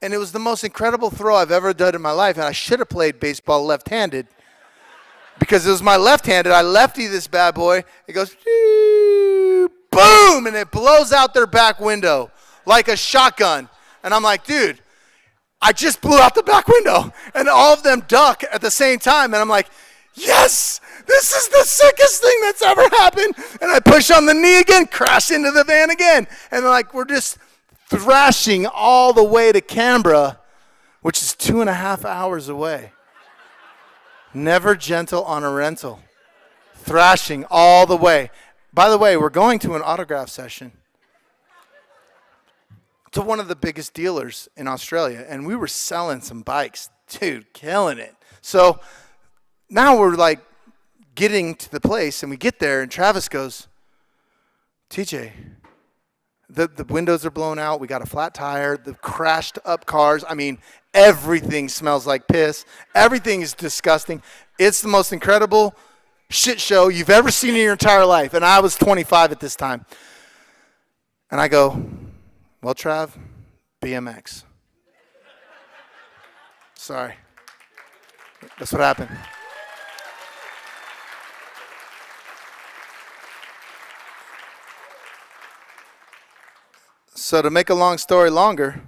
Speaker 20: And it was the most incredible throw I've ever done in my life. And I should have played baseball left-handed. Because it was my left-handed. I lefty this bad boy. It goes, boom, and it blows out their back window like a shotgun. And I'm like, dude, I just blew out the back window. And all of them duck at the same time. And I'm like, yes, this is the sickest thing that's ever happened. And I push on the knee again, crash into the van again. And like, we're just thrashing all the way to Canberra, which is 2.5 hours away. Never gentle on a rental. Thrashing all the way. By the way, we're going to an autograph session to one of the biggest dealers in Australia, and we were selling some bikes. Dude, killing it. So now we're like getting to the place, and we get there, and Travis goes, TJ, the windows are blown out. We got a flat tire. The crashed up cars. I mean, everything smells like piss. Everything is disgusting. It's the most incredible shit show you've ever seen in your entire life. And I was 25 at this time. And I go, well, Trav, BMX. Sorry. That's what happened. So to make a long story longer,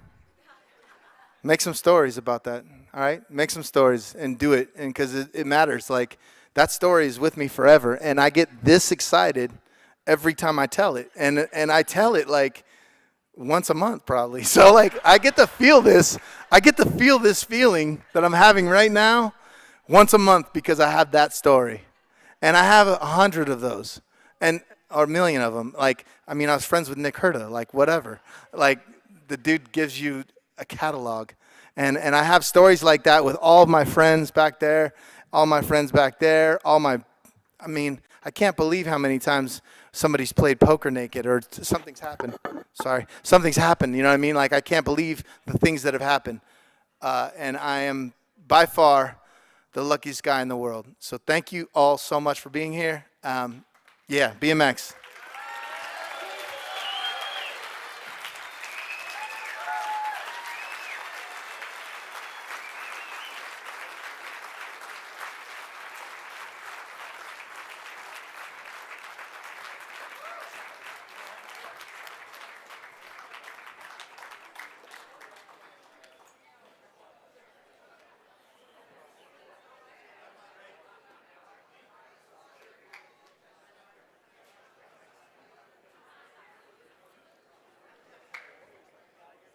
Speaker 20: make some stories about that, all right? Make some stories and do it, and because it matters. Like, that story is with me forever, and I get this excited every time I tell it, and I tell it like once a month probably. So like, I get to feel this. I get to feel this feeling that I'm having right now once a month because I have that story, and I have 100 of those, or 1 million of them. Like, I mean, I was friends with Nick Herta, like whatever. Like, the dude gives you a catalog. And I have stories like that with all of my friends back there, all my friends back there, I mean, I can't believe how many times somebody's played poker naked or something's happened. Something's happened, you know what I mean? Like, I can't believe the things that have happened. And I am by far the luckiest guy in the world. So thank you all so much for being here. Yeah, BMX.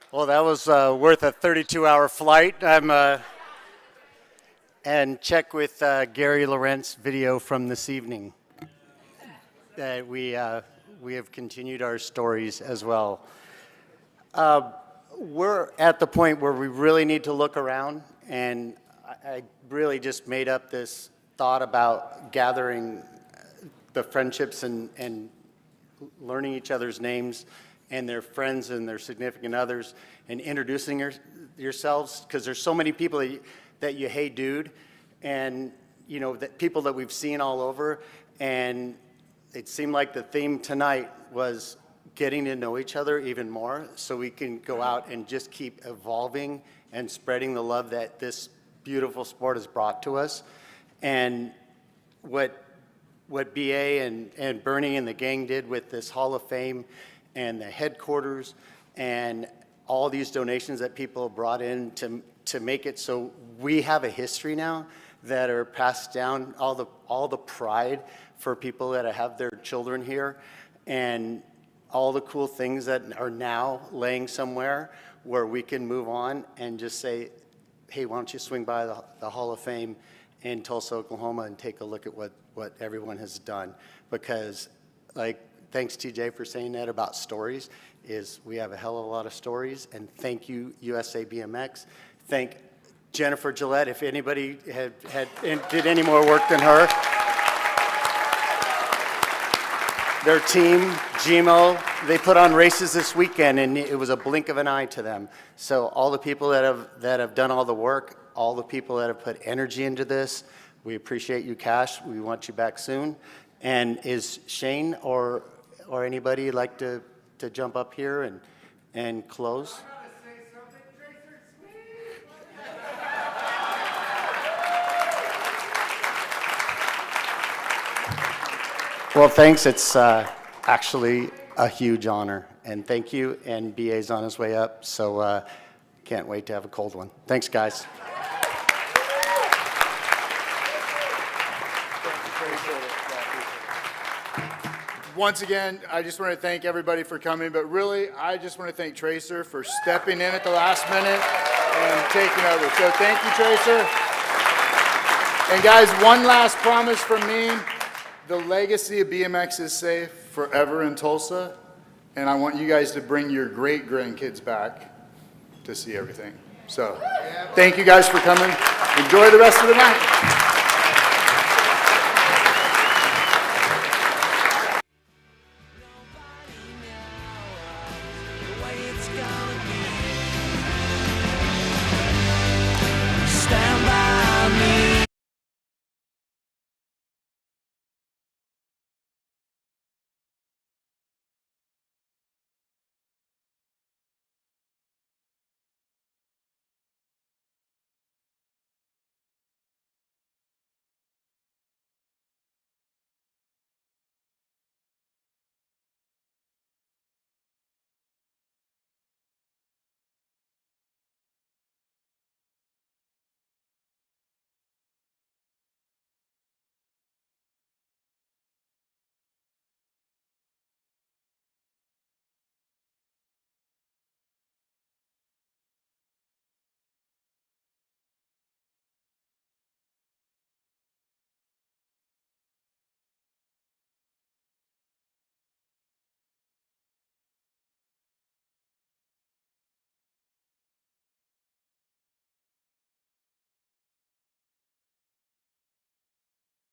Speaker 5: Well, that was worth a 32-hour flight. And check with Gary Lorent's video from this evening. We have continued our stories as well. We're at the point where we really need to look around, and I really just made up this thought about gathering the friendships and learning each other's names and their friends and their significant others and introducing yourselves, because there's so many people that you hey dude, and you know, that people that we've seen all over, and it seemed like the theme tonight was getting to know each other even more so we can go out and just keep evolving and spreading the love that this beautiful sport has brought to us. And what BA and Bernie and the gang did with this Hall of Fame and the headquarters and all these donations that people brought in to make it so we have a history now that are passed down, all the pride for people that have their children here, and all the cool things that are now laying somewhere where we can move on and just say, hey, why don't you swing by the Hall of Fame in Tulsa, Oklahoma, and take a look at what everyone has done. Because, like, thanks TJ for saying that about stories, is we have a hell of a lot of stories, and thank you USA BMX. Thank Jennifer Gillette, if anybody did any more work than her. Their team, GMO, they put on races this weekend, and it was a blink of an eye to them. So all the people that have done all the work, all the people that have put energy into this, we appreciate you, Cash. We want you back soon. And is Shane or anybody like to jump up here and close? Well, thanks. It's actually a huge honor. And thank you. And BA's on his way up, so can't wait to have a cold one. Thanks, guys.
Speaker 4: Once again, I just want to thank everybody for coming, but really, I just want to thank Tracer for stepping in at the last minute and taking over. So thank you, Tracer. And guys, one last promise from me. The legacy of BMX is safe forever in Tulsa, and I want you guys to bring your great-grandkids back to see everything. So thank you guys for coming. Enjoy the rest of the night.